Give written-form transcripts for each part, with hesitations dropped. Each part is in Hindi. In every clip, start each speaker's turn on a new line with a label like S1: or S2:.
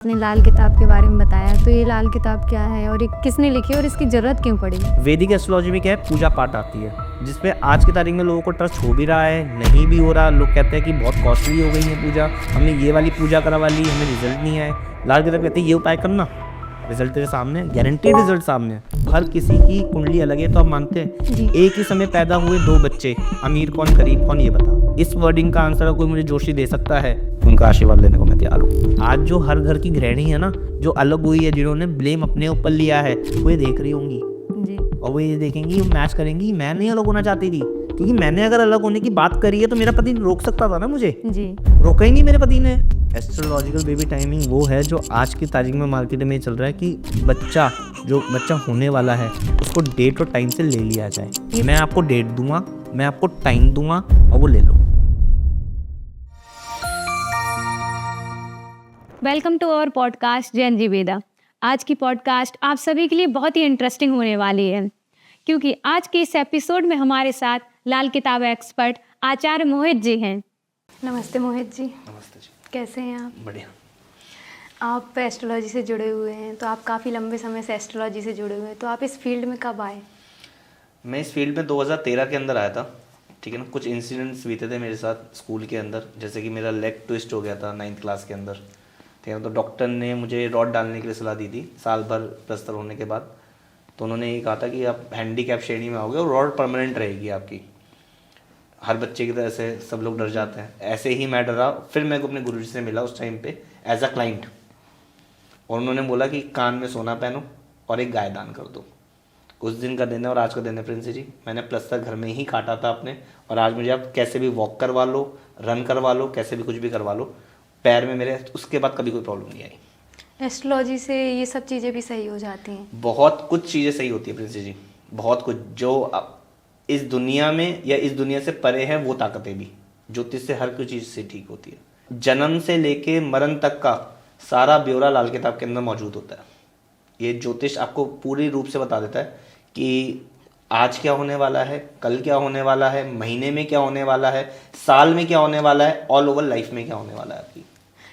S1: आपने लाल किताब के बारे में बताया, तो ये लाल किताब क्या है और ये किसने लिखी और इसकी ज़रूरत क्यों पड़ी?
S2: वैदिक एस्ट्रोलॉजी में क्या है, पूजा पाठ आती है जिसपे आज की तारीख में लोगों को ट्रस्ट हो भी रहा है, नहीं भी हो रहा। लोग कहते हैं कि बहुत कॉस्टली हो गई है पूजा, हमने ये वाली पूजा करवा ली, हमें रिजल्ट नहीं आए। लाल किताब कहते हैं ये उपाय करना, रिजल्ट तेरे सामने, गारंटीड रिजल्ट सामने है। हर किसी की कुंडली अलग है, तो आप मानते हैं
S1: जी।
S2: एक ही समय पैदा हुए दो बच्चे, अमीर कौन गरीब कौन, ये बता। इस वर्डिंग का आंसर कोई मुझे जोशी दे सकता है, उनका आशीर्वाद लेने को मैं तैयार हूँ। आज जो हर घर की गृहिणी है ना, जो अलग हुई है, जिन्होंने ब्लेम अपने ऊपर लिया है, वो ये देख रही होंगी
S1: जी।
S2: और वो ये देखेंगी, मैच करेंगी, मैं नहीं अलग होना चाहती थी, क्योंकि मैंने अगर अलग होने की बात करी है तो मेरा पति रोक सकता था ना मुझे,
S1: जी।
S2: रोका ही नहीं मेरे पति ने। एस्ट्रोलॉजिकल बेबी टाइमिंग वो है जो आज की तारीख में मार्केट में चल रहा है कि जो बच्चा होने वाला है उसको डेट और टाइम से ले लिया जाए। मैं आपको डेट दूंगा, मैं आपको टाइम दूंगा और वो ले लो।
S1: Welcome to our podcast Jain ji Veda. आज की पॉडकास्ट आप सभी के लिए बहुत ही इंटरेस्टिंग होने वाली है, क्योंकि आज के इस एपिसोड में हमारे साथ लाल किताब एक्सपर्ट आचार्य मोहित जी हैं। नमस्ते मोहित जी।
S2: नमस्ते जी।
S1: कैसे हैं आप?
S2: बढ़िया।
S1: आप एस्ट्रोलॉजी से जुड़े हुए हैं, तो आप काफ़ी लंबे समय से एस्ट्रोलॉजी से जुड़े हुए हैं, तो आप इस फील्ड में कब आए?
S2: मैं इस फील्ड में 2013 के अंदर आया था, ठीक है ना। कुछ इंसिडेंट्स बीते थे मेरे साथ स्कूल के अंदर, जैसे कि मेरा लेग ट्विस्ट हो गया था 9th क्लास के अंदर, ठीक है। तो डॉक्टर ने मुझे रॉड डालने के लिए सलाह दी थी साल भर प्लस्तर होने के बाद। तो उन्होंने ये कहा था कि आप हैंडीकैप श्रेणी में आओगे और रॉड परमानेंट रहेगी आपकी। हर बच्चे की तरह से सब लोग डर जाते हैं, ऐसे ही मैं डरा। फिर मैं अपने गुरुजी से मिला उस टाइम पे एज अ क्लाइंट, और उन्होंने बोला कि कान में सोना पहनो और एक गाय दान कर दो। उस दिन का दिन है और आज का दिन है प्रिंस जी। मैंने प्लस्तर घर में ही काटा था अपने, और आज मुझे आप कैसे भी वॉक करवा लो, रन करवा लो, कैसे भी कुछ भी करवा लो, पैर में मेरे उसके बाद कभी कोई प्रॉब्लम नहीं आई।
S1: एस्ट्रोलॉजी से ये सब चीज़ें भी सही हो जाती हैं?
S2: बहुत कुछ चीज़ें सही होती है प्रिंस जी, बहुत कुछ। जो इस दुनिया में या इस दुनिया से परे है वो ताकतें भी ज्योतिष से हर कोई चीज़ से ठीक होती है। जन्म से लेके मरण तक का सारा ब्यौरा लाल किताब के अंदर मौजूद होता है। ये ज्योतिष आपको पूरी रूप से बता देता है कि आज क्या होने वाला है, कल क्या होने वाला है, महीने में क्या होने वाला है, साल में क्या होने वाला है, ऑल ओवर लाइफ में क्या होने वाला है आपकी।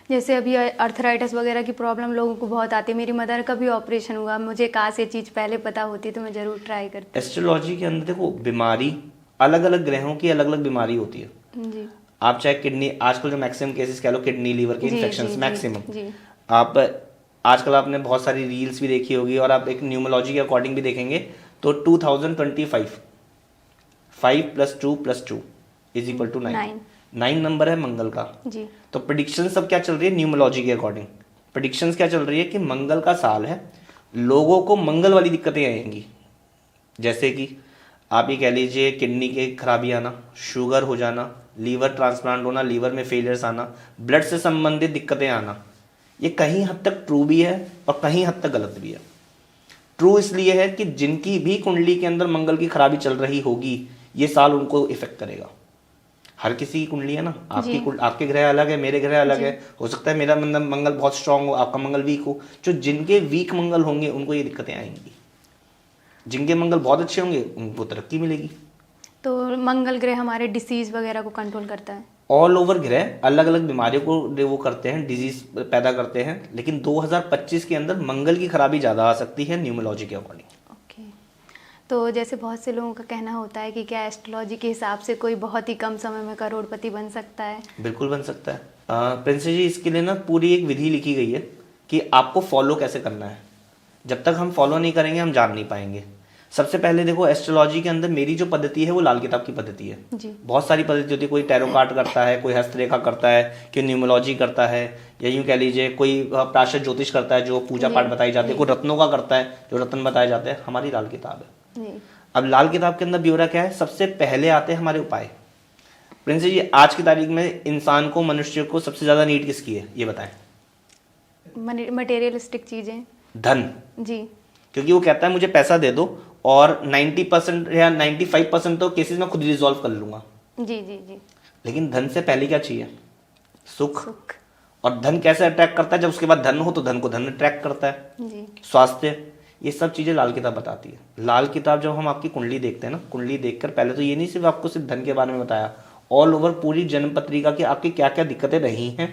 S2: जैसे
S1: अभी अर्थराइटिस वगैरह की प्रॉब्लम लोगों को बहुत आती है। मेरी मदर का भी ऑपरेशन हुआ, मुझे काश ये चीज़ पहले पता होती तो मैं ज़रूर ट्राई करती।
S2: एस्ट्रोलॉजी के अंदर देखो, बीमारी अलग अलग ग्रहों की अलग अलग बीमारी होती है
S1: जी।
S2: आप चाहे किडनी, आजकल जो मैक्सिमम केसेस कह लो किडनी लीवर के इन्फेक्शंस मैक्सिमम। आप आजकल आपने बहुत सारी रील्स भी देखी होगी, और आप एक न्यूमोलॉजी के अकॉर्डिंग भी देखेंगे तो 2025 5 + 2 + 2 = 9। 9 नंबर है मंगल का जी। तो प्रेडिक्शन सब क्या चल रही है न्यूमोलॉजी के अकॉर्डिंग? प्रेडिक्शंस क्या चल रही है कि मंगल का साल है, लोगों को मंगल वाली दिक्कतें आएंगी। जैसे कि आप ये कह लीजिए किडनी के खराबी आना, शुगर हो जाना, लीवर ट्रांसप्लांट होना, लीवर में फेलियर्स आना, ब्लड से संबंधित दिक्कतें आना। ये कहीं हद तक ट्रू भी है और कहीं हद तक गलत भी है। ट्रू इसलिए है कि जिनकी भी कुंडली के अंदर मंगल की खराबी चल रही होगी, ये साल उनको इफेक्ट करेगा। हर किसी की कुंडली है ना, आपके ग्रह अलग है, मेरे ग्रह अलग है। हो सकता है मेरा मंगल बहुत स्ट्रांग हो, आपका मंगल वीक हो। जो जिनके वीक मंगल होंगे उनको ये दिक्कतें आएंगी, जिनके मंगल बहुत अच्छे होंगे उनको तरक्की मिलेगी।
S1: तो मंगल ग्रह हमारे डिसीज वगैरह को कंट्रोल करता है?
S2: ऑल ओवर ग्रह अलग अलग बीमारियों को वो करते हैं, डिजीज पैदा करते हैं, लेकिन 2025 के अंदर मंगल की खराबी ज़्यादा आ सकती है न्यूमोलॉजी के अकॉर्डिंग।
S1: ओके। तो जैसे बहुत से लोगों का कहना होता है कि क्या एस्ट्रोलॉजी के हिसाब से कोई बहुत ही कम समय में करोड़पति बन सकता है?
S2: बिल्कुल बन सकता है प्रिंस जी। इसके लिए ना पूरी एक विधि लिखी गई है कि आपको फॉलो कैसे करना है। जब तक हम फॉलो नहीं करेंगे हम जान नहीं पाएंगे। सबसे पहले देखो, एस्ट्रोलॉजी के अंदर मेरी जो पद्धति है वो लाल किताब की पद्धति है जी। बहुत सारी पद्धति होती है, कोई टैरो कार्ड करता है, कोई हस्तरेखा करता है, कोई न्यूमोलॉजी करता है, या यूँ कह लीजिए कोई प्राशर ज्योतिष करता है जो पूजा पाठ बताई जाती है, कोई रत्नों का करता है जो रत्न बताए जाते हैं। हमारी लाल किताब है। अब लाल किताब के अंदर ब्यौरा क्या है? सबसे पहले आते हैं हमारे उपाय। प्रिंस जी, आज की तारीख में इंसान को, मनुष्य को सबसे ज्यादा नीड किसकी है ये बताएं?
S1: मटेरियलिस्टिक चीजें, धन जी।
S2: क्योंकि वो कहता है मुझे पैसा दे दो और 90% या 95% तो केसेस में खुद रिजॉल्व कर लूंगा। जी जी जी। लेकिन धन से पहले क्या चाहिए? सुख। और धन कैसे अट्रैक्ट करता है? जब उसके बाद धन हो तो धन को धन अट्रैक्ट करता है जी। स्वास्थ्य, ये सब चीजें लाल किताब बताती है। लाल किताब जब हम आपकी कुंडली देखते हैं ना, कुंडली देखकर पहले तो ये नहीं सिर्फ आपको सिर्फ धन के बारे में बताया, ऑल ओवर पूरी जन्म पत्रिका की आपकी क्या क्या दिक्कतें रही हैं,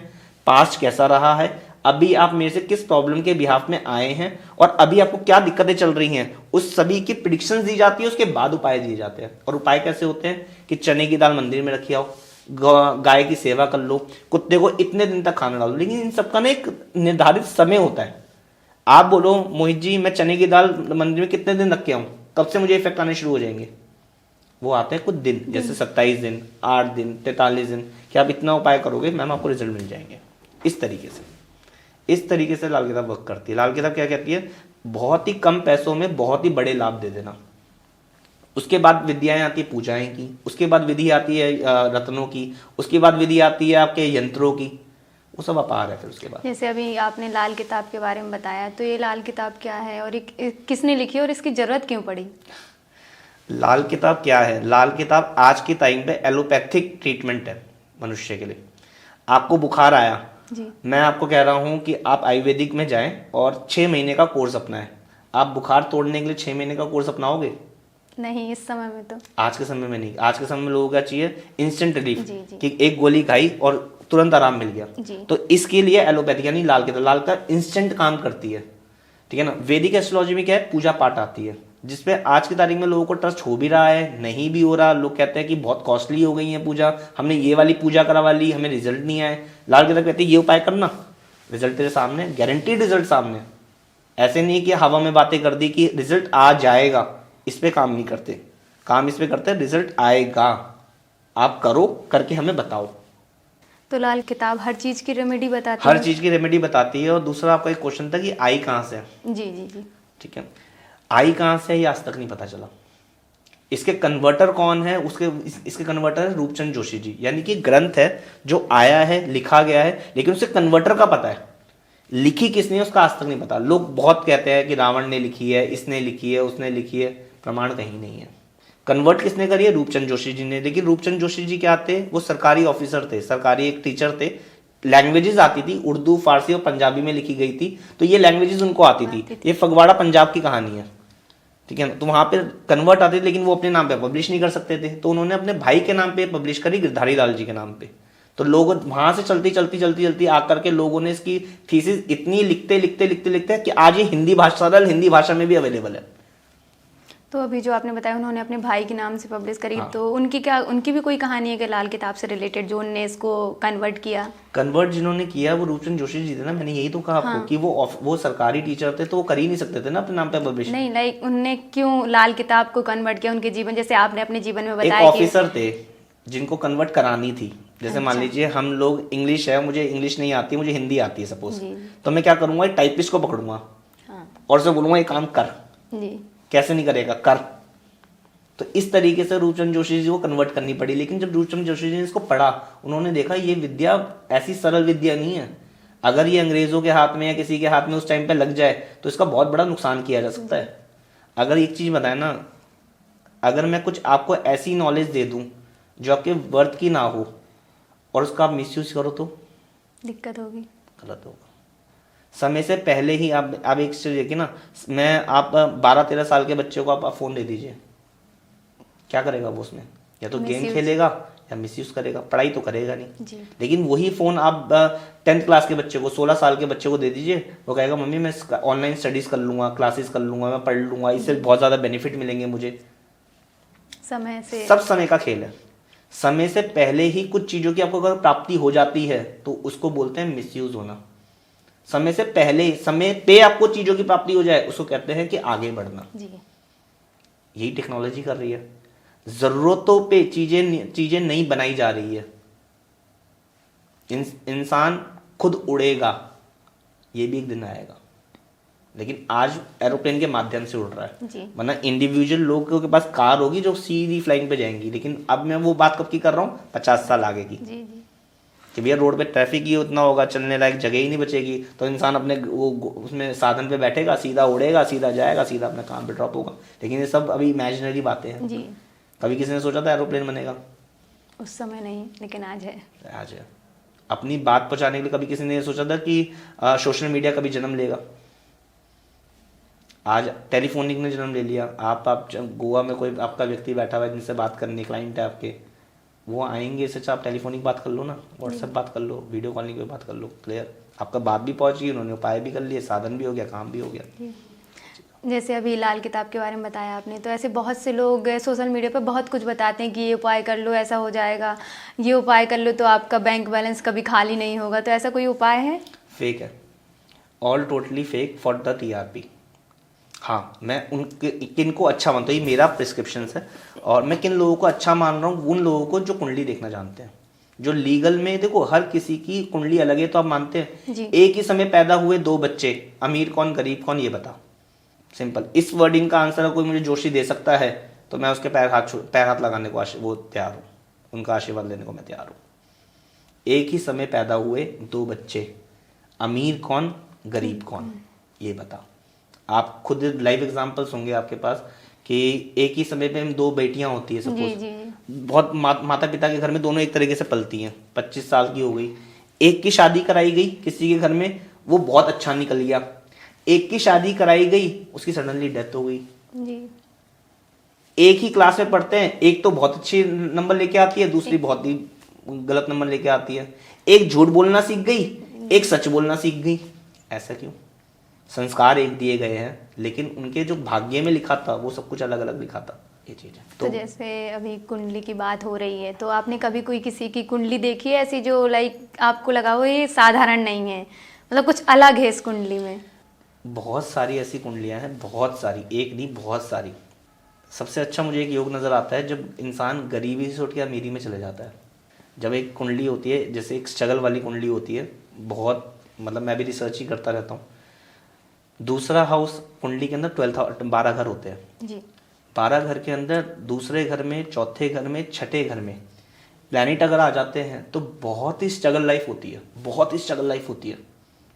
S2: पास्ट कैसा रहा है, अभी आप मेरे से किस प्रॉब्लम के बिहाफ में आए हैं और अभी आपको क्या दिक्कतें चल रही हैं, उस सभी की प्रिडिक्शंस दी जाती है, उसके बाद उपाय दिए जाते हैं। और उपाय कैसे होते हैं कि चने की दाल मंदिर में रखी आओ, गाय की सेवा कर लो, कुत्ते को इतने दिन तक खाना डालो, लेकिन इन सबका ना एक निर्धारित समय होता है। आप बोलो मोहित जी मैं चने की दाल मंदिर में कितने दिन रख के आऊं, कब से मुझे इफेक्ट आने शुरू हो जाएंगे? वो आते हैं कुछ दिन, जैसे 27 दिन, 8 दिन, 43 दिन, कि आप इतना उपाय करोगे मैम आपको रिजल्ट मिल जाएंगे। इस तरीके से लाल किताब वर्क करती है। लाल किताब क्या कहती है, बहुत ही कम पैसों में बहुत ही बड़े लाभ दे देना। उसके बाद विद्याएं आती है पूजाएं की, उसके बाद विधि आती है रत्नों की, उसके बाद विधि आती है आपके यंत्रों की, वो सब अपार है। फिर उसके बाद
S1: जैसे अभी आपने लाल किताब के बारे में बताया, तो ये लाल किताब क्या है और ये किसने लिखी और इसकी जरूरत क्यों पड़ी?
S2: लाल किताब क्या है? लाल किताब आज के टाइम पे एलोपैथिक ट्रीटमेंट है मनुष्य के लिए। आपको बुखार आया
S1: जी,
S2: मैं आपको कह रहा हूं कि आप आयुर्वेदिक में जाएं और 6 महीने का कोर्स अपनाएं। आप बुखार तोड़ने के लिए 6 महीने का कोर्स अपनाओगे?
S1: नहीं, इस समय में तो
S2: आज के समय में नहीं। आज के समय में लोगों का चाहिए इंस्टेंट रिलीफ,
S1: जी, जी।
S2: कि एक गोली खाई और तुरंत आराम मिल गया।
S1: जी।
S2: तो इसके लिए एलोपैथी यानी लाल किताब इंस्टेंट काम करती है, ठीक है ना। वैदिक एस्ट्रोलॉजी में क्या है, पूजा पाठ आती है, जिसपे आज की तारीख में लोगों को ट्रस्ट हो भी रहा है, नहीं भी हो रहा। लोग कहते हैं कि बहुत कॉस्टली हो गई है पूजा, हमने ये वाली पूजा करवा ली, हमें रिजल्ट नहीं आए। लाल किताब कहती है ये उपाय करना, रिजल्ट तेरे सामने, गारंटीड रिजल्ट सामने। ऐसे नहीं कि हवा में बातें कर दी कि रिजल्ट आ जाएगा, इस पे काम नहीं करते। काम इस पे करते हैं रिजल्ट आएगा, आप करो, करके हमें बताओ।
S1: तो लाल किताब हर चीज की रेमेडी बताती
S2: हर
S1: है?
S2: चीज की रेमेडी बताती है। और दूसरा आपका एक क्वेश्चन था कि आई कहाँ से है।
S1: जी जी जी।
S2: ठीक है, आई कहाँ से है ये आज तक नहीं पता चला। इसके कन्वर्टर कौन है, इसके कन्वर्टर है रूपचंद जोशी जी। यानी कि ग्रंथ है जो आया है, लिखा गया है, लेकिन उससे कन्वर्टर का पता है, लिखी किसने उसका आज तक नहीं पता। लोग बहुत कहते हैं कि रावण ने लिखी है, इसने लिखी है, उसने लिखी है, प्रमाण कहीं नहीं है। कन्वर्ट किसने करी है, रूपचंद जोशी जी ने। लेकिन रूपचंद जोशी जी क्या थे, वो सरकारी ऑफिसर थे, सरकारी एक टीचर थे। लैंग्वेजेस आती थी, उर्दू, फारसी और पंजाबी में लिखी गई थी, तो ये लैंग्वेजेस उनको आती थी। ये फगवाड़ा पंजाब की कहानी है, ठीक है ना। तो वहां पे कन्वर्ट आती थी, लेकिन वो अपने नाम पे पब्लिश नहीं कर सकते थे, तो उन्होंने अपने भाई के नाम पे पब्लिश करी, गिरधारी लाल जी के नाम पे। तो लोग वहां से चलती आकर के लोगों ने इसकी थीसिस इतनी लिखते कि आज ये हिंदी भाषा में भी अवेलेबल है।
S1: तो अभी जो आपने बताया उन्होंने अपने भाई के नाम से पब्लिश करी,
S2: हाँ।
S1: तो उनकी भी कोई कहानी है कि लाल किताब से रिलेटेड, जो उनने इसको कन्वर्ट किया?
S2: कन्वर्ट जिन्होंने किया वो रूपचंद जोशी जी थे ना। मैंने यही तो कहा आपको कि वो सरकारी टीचर थे, तो वो कर ही नहीं सकते थे ना अपने नाम पे पब्लिश।
S1: नहीं, लाइक उनने क्यों लाल किताब को कन्वर्ट किया उनके जीवन, जैसे आपने अपने जीवन में बताया
S2: एक ऑफिसर थे जिनको कन्वर्ट करानी थी। जैसे मान लीजिए हम लोग, इंग्लिश है, मुझे इंग्लिश नहीं आती, मुझे हिंदी आती है सपोज, तो मैं क्या करूंगा, टाइपिस्ट को पकड़ूंगा और उसे बोलूंगा ये काम कर।
S1: जी।
S2: कैसे नहीं करेगा, कर। तो इस तरीके से रूपचंद जोशी जी को कन्वर्ट करनी पड़ी। लेकिन जब रूपचंद जोशी जी ने इसको पढ़ा, उन्होंने देखा ये विद्या ऐसी सरल विद्या नहीं है। अगर ये अंग्रेजों के हाथ में या किसी के हाथ में उस टाइम पे लग जाए तो इसका बहुत बड़ा नुकसान किया जा सकता है। अगर एक चीज बताए ना, अगर मैं कुछ आपको ऐसी नॉलेज दे दूं जो आपके वर्थ की ना हो और उसका आप मिसयूज करो तो
S1: दिक्कत होगी,
S2: गलत होगा। समय से पहले ही आप एक चीज देखिए ना, आप 12-13 साल के बच्चे को आप फोन दे दीजिए, क्या करेगा वो उसमें? या तो गेम खेलेगा या मिसयूज करेगा, पढ़ाई तो करेगा नहीं
S1: जी।
S2: लेकिन वही फोन आप 10th क्लास के बच्चे को, 16 साल के बच्चे को दे दीजिए, वो कहेगा मम्मी मैं ऑनलाइन स्टडीज कर लूंगा, क्लासेस कर लूंगा, मैं पढ़ लूंगा, इससे बहुत ज्यादा बेनिफिट मिलेंगे मुझे।
S1: समय से
S2: सब समय का खेल है। समय से पहले ही कुछ चीजों की आपको अगर प्राप्ति हो जाती है तो उसको बोलते हैं मिसयूज होना। समय से पहले, समय पे आपको चीजों की प्राप्ति हो जाए उसको कहते हैं कि आगे बढ़ना।
S1: जी।
S2: यही टेक्नोलॉजी कर रही है। जरूरतों पे चीजें नहीं बनाई जा रही है। इंसान खुद उड़ेगा, ये भी एक दिन आएगा, लेकिन आज एरोप्लेन के माध्यम से उड़ रहा है। वरना इंडिविजुअल लोगों के पास कार होगी जो सीधी फ्लाइंग पे जाएंगी। लेकिन अब मैं वो बात कब की कर रहा हूँ, 50 साल आगे की।
S1: जी जी।
S2: कि भैया रोड पे ट्रैफिक ही उतना होगा, चलने लायक जगह ही नहीं बचेगी, तो इंसान अपने वो उसमें साधन पे बैठेगा, सीधा उड़ेगा, सीधा जाएगा, सीधा अपने काम पे ड्रॉप होगा। लेकिन ये सब अभी इमेजिनरी बातें हैं
S1: जी।
S2: कभी किसी ने सोचा था एरोप्लेन बनेगा?
S1: उस समय नहीं, लेकिन आज है।
S2: आज है। अपनी बात पहुंचाने के लिए कभी किसी ने सोचा था कि सोशल मीडिया कभी जन्म लेगा? आज टेलीफोनिक ने जन्म ले लिया। आप गोवा में कोई आपका व्यक्ति बैठा हुआ है जिनसे बात करनी, क्लाइंट है आपके, वो आएंगे, इससे अच्छा आप टेलीफोनिक बात कर लो ना, व्हाट्सएप बात कर लो, वीडियो कॉलिंग पे बात कर लो, क्लियर। आपका बात भी पहुंच गई, उन्होंने उपाय भी कर लिए, साधन भी हो गया, काम भी हो गया।
S1: जैसे अभी लाल किताब के बारे में बताया आपने, तो ऐसे बहुत से लोग सोशल मीडिया पर बहुत कुछ बताते हैं कि ये उपाय कर लो ऐसा हो जाएगा, ये उपाय कर लो तो आपका बैंक बैलेंस कभी खाली नहीं होगा, तो ऐसा कोई उपाय है?
S2: फेक है, all totally fake for the TRP. हाँ, मैं उनके किन को अच्छा मानता हूँ, ये मेरा प्रिस्क्रिप्शन है, और मैं किन लोगों को अच्छा मान रहा हूँ, उन लोगों को जो कुंडली देखना जानते हैं, जो लीगल में, देखो हर किसी की कुंडली अलग है, तो आप मानते हैं एक ही समय पैदा हुए 2 बच्चे, अमीर कौन गरीब कौन, ये बता। सिंपल, इस वर्डिंग का आंसर कोई मुझे जोशी दे सकता है तो मैं उसके पैर हाथ लगाने को वो तैयार हूँ, उनका आशीर्वाद लेने को मैं तैयार हूँ। एक ही समय पैदा हुए 2 बच्चे, अमीर कौन गरीब कौन, ये बता। आप खुद लाइव एग्जांपल्स होंगे आपके पास कि एक ही समय पे 2 बेटियां होती है सपोज, बहुत माता पिता के घर में दोनों एक तरीके से पलती हैं, 25 साल की हो गई, एक की शादी कराई गई किसी के घर में, वो बहुत अच्छा निकल गया, एक की शादी कराई गई, उसकी सडनली डेथ हो गई जी। एक ही क्लास में पढ़ते हैं, एक तो बहुत अच्छे नंबर लेके आती है, दूसरी बहुत ही गलत नंबर लेके आती है, एक झूठ बोलना सीख गई, एक सच बोलना सीख गई। ऐसा क्यों? संस्कार एक दिए गए हैं, लेकिन उनके जो भाग्य में लिखा था वो सब कुछ अलग अलग लिखा था, ये चीज है।
S1: तो जैसे अभी कुंडली की बात हो रही है, तो आपने कभी कोई किसी की कुंडली देखी है ऐसी जो लाइक आपको लगा हो ये साधारण नहीं है, मतलब कुछ अलग है इस कुंडली में?
S2: बहुत सारी ऐसी कुंडलियां हैं, बहुत सारी, एक नहीं बहुत सारी। सबसे अच्छा मुझे एक योग नजर आता है जब इंसान गरीबी से उठ के अमीरी में चले जाता है। जब एक कुंडली होती है, जैसे एक स्ट्रगल वाली कुंडली होती है, बहुत मतलब मैं भी रिसर्च ही करता रहता हूँ। दूसरा हाउस कुंडली के अंदर 12 घर होते हैं जी। 12 घर के अंदर दूसरे घर में, चौथे घर में, छठे घर में प्लैनेट अगर आ जाते हैं तो बहुत ही स्ट्रगल लाइफ होती है, बहुत ही स्ट्रगल लाइफ होती है।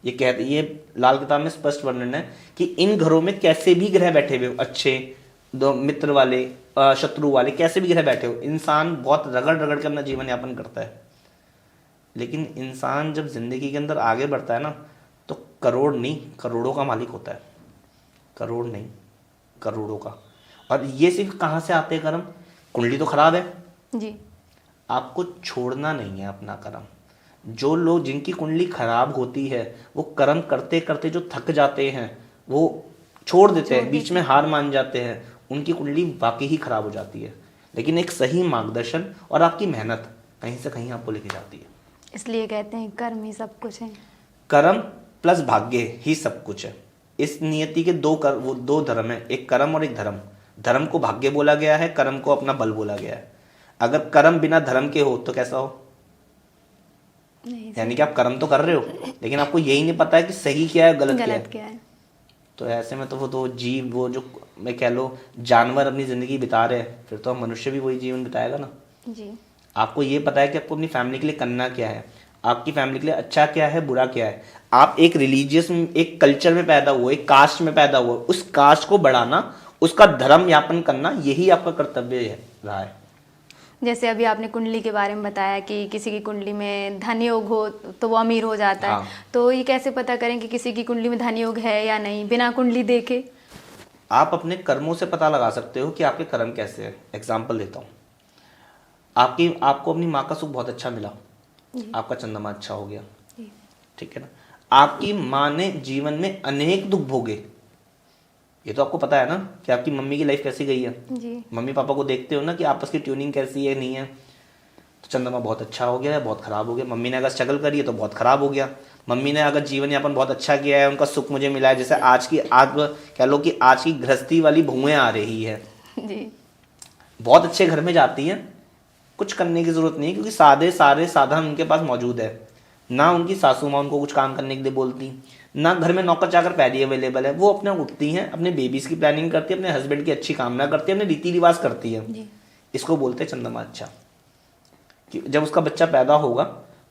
S2: ये लाल किताब में स्पष्ट वर्णन है कि इन घरों में कैसे भी ग्रह बैठे हुए हो, अच्छे दो मित्र वाले, शत्रु वाले, कैसे भी ग्रह बैठे हो, इंसान बहुत रगड़ रगड़ के अपना जीवन यापन करता है। लेकिन इंसान जब जिंदगी के अंदर आगे बढ़ता है ना, तो करोड़ नहीं करोड़ों का मालिक होता है, करोड़ नहीं करोड़ों का। और ये सिर्फ कहाँ से आते हैं कर्म? कुंडली तो खराब है जी, आपको छोड़ना नहीं है अपना कर्म। जो लोग जिनकी कुंडली खराब होती है वो कर्म करते करते जो थक जाते हैं वो छोड़ देते हैं, बीच में हार मान जाते हैं, उनकी कुंडली वाकई ही खराब हो जाती है। लेकिन एक सही मार्गदर्शन और आपकी मेहनत कहीं से कहीं आपको लेके जाती है।
S1: इसलिए कहते हैं कर्म ही सब कुछ है,
S2: कर्म प्लस भाग्य ही सब कुछ है। इस नियति के दो धर्म है, एक कर्म और एक धर्म। धर्म को भाग्य बोला गया है, कर्म को अपना बल बोला गया है। अगर कर्म बिना धर्म के हो तो कैसा हो? यानी कि आप कर्म तो कर रहे हो लेकिन आपको यही नहीं पता है कि सही क्या है गलत क्या है। तो ऐसे में तो वो तो जीव, वो जो मैं कह लो जानवर अपनी जिंदगी बिता रहे हैं, फिर तो मनुष्य भी वही जीवन बिताएगा ना जी। आपको ये पता है कि आपको अपनी फैमिली के लिए करना क्या है, आपकी फैमिली के लिए अच्छा क्या है बुरा क्या है। आप एक रिलीजियस, एक कल्चर में पैदा हुए, एक कास्ट में पैदा हुए, उस कास्ट को बढ़ाना, उसका धर्म यापन करना, यही आपका कर्तव्य है रहा है।
S1: जैसे अभी आपने कुंडली के बारे में बताया कि किसी की कुंडली में धन योग हो तो वो अमीर हो जाता है। तो ये कैसे पता करें कि किसी की कुंडली में धन योग है या नहीं बिना कुंडली देखे?
S2: आप अपने कर्मों से पता लगा सकते हो कि आपके कर्म कैसे हैं। एग्जाम्पल देता हूँ, आपको अपनी माँ का सुख बहुत अच्छा मिला, आपका चंद्रमा अच्छा हो गया, ठीक है ना। आपकी माँ ने जीवन में अनेक दुख भोगे, ये तो आपको पता है ना कि आपकी मम्मी की लाइफ कैसी गई है जी। मम्मी पापा को देखते हो ना कि आपस की ट्यूनिंग कैसी है, नहीं है। तो चंद्रमा बहुत अच्छा हो गया है, बहुत खराब हो गया। मम्मी ने अगर स्ट्रगल करी है तो बहुत खराब हो गया। मम्मी ने अगर जीवन यापन बहुत अच्छा किया है, उनका सुख मुझे मिला है, जैसे आज कह लो कि आज की गृहस्थी वाली बहुएं आ रही है जी। बहुत अच्छे घर में जाती हैं, कुछ करने की जरूरत नहीं, क्योंकि सारे साधन उनके पास मौजूद है। ना उनकी सासू माँ उनको कुछ काम करने के लिए बोलती, ना घर में नौकर चाकर पैदी अवेलेबल है। वो अपने उठती हैं, अपने बेबीज की प्लानिंग करती है, अपने हस्बैंड की अच्छी कामना करती है, अपने रीति रिवाज करती है। इसको बोलते हैं चंद्रमा अच्छा। कि जब उसका बच्चा पैदा होगा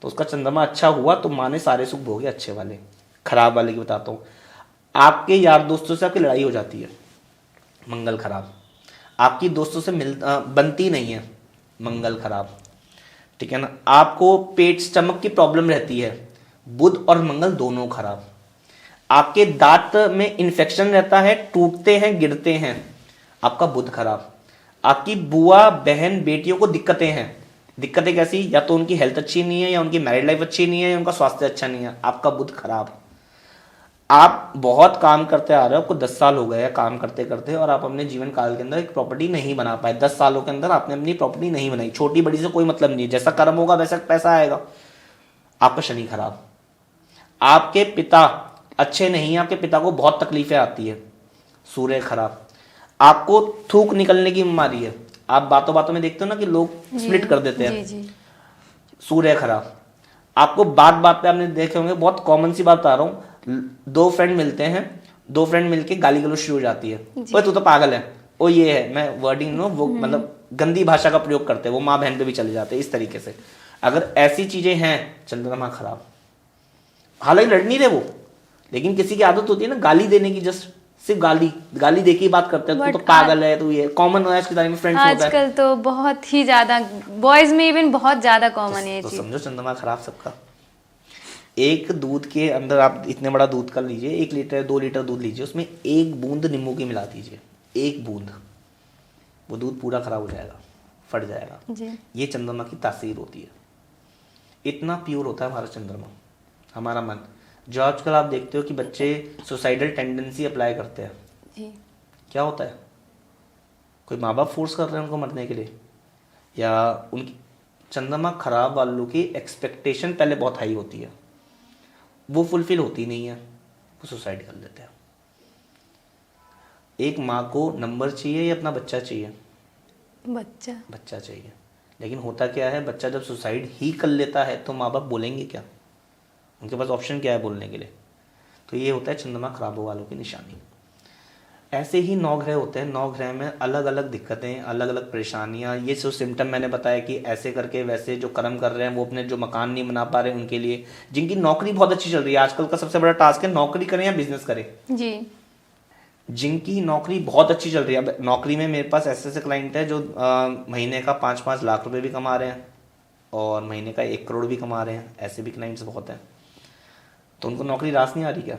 S2: तो उसका चंद्रमा अच्छा हुआ तो माँ ने सारे सुख भोगे, अच्छे वाले। खराब वाले की बताता हूँ, आपके यार दोस्तों से आपकी लड़ाई हो जाती है, मंगल खराब। आपकी दोस्तों से बनती नहीं है, मंगल खराब, ठीक है ना। आपको पेट स्टमक की प्रॉब्लम रहती है, बुध और मंगल दोनों खराब। आपके दांत में इन्फेक्शन रहता है, टूटते हैं, गिरते हैं, आपका बुध खराब। आपकी बुआ बहन बेटियों को दिक्कतें हैं, दिक्कतें कैसी, या तो उनकी हेल्थ अच्छी नहीं है, या उनकी मैरिड लाइफ अच्छी नहीं है, या उनका स्वास्थ्य अच्छा नहीं है, आपका बुध खराब। आप बहुत काम करते आ रहे हो, आपको 10 साल हो गए हैं काम करते करते, और आप अपने जीवन काल के अंदर एक प्रॉपर्टी नहीं बना पाए। 10 सालों के अंदर आपने अपनी प्रॉपर्टी नहीं बनाई। छोटी बड़ी से कोई मतलब नहीं, जैसा कर्म होगा वैसा पैसा आएगा। आपका शनि खराब, आपके पिता अच्छे नहीं है, आपके पिता को बहुत तकलीफें आती है। सूर्य खराब, आपको थूक निकलने की बीमारी है। आप बातों बातों में देखते हो ना कि लोग स्प्लिट कर देते हैं। सूर्य खराब, आपको बात बात पे आपने देखे होंगे, बहुत कॉमन सी बात बता रहा हूँ, दो फ्रेंड मिलते हैं, दो फ्रेंड मिलके गाली गलौज शुरू हो जाती है, ओए तू तो पागल है, ओ ये है, मैं वर्डिंग नो वो मतलब गंदी भाषा का प्रयोग करते हैं, वो माँ बहन पे भी चले जाते हैं इस तरीके से। अगर ऐसी चीजें हैं, चंद्रमा खराब। हालांकि लड़ नहीं रहे वो, लेकिन किसी की आदत होती है ना गाली देने की, जस्ट सिर्फ गाली दे के बात करते हैं, तू तो पागल है, तू ये कॉमन है आज के टाइम में फ्रेंड्स होता है।
S3: आजकल तो बहुत ही ज्यादा, बॉयज में इवन बहुत ज्यादा कॉमन है ये
S2: तो
S3: चीज।
S2: समझो चंद्रमा खराब सबका। एक दूध के अंदर आप इतने बड़ा दूध कर लीजिए, 1 लीटर 2 लीटर दूध लीजिए, उसमें 1 बूंद नींबू की मिला दीजिए, 1 बूंद, वो दूध पूरा खराब हो जाएगा, फट जाएगा
S3: जी।
S2: ये चंद्रमा की तासीर होती है। इतना प्योर होता है हमारा चंद्रमा, हमारा मन। जो आजकल आप देखते हो कि बच्चे सुसाइडल टेंडेंसी अप्लाई करते हैं
S3: जी।
S2: क्या होता है? कोई माँ बाप फोर्स कर रहे हैं उनको मरने के लिए, या उनकी चंद्रमा खराब वालों की एक्सपेक्टेशन पहले बहुत हाई होती है, वो फुलफिल होती नहीं है, वो सुसाइड कर लेते हैं। एक माँ को नंबर चाहिए या अपना बच्चा चाहिए? बच्चा चाहिए। लेकिन होता क्या है, बच्चा जब सुसाइड ही कर लेता है तो माँ बाप बोलेंगे क्या? उनके पास ऑप्शन क्या है बोलने के लिए? तो ये होता है चंद्रमा खराब वालों की निशानी। ऐसे ही 9 ग्रह होते हैं, 9 ग्रह में अलग अलग दिक्कतें, अलग अलग परेशानियां। ये जो सिम्टम मैंने बताया कि ऐसे करके वैसे जो कर्म कर रहे हैं वो अपने जो मकान नहीं बना पा रहे उनके लिए, जिनकी नौकरी बहुत अच्छी चल रही है, आजकल का सबसे बड़ा टास्क है नौकरी करें या बिजनेस करें
S3: जी।
S2: जिनकी नौकरी बहुत अच्छी चल रही है। अब नौकरी में मेरे पास ऐसे ऐसे क्लाइंट है जो महीने का 5-5 लाख रुपए भी कमा रहे हैं और महीने का 1 करोड़ भी कमा रहे हैं। ऐसे भी क्लाइंट्स बहुत हैं। तो उनको नौकरी रास नहीं आ रही क्या?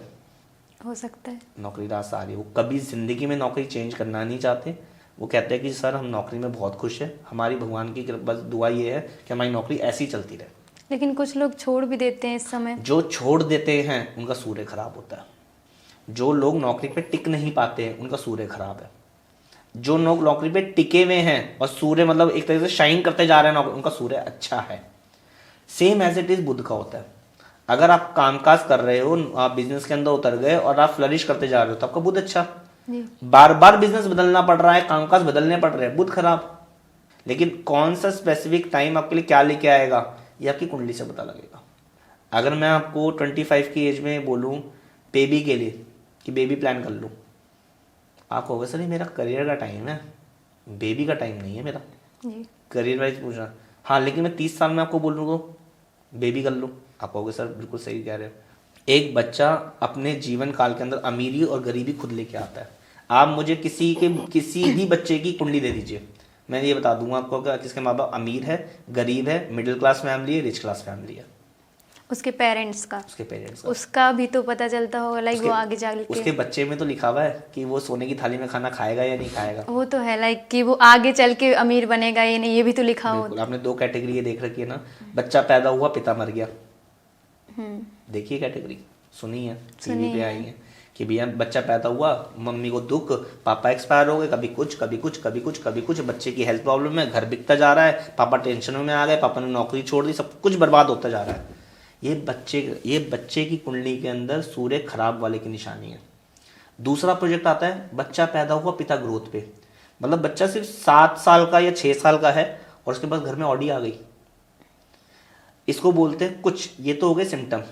S3: हो सकता है
S2: नौकरी रास आ रही है। वो कभी जिंदगी में नौकरी चेंज करना नहीं चाहते। वो कहते हैं कि सर हम नौकरी में बहुत खुश है, हमारी भगवान की बस दुआ ये है कि हमारी नौकरी ऐसी चलती रहे।
S3: लेकिन कुछ लोग छोड़ भी देते हैं इस समय।
S2: जो छोड़ देते हैं उनका सूर्य खराब होता है। जो लोग नौकरी पे टिक नहीं पाते हैं उनका सूर्य खराब है। जो लोग नौकरी पे टिके हुए हैं और सूर्य मतलब एक तरह से शाइन करते जा रहे हैं नौकरी, उनका सूर्य अच्छा है। सेम एज इट इज बुध का होता है। अगर आप कामकाज कर रहे हो, आप बिजनेस के अंदर उतर गए और आप फ्लरिश करते जा रहे हो तो आपका बुध अच्छा। बार बार बिजनेस बदलना पड़ रहा है, कामकाज बदलने पड़ रहे हैं, बुध खराब। लेकिन कौन सा स्पेसिफिक टाइम आपके लिए क्या लेके आएगा ये आपकी कुंडली से पता लगेगा। अगर मैं आपको 25 की एज में बोलूं बेबी के लिए कि बेबी प्लान कर लूं, आप कहोगे सर ये मेरा करियर का टाइम है, बेबी का टाइम नहीं है मेरा। करियर वाइज पूछना, हाँ लेकिन मैं 30 साल में आपको बोल दूँ बेबी कर लूँ, आप कहोगे सर बिल्कुल सही कह रहे हो। एक बच्चा अपने जीवन काल के अंदर अमीरी और गरीबी खुद लेके आता है। आप मुझे किसी भी बच्चे की कुंडली दे दीजिए, मैं ये बता दूंगा आपको कि किसके माँ बाप अमीर है, गरीब है, मिडिल क्लास फैमिली है, रिच क्लास फैमिली है।
S3: उसके पेरेंट्स का उसका भी तो पता चलता होगा, लाइक वो आगे जाके
S2: उसके बच्चे में तो लिखा हुआ है कि वो सोने की थाली में खाना खाएगा या नहीं खाएगा।
S3: वो तो है लाइक कि वो आगे चल के अमीर बनेगा या नहीं, ये भी तो लिखा हो।
S2: आपने 2 कैटेगरी ये देख रखी है ना, बच्चा पैदा हुआ पिता मर गया। देखिए कैटेगरी सुनी है, टीवी पे आई है कि भैया बच्चा पैदा हुआ, मम्मी को दुख, पापा एक्सपायर हो गए, कभी कुछ कभी कुछ कभी कुछ कभी कुछ, बच्चे की हेल्थ प्रॉब्लम है, घर बिकता जा रहा है, पापा टेंशनों में आ गए, पापा ने नौकरी छोड़ दी, सब कुछ बर्बाद होता जा रहा है। ये बच्चे की कुंडली के अंदर सूर्य खराब वाले की निशानी है। दूसरा प्रोजेक्ट आता है बच्चा पैदा हुआ पिता ग्रोथ पे, मतलब बच्चा सिर्फ 7 साल का या 6 साल का है और उसके पास घर में ऑडी आ गई। इसको बोलते हैं कुछ, ये तो हो गए सिम्टम।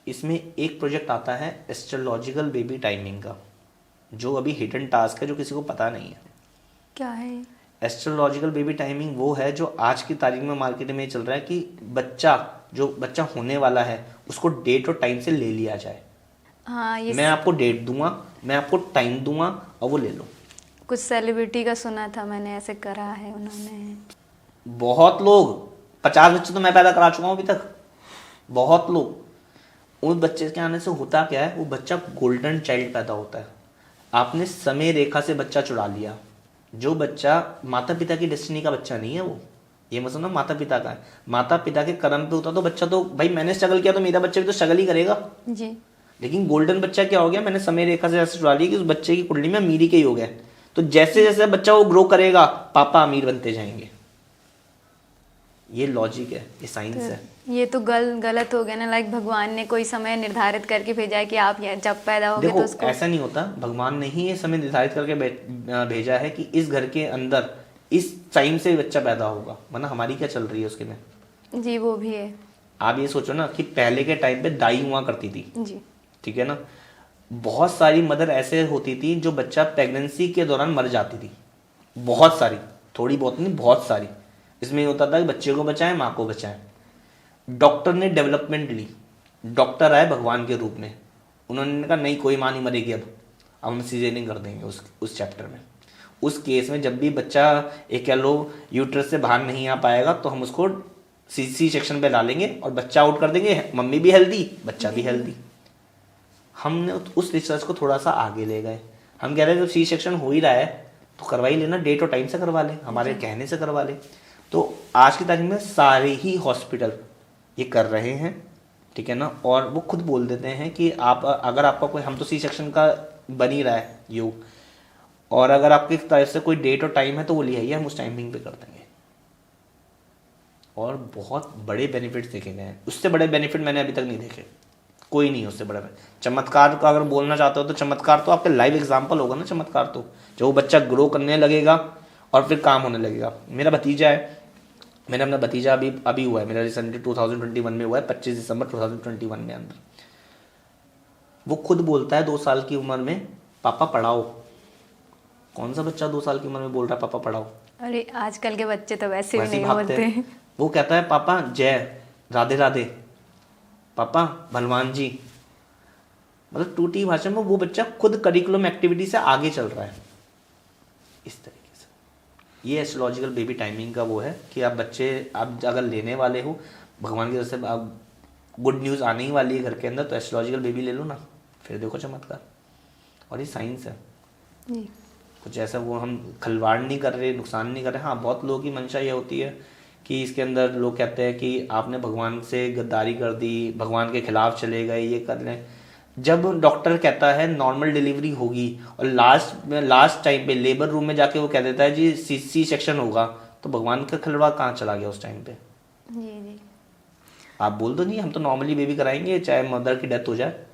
S2: इसमें एक प्रोजेक्ट आता है एस्ट्रोलॉजिकल बेबी टाइमिंग का, जो अभी हिडन टास्क है, जो किसी को पता नहीं है।
S3: क्या है
S2: एस्ट्रोलॉजिकल बेबी टाइमिंग? वो है जो आज की तारीख में मार्केट में चल रहा है कि बच्चा होने वाला है उसको डेट और टाइम से ले लिया जाए।
S3: हाँ, ये
S2: मैं आपको डेट दूंगा, मैं आपको टाइम दूंगा और वो ले लो।
S3: कुछ सेलिब्रिटी का सुना था मैंने, ऐसे करा है उन्होंने।
S2: बहुत लोग, 50 बच्चे तो मैं पैदा करा चुका हूं अभी तक। बहुत लोग, उस बच्चे के आने से होता क्या है, वो बच्चा गोल्डन चाइल्ड पैदा होता है। आपने समय रेखा से बच्चा चुरा लिया। जो बच्चा माता पिता की डेस्टिनी का बच्चा नहीं है, ये मत समझो माता पिता का है, माता पिता के कर्म पे होता तो बच्चा तो भाई मैंने स्ट्रगल किया तो मेरा बच्चा भी तो स्ट्रगल ही करेगा
S3: जी।
S2: लेकिन गोल्डन बच्चा क्या हो गया, मैंने समय रेखा से ऐसे चुरा लिया कि उस बच्चे की कुंडली में अमीरी के ही हो गया। तो जैसे जैसे बच्चा वो ग्रो करेगा पापा अमीर बनते जाएंगे। ये लॉजिक है, ये साइंस है।
S3: ये तो गलत हो गया ना, लाइक भगवान ने कोई समय निर्धारित करके भेजा है कि आप जब पैदा होगे
S2: देखो
S3: तो उसको।
S2: ऐसा नहीं होता, भगवान ने ही ये समय निर्धारित करके भेजा है कि इस घर के अंदर इस टाइम से बच्चा पैदा होगा, वरना हमारी क्या चल रही है उसके में।
S3: जी वो भी है।
S2: आप ये सोचो ना कि पहले के टाइम पे दाई हुआ करती थी,
S3: जी
S2: ठीक है ना, बहुत सारी मदर ऐसे होती थी जो बच्चा प्रेगनेंसी के दौरान मर जाती थी, बहुत सारी, थोड़ी बहुत नहीं बहुत सारी। इसमें ये होता था कि बच्चे को बचाएं माँ को बचाएं। डॉक्टर ने डेवलपमेंट ली, डॉक्टर आए भगवान के रूप में, उन्होंने कहा नहीं कोई माँ नहीं मरेगी, अब हम सीजरिंग कर देंगे उस चैप्टर में। उस केस में जब भी बच्चा एक कह लो यूट्रस से बाहर नहीं आ पाएगा तो हम उसको सी सेक्शन पे डालेंगे और बच्चा आउट कर देंगे, मम्मी भी हेल्दी बच्चा भी हेल्दी। हमने उस रिसर्च को थोड़ा सा आगे ले गए, हम कह रहे हैं जब सी सेक्शन हो ही रहा है तो करवा ही लेना, डेट और टाइम से करवा ले, हमारे कहने से करवा ले। तो आज की तारीख में सारे ही हॉस्पिटल ये कर रहे हैं, ठीक है ना, और वो खुद बोल देते हैं कि आप अगर आपका कोई, हम तो सी सेक्शन का बन ही रहा है योग, और अगर आपकी तरफ से कोई डेट और टाइम है तो वो ले आइए, हम उस टाइमिंग पे कर देंगे। और बहुत बड़े बेनिफिट्स देखे गए हैं, उससे बड़े बेनिफिट मैंने अभी तक नहीं देखे, कोई नहीं उससे बड़ा। चमत्कार का अगर बोलना चाहते हो तो चमत्कार तो आपके लाइव एग्जाम्पल होगा ना, चमत्कार तो जो बच्चा ग्रो करने लगेगा और फिर काम होने लगेगा। मेरा भतीजा है, मैंने अपना भतीजा अभी हुआ है, मेरा रिसेंटली 2021 में हुआ है, 25 दिसंबर 2021 में अंदर। वो खुद बोलता है 2 साल की उम्र में पापा पढ़ाओ। कौन सा बच्चा 2 साल की उम्र में बोल रहा है पापा पढ़ाओ?
S3: अरे आजकल के बच्चे तो वैसे भी नहीं
S2: भागते
S3: बोलते।
S2: हैं। वो कहता है पापा जय राधे राधे, पापा भगवान जी, मतलब टूटी भाषा में वो बच्चा खुद करिकुलम एक्टिविटी से आगे चल रहा है। इस तरीके से ये एस्ट्रोलॉजिकल बेबी टाइमिंग का वो है कि आप बच्चे आप अगर लेने वाले हो भगवान की तरफ से, आप गुड न्यूज़ आने ही वाली है घर के अंदर, तो एस्ट्रोलॉजिकल बेबी ले लो ना, फिर देखो चमत्कार। और ये साइंस है
S3: जी।
S2: कुछ ऐसा वो हम खिलवाड़ नहीं कर रहे, नुकसान नहीं कर रहे। हाँ बहुत लोगों की मंशा ये होती है कि इसके अंदर लोग कहते हैं कि आपने भगवान से गद्दारी कर दी, भगवान के खिलाफ चले गए, ये कर लें। जब डॉक्टर कहता है नॉर्मल डिलीवरी होगी और लास्ट टाइम पे लेबर रूम में जाके वो कह देता है जी सी सेक्शन होगा, तो भगवान का खिलवाड़ कहाँ चला गया उस टाइम पे?
S3: जी जी।
S2: आप बोल दो नहीं हम तो नॉर्मली बेबी कराएंगे चाहे मदर की डेथ हो जाए।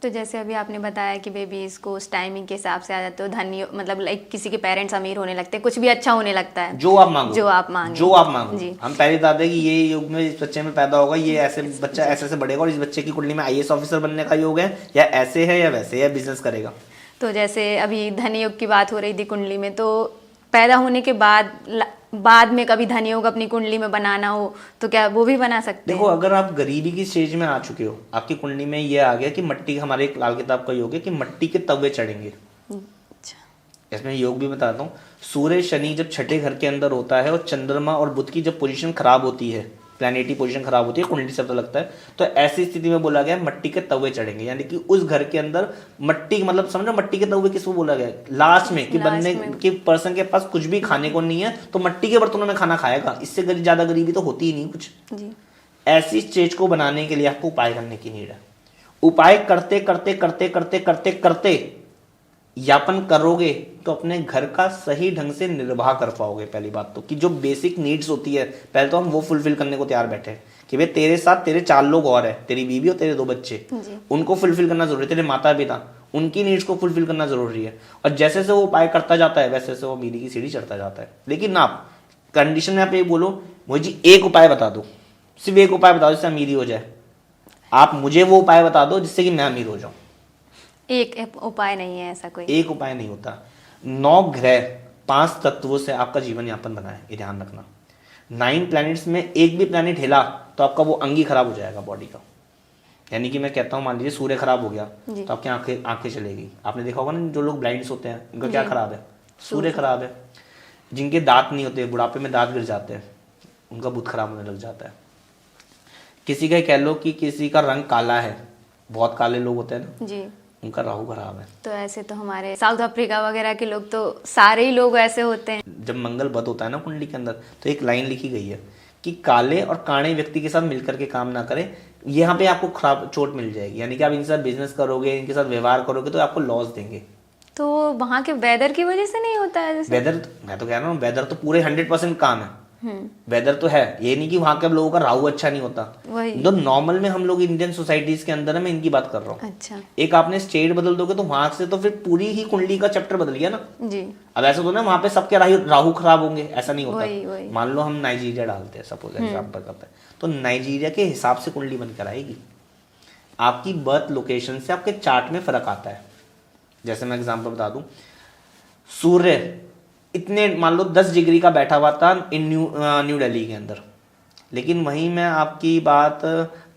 S3: तो जैसे अभी आपने बताया कि बेबीज को उस टाइमिंग के हिसाब से आ जाते हो, धनी मतलब लाइक किसी के पेरेंट्स अमीर होने लगते हैं, कुछ भी अच्छा होने लगता है,
S2: जो आप मांगो,
S3: जो आप मांगे,
S2: जो आप मांगो।
S3: जी।
S2: हम पहले बताते हैं कि ये युग में इस बच्चे में पैदा होगा, ये ऐसे बच्चा ऐसे ऐसे बढ़ेगा और इस बच्चे की कुंडली में आईएएस ऑफिसर बनने का योग है, या ऐसे है या वैसे है, बिजनेस करेगा।
S3: तो जैसे अभी धनी योग की बात हो रही थी कुंडली में, तो पैदा होने के बाद में कभी धनी योग अपनी कुंडली में बनाना हो तो क्या वो भी बना सकते हैं?
S2: देखो अगर आप गरीबी की स्टेज में आ चुके हो, आपकी कुंडली में ये आ गया कि मट्टी, हमारे एक लाल किताब का योग है कि मट्टी के तवे चढ़ेंगे।
S3: अच्छा।
S2: इसमें योग भी बताता हूँ। सूर्य शनि जब छठे घर के अंदर होता है और चंद्रमा और बुध की जब पोजीशन खराब होती है, प्लैनेटरी पोजीशन खराब होती है, कुंडली से पता लगता है, तो ऐसी स्थिति में बोला गया मट्टी के तवे चढ़ेंगे, यानी कि उस घर के अंदर मट्टी, मतलब समझो मट्टी के तवे किसको बोला गया लास्ट में, कि बंदे कि पर्सन के पास कुछ भी खाने को नहीं है तो मट्टी के बर्तनों में खाना खाएगा, इससे ज्यादा गरीबी तो होती ही नहीं कुछ
S3: जी।
S2: ऐसी स्टेज को बनाने के लिए आपको उपाय करने की नीड है। उपाय करते करते करते करते करते करते यापन करोगे तो अपने घर का सही ढंग से निर्वाह कर पाओगे। पहली बात तो कि जो बेसिक नीड्स होती है पहले तो हम वो फुलफिल करने को तैयार बैठे हैं कि भाई तेरे साथ तेरे 4 लोग और है, तेरी बीवी और तेरे 2 बच्चे, उनको फुलफिल करना जरूरी है, तेरे माता पिता, उनकी नीड्स को फुलफिल करना जरूरी है। और जैसे से वो उपाय करता जाता है वैसे से वो अमीरी की सीढ़ी चढ़ता जाता है। लेकिन आप कंडीशन में आप ये बोलो मुझे जी एक उपाय बता दो, सिर्फ एक उपाय बताओ जिससे अमीरी हो जाए, आप मुझे वो उपाय बता दो जिससे कि मैं अमीर हो जाऊं।
S3: एक उपाय नहीं है ऐसा कोई,
S2: एक उपाय नहीं होता। 9 ग्रह 5 तत्वों से आपका जीवन यापन बना है, ये ध्यान रखना। 9 प्लैनेट्स में एक भी प्लैनेट हिला तो आपका वो अंग ही खराब हो जाएगा बॉडी का। यानी कि मैं कहता हूँ मान लीजिए सूर्य खराब हो गया तो आपकी आंखें चलेगी। आपने देखा होगा ना जो लोग ब्लाइंड्स होते हैं उनका क्या खराब है? सूर्य खराब है। जिनके दांत नहीं होते, बुढ़ापे में दांत गिर जाते हैं, उनका बुध खराब होने लग जाता है। किसी का कह लो कि किसी का रंग काला है, बहुत काले लोग होते हैं ना
S3: जी,
S2: उनका राहु खराब है।
S3: तो ऐसे तो हमारे साउथ अफ्रीका वगैरह के लोग तो सारे ही लोग ऐसे होते हैं।
S2: जब मंगल बद होता है ना कुंडली के अंदर, तो एक लाइन लिखी गई है कि काले और काणे व्यक्ति के साथ मिलकर के काम ना करें, यहाँ पे आपको खराब चोट मिल जाएगी। यानी कि आप इनके साथ बिजनेस करोगे, इनके साथ व्यवहार करोगे तो आपको लॉस देंगे।
S3: तो वहाँ के वेदर की वजह से नहीं होता है जैसे?
S2: वेदर, मैं तो कह रहा हूँ वेदर तो पूरे 100% काम है। वेदर तो है, ये नहीं कि वहां के लोगों का राहु अच्छा नहीं होता।
S3: वही
S2: तो नॉर्मल में हम लोग इंडियन सोसाइटीज के अंदर है, मैं इनकी बात कर रहा हूँ।
S3: अच्छा
S2: एक आपने स्टेट बदल दोगे तो वहां से तो फिर पूरी ही कुंडली का चैप्टर बदल गया ना
S3: जी।
S2: अब ऐसा तो ना वहां पे सबके राहु खराब होंगे, ऐसा नहीं
S3: वही।
S2: होता। मान लो हम नाइजीरिया डालते हैं, सपोज एग्जाम्पल करते हैं, तो नाइजीरिया के हिसाब से कुंडली बनकर आएगी। आपकी बर्थ लोकेशन से आपके चार्ट में फर्क आता है। जैसे मैं एग्जाम्पल बता दूं, सूर्य इतने मान लो 10 डिग्री का बैठा हुआ था न्यू दिल्ली के अंदर, लेकिन वहीं मैं आपकी बात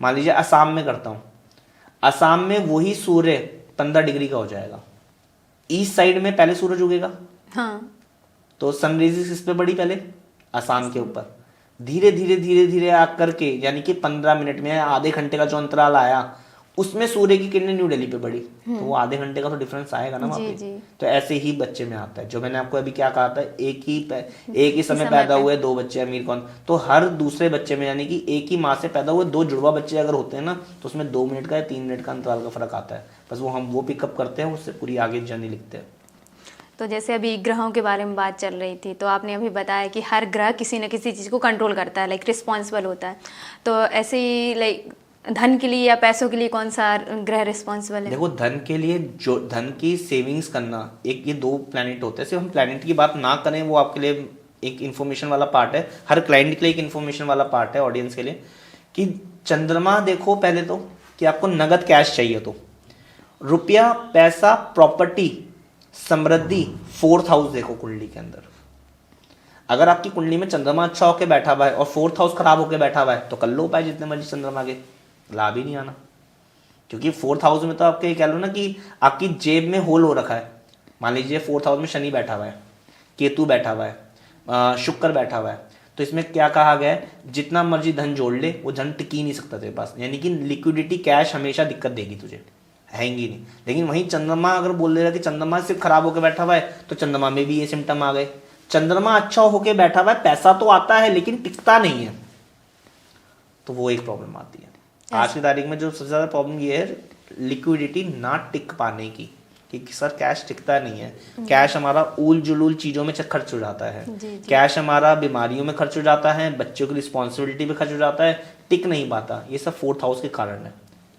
S2: मान लीजिए असम में करता हूँ, असम में वही सूर्य 15 डिग्री का हो जाएगा। ईस्ट साइड में पहले सूरज उगेगा,
S3: हाँ
S2: तो सनराइज किस पे पड़ी पहले? असम के ऊपर। धीरे धीरे धीरे धीरे आकर के यानी कि 15 मिनट में आधे घंटे का जो अंतराल आया उसमें सूर्य की किरणें न्यू दिल्ली पे पड़ी, तो वो आधे घंटे का तो डिफरेंस आएगा ना वहाँ पे। तो ऐसे ही बच्चे में आता है, जो मैंने आपको अभी क्या कहा था, एक ही समय पैदा हुए 2 बच्चे, अमीर कौन? तो हर दूसरे बच्चे में यानी कि एक ही माँ से पैदा हुए 2 जुड़वा बच्चे अगर होते हैं ना, तो उसमें 2 मिनट का या 3 मिनट का अंतराल का फर्क आता है। बस वो हम वो पिकअप करते हैं, उससे पूरी आगे जर्नी लिखते हैं।
S3: तो जैसे अभी ग्रहों के बारे में बात चल रही थी, तो आपने अभी बताया कि हर ग्रह किसी न किसी चीज़ को कंट्रोल करता है, लाइक रिस्पॉन्सिबल होता है। तो ऐसे ही लाइक धन के लिए या पैसों के लिए कौन सा ग्रह रिस्पॉन्सिबल है?
S2: देखो, धन के लिए जो धन की सेविंग्स करना, एक ये 2 प्लैनेट होते हैं। सिर्फ हम प्लैनेट की बात ना करें, वो आपके लिए एक इन्फॉर्मेशन वाला पार्ट है, हर क्लाइंट के लिए एक इन्फॉर्मेशन वाला पार्ट है, ऑडियंस के लिए। कि चंद्रमा देखो पहले तो, कि आपको नगद कैश चाहिए तो रुपया, पैसा, प्रॉपर्टी, समृद्धि, 4th हाउस देखो कुंडली के अंदर। अगर आपकी कुंडली में चंद्रमा अच्छा होकर बैठा हुआ है और 4th हाउस खराब होकर बैठा हुआ है, तो कर लो उपाय जितने मर्जी चंद्रमा के, लाभ ही नहीं आना। क्योंकि 4th हाउस में तो आपके कह लो ना कि आपकी जेब में होल हो रखा है। मान लीजिए 4th हाउस में शनि बैठा हुआ है, केतु बैठा हुआ है, शुक्र बैठा हुआ है, तो इसमें क्या कहा गया है, जितना मर्जी धन जोड़ ले वो धन टिक ही नहीं सकता तेरे पास। यानी कि लिक्विडिटी, कैश हमेशा दिक्कत देगी तुझे, हैंगी नहीं। लेकिन वहीं चंद्रमा अगर बोल देगा कि चंद्रमा सिर्फ खराब होकर बैठा हुआ है, तो चंद्रमा में भी ये सिम्टम आ गए। चंद्रमा अच्छा होकर बैठा हुआ है, पैसा तो आता है लेकिन टिकता नहीं है, तो वो एक प्रॉब्लम आती है। आज की तारीख में जो सबसे ज्यादा प्रॉब्लम ये है, लिक्विडिटी ना टिक पाने की, कि सर कैश टिकता नहीं है। कैश हमारा उल जुलूल चीजों में खर्च हो जाता है, कैश हमारा बीमारियों में खर्च हो जाता है, बच्चों की रिस्पॉन्सिबिलिटी पे खर्च हो जाता है, टिक नहीं पाता। ये सब 4th हाउस के कारण है,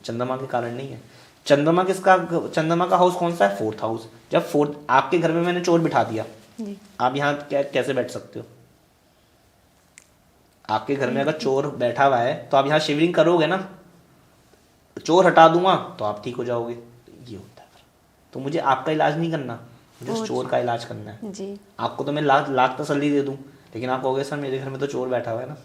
S2: चंद्रमा के कारण नहीं है। चंद्रमा का हाउस कौन सा है? 4th house. जब 4th आपके घर में मैंने चोर बिठा दिया, आप यहाँ कैसे बैठ सकते हो? आपके घर में अगर चोर बैठा हुआ है तो आप यहाँ शिवरिंग करोगे ना, चोर हटा दूंगा तो आप ठीक हो जाओगे। ये होता है। तो मुझे आपका इलाज नहीं करना, मुझे उस चोर का इलाज करना है जी। आपको तो मैं लाख तसल्ली दे दूं, लेकिन आप कहोगे सर मेरे घर में तो चोर बैठा हुआ है ना।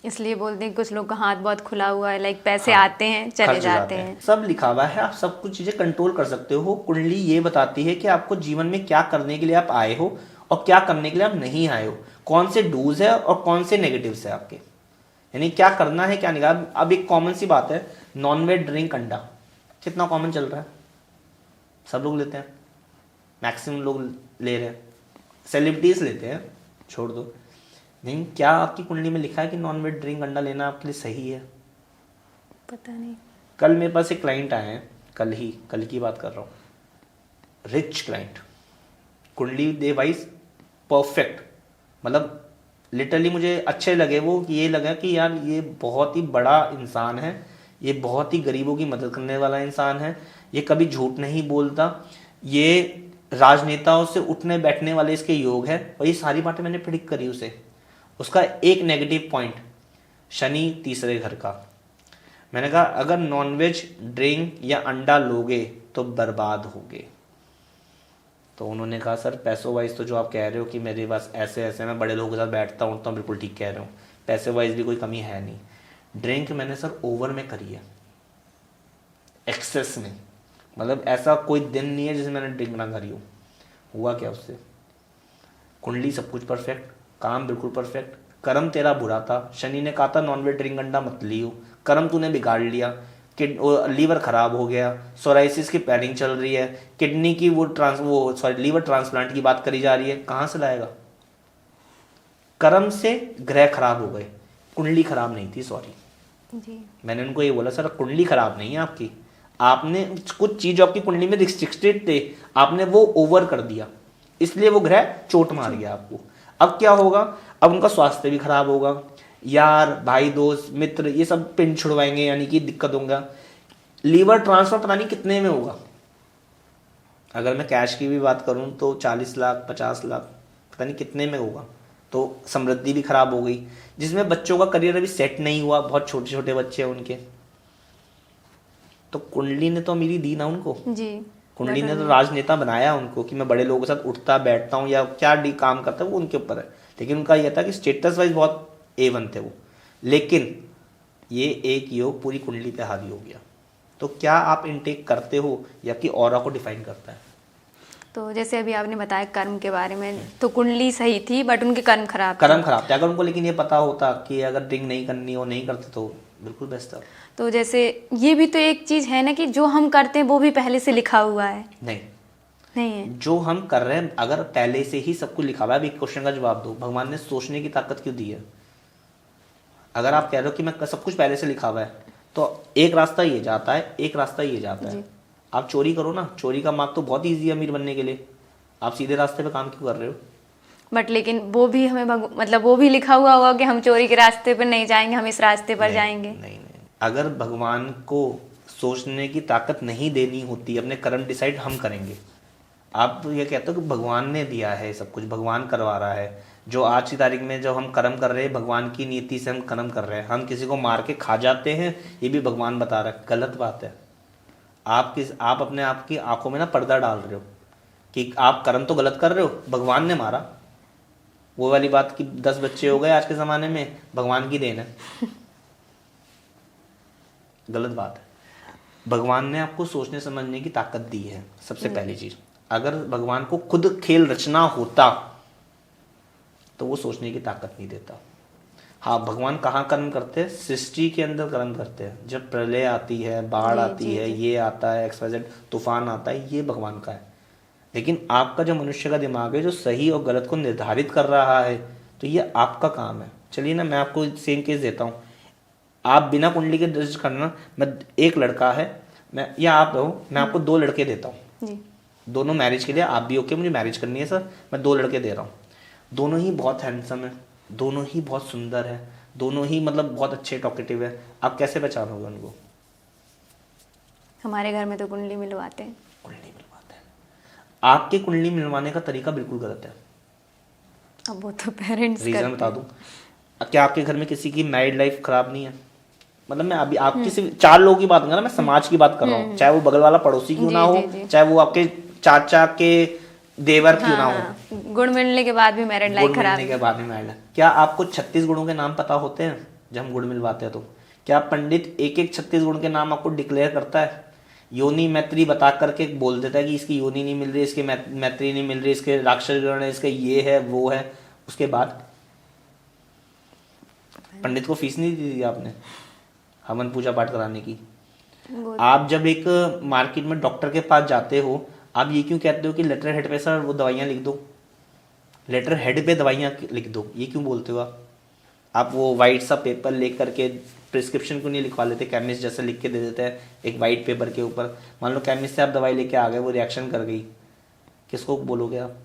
S3: इसलिए बोलते हैं कुछ लोग का हाथ बहुत खुला हुआ है, लाइक पैसे आते हैं चले जाते हैं।
S2: सब लिखा हुआ है, आप सब कुछ चीजें कंट्रोल कर सकते हो। कुंडली ये बताती है कि आपको जीवन में क्या करने के लिए आप आए हो और क्या करने के लिए आप नहीं आए हो, कौन से डूज है और कौन से नेगेटिव्स है आपके, यानी क्या करना है क्या नहीं। अब एक कॉमन सी बात है, नॉन-वेज ड्रिंक अंडा कितना कॉमन चल रहा है, सब लोग लेते हैं, मैक्सिमम लोग ले रहे हैं, सेलिब्रिटीज लेते हैं, छोड़ दो। नहीं, क्या आपकी कुंडली में लिखा है कि नॉन-वेज ड्रिंक अंडा लेना आपके लिए सही है?
S3: पता नहीं।
S2: कल मेरे पास एक क्लाइंट आए हैं, कल की बात कर रहा हूँ, रिच क्लाइंट, कुंडली दे वाइज परफेक्ट, मतलब लिटरली मुझे अच्छे लगे वो, कि ये लगा कि यार ये बहुत ही बड़ा इंसान है, ये बहुत ही गरीबों की मदद करने वाला इंसान है, ये कभी झूठ नहीं बोलता, ये राजनेताओं से उठने बैठने वाले इसके योग है, और ये सारी बातें मैंने प्रेडिक्ट करी उसे। उसका एक नेगेटिव पॉइंट, शनि 3रे घर का। मैंने कहा अगर नॉनवेज ड्रिंक या अंडा लोगे तो बर्बाद होगे। तो उन्होंने कहा सर पैसों वाइज तो जो आप कह रहे हो कि मेरे पास ऐसे ऐसे मैं बड़े लोगों के साथ बैठता हूँ, तो बिल्कुल ठीक कह रहे हो, पैसे वाइज भी कोई कमी है नहीं। ड्रिंक मैंने सर ओवर में करी है, एक्सेस में, मतलब ऐसा कोई दिन नहीं है जिसमें मैंने ड्रिंक ना करी हो। हुआ क्या उससे, कुंडली सब कुछ परफेक्ट, काम बिल्कुल परफेक्ट, कर्म तेरा बुरा था, शनि ने कहा था नॉनवेज ड्रिंक अंडा मत लियो, कर्म तूने बिगाड़ लिया, लीवर खराब हो गया, सोराइसिस की प्लानिंग चल रही है, किडनी की लीवर ट्रांसप्लांट की बात करी जा रही है, कहाँ से लाएगा? कर्म से ग्रह खराब हो गए, कुंडली खराब नहीं थी, सॉरी
S3: जी।
S2: मैंने उनको ये बोला सर कुंडली खराब नहीं है आपकी, आपने कुछ चीज जो आपकी कुंडली में रिस्ट्रिक्टेड थे आपने वो ओवर कर दिया, इसलिए वो ग्रह चोट मार गया आपको। अब क्या होगा? अब उनका स्वास्थ्य भी खराब होगा, यार भाई दोस्त मित्र ये सब पिंड छुड़वाएंगे, यानी कि दिक्कत होगा। लीवर ट्रांसफर पता नहीं कितने में होगा, अगर मैं कैश की भी बात करूं तो 40 लाख 50 लाख पता नहीं कितने में होगा। तो समृद्धि भी खराब हो गई, जिसमें बच्चों का करियर अभी सेट नहीं हुआ, बहुत छोटे छोटे बच्चे हैं उनके, तो कुंडली ने तो अमीरी दी ना उनको
S3: जी।
S2: कुंडली ने तो राजनेता बनाया उनको कि मैं बड़े लोगों के साथ उठता बैठता हूँ या क्या डी काम करता है वो उनके ऊपर है, लेकिन उनका यह था कि स्टेटस वाइज बहुत A1 थे वो। लेकिन ये एक योग पूरी कुंडली पे हावी हो गया। तो क्या आप इनटेक करते हो या कि ऑरा को डिफाइन करता है?
S3: तो जैसे अभी आपने बताया कर्म के बारे में, तो कुंडली सही थी बट उनके कर्म खराब थे।
S2: कर्म खराब थे, अगर उनको लेकिन ये पता होता कि अगर ड्रिंक नहीं करनी हो नहीं करते तो बिल्कुल बेस्ट था।
S3: तो जैसे ये भी तो एक चीज है ना कि जो हम करते हैं वो भी पहले से लिखा हुआ है। नहीं है
S2: जो हम कर रहे हैं अगर पहले से ही सब कुछ लिखा हुआ है। अब एक क्वेश्चन का जवाब दो, भगवान ने सोचने की ताकत क्यों दी है? अगर आप कह रहे हो कि मैं सब कुछ पहले से लिखा हुआ है तो एक रास्ता ये जाता है, एक रास्ता ये जाता है। आप चोरी करो ना, चोरी का मार्ग तो बहुत ईजी है अमीर बनने के लिए, आप सीधे रास्ते पे काम क्यों कर रहे हो?
S3: बट लेकिन वो भी हमें मतलब वो भी लिखा हुआ होगा कि हम चोरी के रास्ते पर नहीं जाएंगे, हम इस रास्ते पर जाएंगे।
S2: नहीं, अगर भगवान को सोचने की ताकत नहीं देनी होती, अपने कर्म डिसाइड हम करेंगे। आप ये कहते हो कि भगवान ने दिया है सब कुछ, भगवान करवा रहा है। जो आज की तारीख में जो हम कर्म कर रहे हैं भगवान की नीति से हम कर्म कर रहे हैं, हम किसी को मार के खा जाते हैं, ये भी भगवान बता रहा है, गलत बात है। आप अपने आप की आंखों में ना पर्दा डाल रहे हो कि आप कर्म तो गलत कर रहे हो, भगवान ने मारा। वो वाली बात कि 10 बच्चे हो गए आज के ज़माने में, भगवान की देन है, गलत बात है। भगवान ने आपको सोचने समझने की ताकत दी है। सबसे पहली चीज, अगर भगवान को खुद खेल रचना होता तो वो सोचने की ताकत नहीं देता। हाँ, भगवान कहाँ कर्म करते हैं? सृष्टि के अंदर कर्म करते हैं। जब प्रलय आती है, बाढ़ आती है, ये आता है, XYZ तूफान आता है, ये भगवान का है। लेकिन आपका जो मनुष्य का दिमाग है जो सही और गलत को निर्धारित कर रहा है, तो ये आपका काम है। चलिए ना, मैं आपको सेम केस देता हूँ। आप बिना कुंडली के दर्ज करना, मैं एक लड़का है मैं या आप हो, मैं आपको 2 लड़के देता हूँ, दोनों मैरिज के लिए। आप भी ओके, मुझे मैरिज करनी है सर, मैं 2 लड़के दे रहा हूँ। दोनों ही बहुत हैंडसम है, दोनों ही बहुत सुंदर है, दोनों ही मतलब बहुत अच्छे टॉकेटिव है। आप कैसे पहचानोगे उनको?
S3: हमारे घर में तो कुंडली मिलवाते हैं।
S2: कुंडली मिलवाते हैं। आपके कुंडली मिलवाने का तरीका बिल्कुल गलत है।
S3: अब वो तो पेरेंट्स
S2: रीजन बता दूं, क्या आपके घर में किसी की मैरिड लाइफ खराब नहीं है? मतलब मैं अभी आपकी सिर्फ 4 लोगों की बात कर रहा, मैं समाज की बात कर रहा हूँ, चाहे वो बगल वाला पड़ोसी क्यों ना हो, चाहे वो आपके चाचा के देवर क्यों ना हो।
S3: गुण मिलने के बाद भी मैरिड लाइफ खराब
S2: मिलने के बाद भी मैरिड। क्या आपको 36 गुणों के नाम पता होते हैं जब हम गुण मिलवाते हैं? तो क्या पंडित एक 36 गुण के नाम आपको डिक्लेयर करता है? योनि मैत्री बता करके बोल देता है कि इसकी योनि नहीं मिल रही, इसकी मैत्री नहीं मिल रही, इसके राक्षस ग्रहण है, इसके ये है वो है, उसके बाद पंडित को फीस नहीं दी थी आपने हवन पूजा पाठ कराने की? आप जब एक मार्केट में डॉक्टर के पास जाते हो, आप ये क्यों कहते हो कि लेटर हेड पे सर वो दवाइयाँ लिख दो, लेटर हेड पे दवाइयाँ लिख दो, ये क्यों बोलते हो आप वो वाइट सा पेपर ले करके प्रिस्क्रिप्शन क्यों नहीं लिखवा लेते? केमिस्ट जैसे लिख के दे देते हैं एक वाइट पेपर के ऊपर। मान लो केमिस्ट से आप दवाई लेके आ गए, वो रिएक्शन कर गई, किसको बोलोगे आप?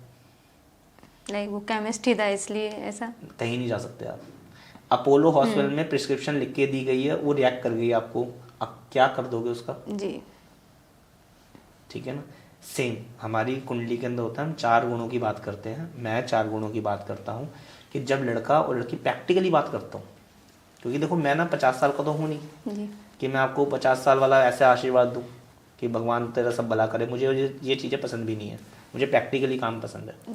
S3: लाइक वो केमिस्ट ही था इसलिए ऐसा।
S2: कहीं नहीं जा सकते आप। अपोलो हॉस्पिटल में प्रिस्क्रिप्शन लिख के दी गई है, वो रिएक्ट कर गई आपको, अब क्या कर दोगे उसका?
S3: जी
S2: ठीक है ना। सेम हमारी कुंडली के अंदर होता है, हम 4 गुणों की बात करते हैं, मैं 4 गुणों की बात करता हूँ कि जब लड़का और लड़की प्रैक्टिकली बात करता हूँ, क्योंकि देखो मैं ना 50 साल का तो हूँ नहीं कि मैं आपको 50 साल वाला ऐसे आशीर्वाद दूँ कि भगवान तेरा सब भला करे। मुझे ये चीज़ें पसंद भी नहीं है, मुझे प्रैक्टिकली काम पसंद है।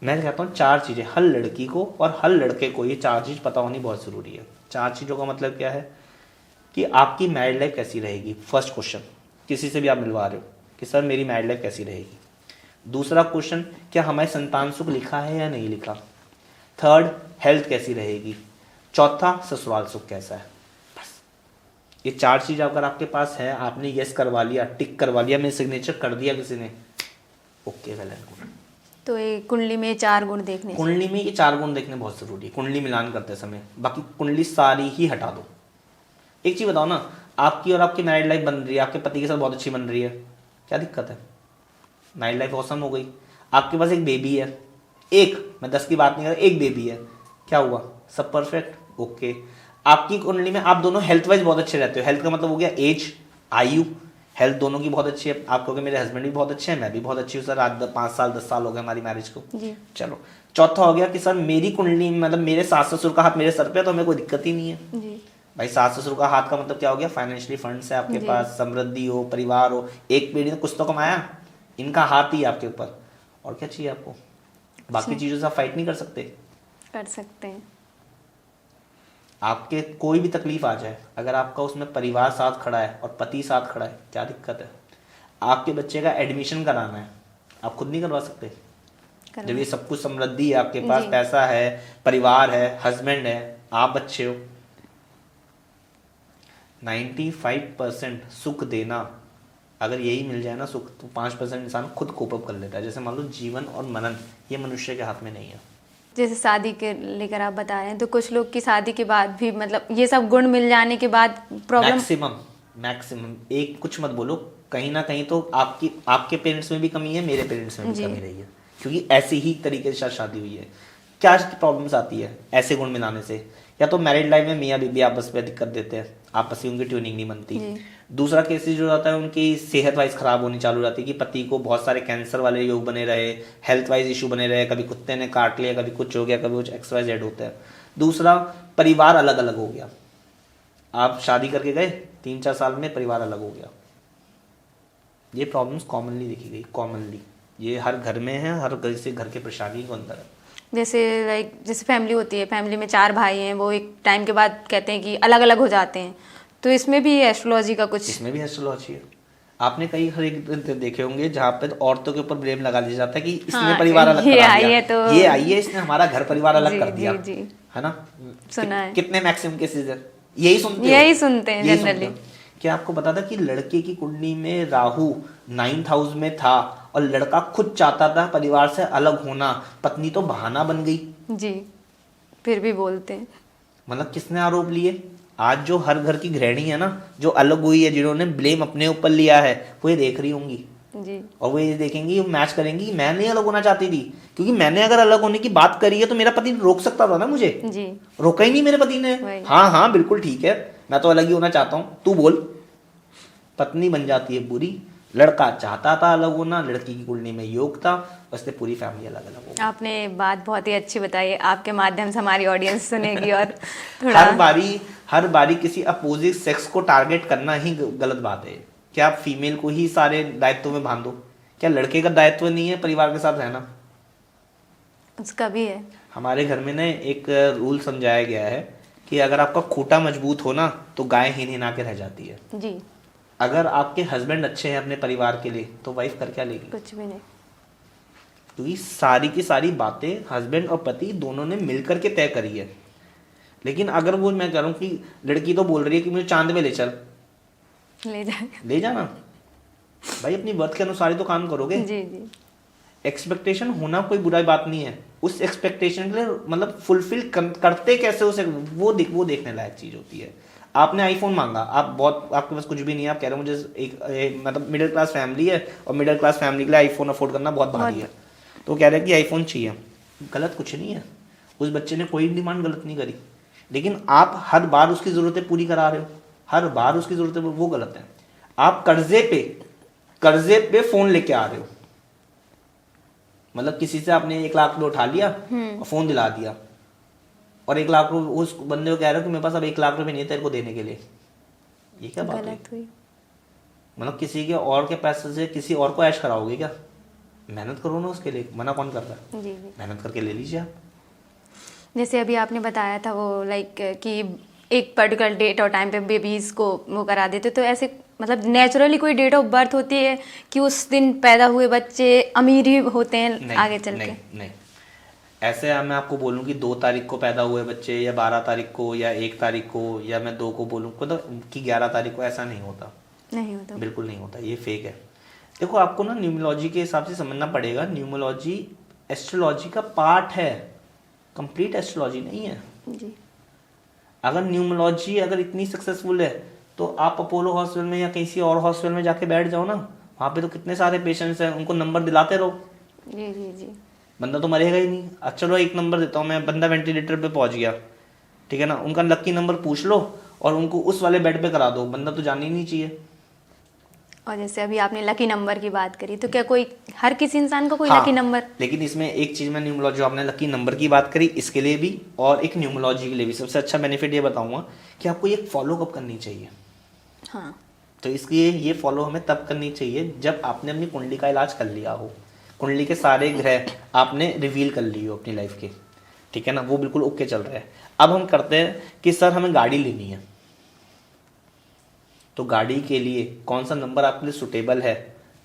S2: मैं कहता हूँ 4 चीज़ें हर लड़की को और हर लड़के को, ये 4 चीज़ पता होनी बहुत ज़रूरी है। 4 चीज़ों का मतलब क्या है कि आपकी मैरिड लाइफ कैसी रहेगी। फर्स्ट क्वेश्चन, किसी से भी आप मिलवा रहे हो कि सर मेरी मैरिड लाइफ कैसी रहेगी। दूसरा क्वेश्चन, क्या हमारे संतान सुख लिखा है या नहीं लिखा। थर्ड, हेल्थ कैसी रहेगी। चौथा, ससुराल सुख कैसा है। बस ये 4 चीज अगर आपके पास है, आपने यस करवा लिया, टिक करवा लिया, मेरे सिग्नेचर कर दिया किसी ने, ओके वेल एंड गुड।
S3: तो ये कुंडली में 4 गुण देखने चाहिए।
S2: कुंडली में ये 4 गुण देखने बहुत जरूरी है कुंडली मिलान करते समय। बाकी कुंडली सारी ही हटा दो। एक चीज बताओ ना, आपकी और आपकी मैरिड लाइफ बन रही है, आपके पति के साथ बहुत अच्छी बन रही है, क्या दिक्कत है? मैरिड लाइफ औसम हो गई। आपके पास एक बेबी है, मैं 10 की बात नहीं कर रहा, एक बेबी है, क्या हुआ? सब परफेक्ट, ओके। आपकी कुंडली में आप दोनों हेल्थ वाइज बहुत अच्छे रहते हो। हेल्थ का मतलब हो गया एज, आयु, हेल्थ दोनों की बहुत अच्छी है। आप कहोगे मेरे हस्बैंड भी बहुत अच्छे हैं, मैं भी बहुत अच्छी हूँ सर, आज 5 साल 10 साल हो गए हमारी मैरिज को
S3: जी।
S2: चलो। चौथा हो गया कि सर मेरी कुंडली मतलब मेरे सास ससुर का हाथ मेरे सर पे है, तो हमें कोई दिक्कत ही नहीं है
S3: जी।
S2: भाई। सास ससुर का हाथ का मतलब क्या हो गया? फाइनेंशियली फंड्स है आपके पास, समृद्धि हो, परिवार हो, एक पीढ़ी ने कुछ तो कमाया, इनका हाथ ही है आपके ऊपर, और क्या चाहिए आपको? बाकी चीजों से आप फाइट नहीं कर सकते।
S3: कर सकते हैं।
S2: आपके कोई भी तकलीफ आ जाए, अगर आपका उसमें परिवार साथ खड़ा है और पति साथ खड़ा है, क्या दिक्कत है? आपके बच्चे का एडमिशन कराना है, आप खुद नहीं करवा सकते? जब ये सब कुछ समृद्धि है आपके पास, पैसा है, परिवार है, हस्बैंड है, आप बच्चे हो। 95% सुख देना, अगर यही मिल जाए ना सुख, तो 5% इंसान खुद कोप अप कर लेता है। जैसे मान लो जीवन और मनन, ये मनुष्य के हाथ में नहीं है।
S3: जैसे शादी के लेकर आप बता रहे हैं, तो कुछ लोग की शादी के बाद भी मतलब ये सब गुण मिल जाने के बाद प्रॉब्लम
S2: मैक्सिमम एक कुछ मत बोलो, कहीं ना कहीं तो आपके पेरेंट्स में भी कमी है, मेरे पेरेंट्स में भी कमी रही है, क्योंकि ऐसे ही तरीके से शादी हुई है। क्या प्रॉब्लम्स आती है ऐसे गुण मिलाने से? या तो मैरिड लाइफ में मियाँ बीबी आपस में दिक्कत देते हैं, आपस में उनकी ट्यूनिंग नहीं बनती। दूसरा केसेस जो होता है उनकी सेहत वाइज खराब होनी चालू रहती है, कि पति को बहुत सारे कैंसर वाले योग बने रहे, हेल्थ वाइज इशू बने रहे, कभी कुत्ते ने काट लिया, कभी कुछ हो गया, कभी कुछ XYZ होता है। दूसरा, परिवार अलग अलग हो गया। आप शादी करके गए, 3-4 साल में परिवार अलग हो गया। ये प्रॉब्लम्स कॉमनली देखी गई, कॉमनली ये हर घर में है, हर घर से घर के परेशानी को अंदर है।
S3: जैसे फैमिली होती है, फैमिली में 4 भाई हैं, वो एक टाइम के बाद कहते हैं कि अलग अलग हो जाते हैं, तो इसमें भी एस्ट्रोलॉजी का कुछ?
S2: इसमें भी एस्ट्रोलॉजी है। आपने कई हर एक देखे होंगे जहाँ पे औरतों के ऊपर ब्लेम लगा दिया जाता है कि इसने परिवार अलग करा दिया,
S3: तो
S2: ये आई है, इसने हमारा घर परिवार अलग कर दिया, है ना?
S3: सुना है।
S2: कितने मैक्सिमम केसेस है, यही सुनते
S3: हैं जनरली।
S2: क्या आपको पता था कि लड़के की कुंडली में राहु 9th हाउस में था और लड़का खुद चाहता था परिवार से अलग होना, पत्नी तो बहाना बन गई
S3: जी, फिर भी बोलते हैं।
S2: मतलब किसने आरोप लिए? आज जो हर घर की गृहिणी है ना, जो अलग हुई है, जिन्होंने ब्लेम अपने ऊपर लिया है, वो ये देख रही होंगी
S3: जी,
S2: और वो ये देखेंगी, मैच करेंगी, मैं नहीं अलग होना चाहती थी, क्योंकि मैंने अगर अलग होने की बात करी है तो मेरा पति रोक सकता था ना मुझे
S3: जी,
S2: रोका ही नहीं मेरे पति ने। हाँ बिल्कुल ठीक है, मैं तो अलग ही होना चाहता हूँ, तू बोल। पत्नी बन जाती है बुरी। लड़का चाहता था अलग होना, लड़की की कुंडली में योग था, उससे पूरी फैमिली अलग अलग हो गई।
S3: आपने बात बहुत ही अच्छी बताई, आपके माध्यम से हमारी ऑडियंस सुनेगी। और थोड़ा
S2: हर बारी किसी अपोजिट सेक्स को टारगेट करना ही गलत बात है। क्या आप फीमेल को ही सारे दायित्व में बांधो? क्या लड़के का दायित्व नहीं है परिवार के साथ रहना?
S3: उसका भी है।
S2: हमारे घर में ना एक रूल समझाया गया है कि अगर आपका खूंटा मजबूत हो ना, तो गाय हिना के रह जाती है
S3: जी।
S2: अगर आपके हस्बैंड अच्छे हैं अपने परिवार के लिए, तो वाइफ कर क्या लेगी?
S3: कुछ भी नहीं,
S2: क्योंकि सारी की सारी बातें हस्बैंड और पति दोनों ने मिलकर के तय करी है। लेकिन अगर वो मैं कह रहा हूँ कि लड़की तो बोल रही है कि मुझे चांद में ले चल, ले जाना भाई, अपनी वर्थ के अनुसार ही तो काम करोगे।
S3: जी जी।
S2: एक्सपेक्टेशन होना कोई बुरी बात नहीं है, उस एक्सपेक्टेशन के लिए मतलब फुलफिल करते कैसे उसे, वो देखने लायक चीज होती है। आपने आईफोन मांगा, आपके पास कुछ भी नहीं है, आप कह रहे हो मुझे एक मतलब मिडिल क्लास फैमिली है और मिडिल क्लास फैमिली के लिए आईफोन अफोर्ड करना बहुत भारी है, तो कह रहे हैं कि आईफोन चाहिए। गलत कुछ नहीं है, उस बच्चे ने कोई डिमांड गलत नहीं करी, लेकिन आप हर बार उसकी जरूरतें पूरी करा रहे हो, हर बार उसकी जरूरतें, वो गलत है। आप कर्जे पे फोन लेके आ रहे हो, मतलब किसी से आपने 1 लाख रुपये उठा लिया और फोन दिला दिया, और 1 लाख रुपये उस बंदे को कह रहे हो कि मेरे पास अब 1 लाख रुपये नहीं है तेरे को देने के लिए। ये क्या बात हुई? मतलब किसी के और के पैसे से किसी और को ऐश कराओगे क्या? मेहनत करो ना उसके लिए, मना कौन कर रहा है?
S3: जी।
S2: मेहनत करके ले लीजिए आप।
S3: जैसे अभी आपने बताया था वो कि एक पर्टिकुलर डेट और टाइम पे बेबीज को वो करा देते, तो ऐसे मतलब नेचुरली कोई डेट ऑफ बर्थ होती है कि उस दिन पैदा हुए बच्चे अमीर ही होते हैं आगे चल के?
S2: नहीं, ऐसे मैं आपको बोलूं कि 2 तारीख को पैदा हुए बच्चे या 12 तारीख को या 1 तारीख को या मैं 2 को बोलूं तो कि 11 तारीख को, ऐसा नहीं होता,
S3: नहीं होता,
S2: बिल्कुल नहीं होता, ये फेक है। देखो आपको ना न्यूमरोलॉजी के हिसाब से समझना पड़ेगा, न्यूमरोलॉजी एस्ट्रोलॉजी का पार्ट है, कंप्लीट एस्ट्रोलॉजी नहीं है
S3: जी।
S2: अगर न्यूमरोलॉजी अगर इतनी सक्सेसफुल है तो आप अपोलो हॉस्पिटल में या किसी और हॉस्पिटल में जाके बैठ जाओ ना, वहाँ पे तो कितने सारे पेशेंट्स हैं, उनको नंबर दिलाते रहो,
S3: जी जी जी।
S2: बंदा तो मरेगा ही नहीं। अच्छा चलो एक नंबर देता हूँ मैं, बंदा वेंटिलेटर पे पहुंच गया, ठीक है ना, उनका लकी नंबर पूछ लो और उनको उस वाले बेड पे करा दो, बंदा तो जाना ही नहीं चाहिए।
S3: और जैसे अभी आपने लकी नंबर की बात करी, तो क्या कोई हर किसी इंसान का कोई
S2: हाँ,
S3: लकी नंबर?
S2: लेकिन इसमें एक चीज मैं न्यूमरोलॉजी, आपने लकी नंबर की बात करी, इसके लिए भी और एक न्यूमरोलॉजी के लिए भी सबसे अच्छा बेनिफिट ये बताऊंगा कि आपको ये फॉलो कब करनी चाहिए।
S3: हाँ।
S2: तो इसलिए ये फॉलो हमें तब करनी चाहिए जब आपने अपनी कुंडली का इलाज कर लिया हो, कुंडली के सारे ग्रह आपने रिवील कर लिए हो अपनी लाइफ के, ठीक है ना, वो बिल्कुल ओके चल रहा है। अब हम करते हैं कि सर हमें गाड़ी लेनी है, तो गाड़ी के लिए कौन सा नंबर आपके लिए सुटेबल है,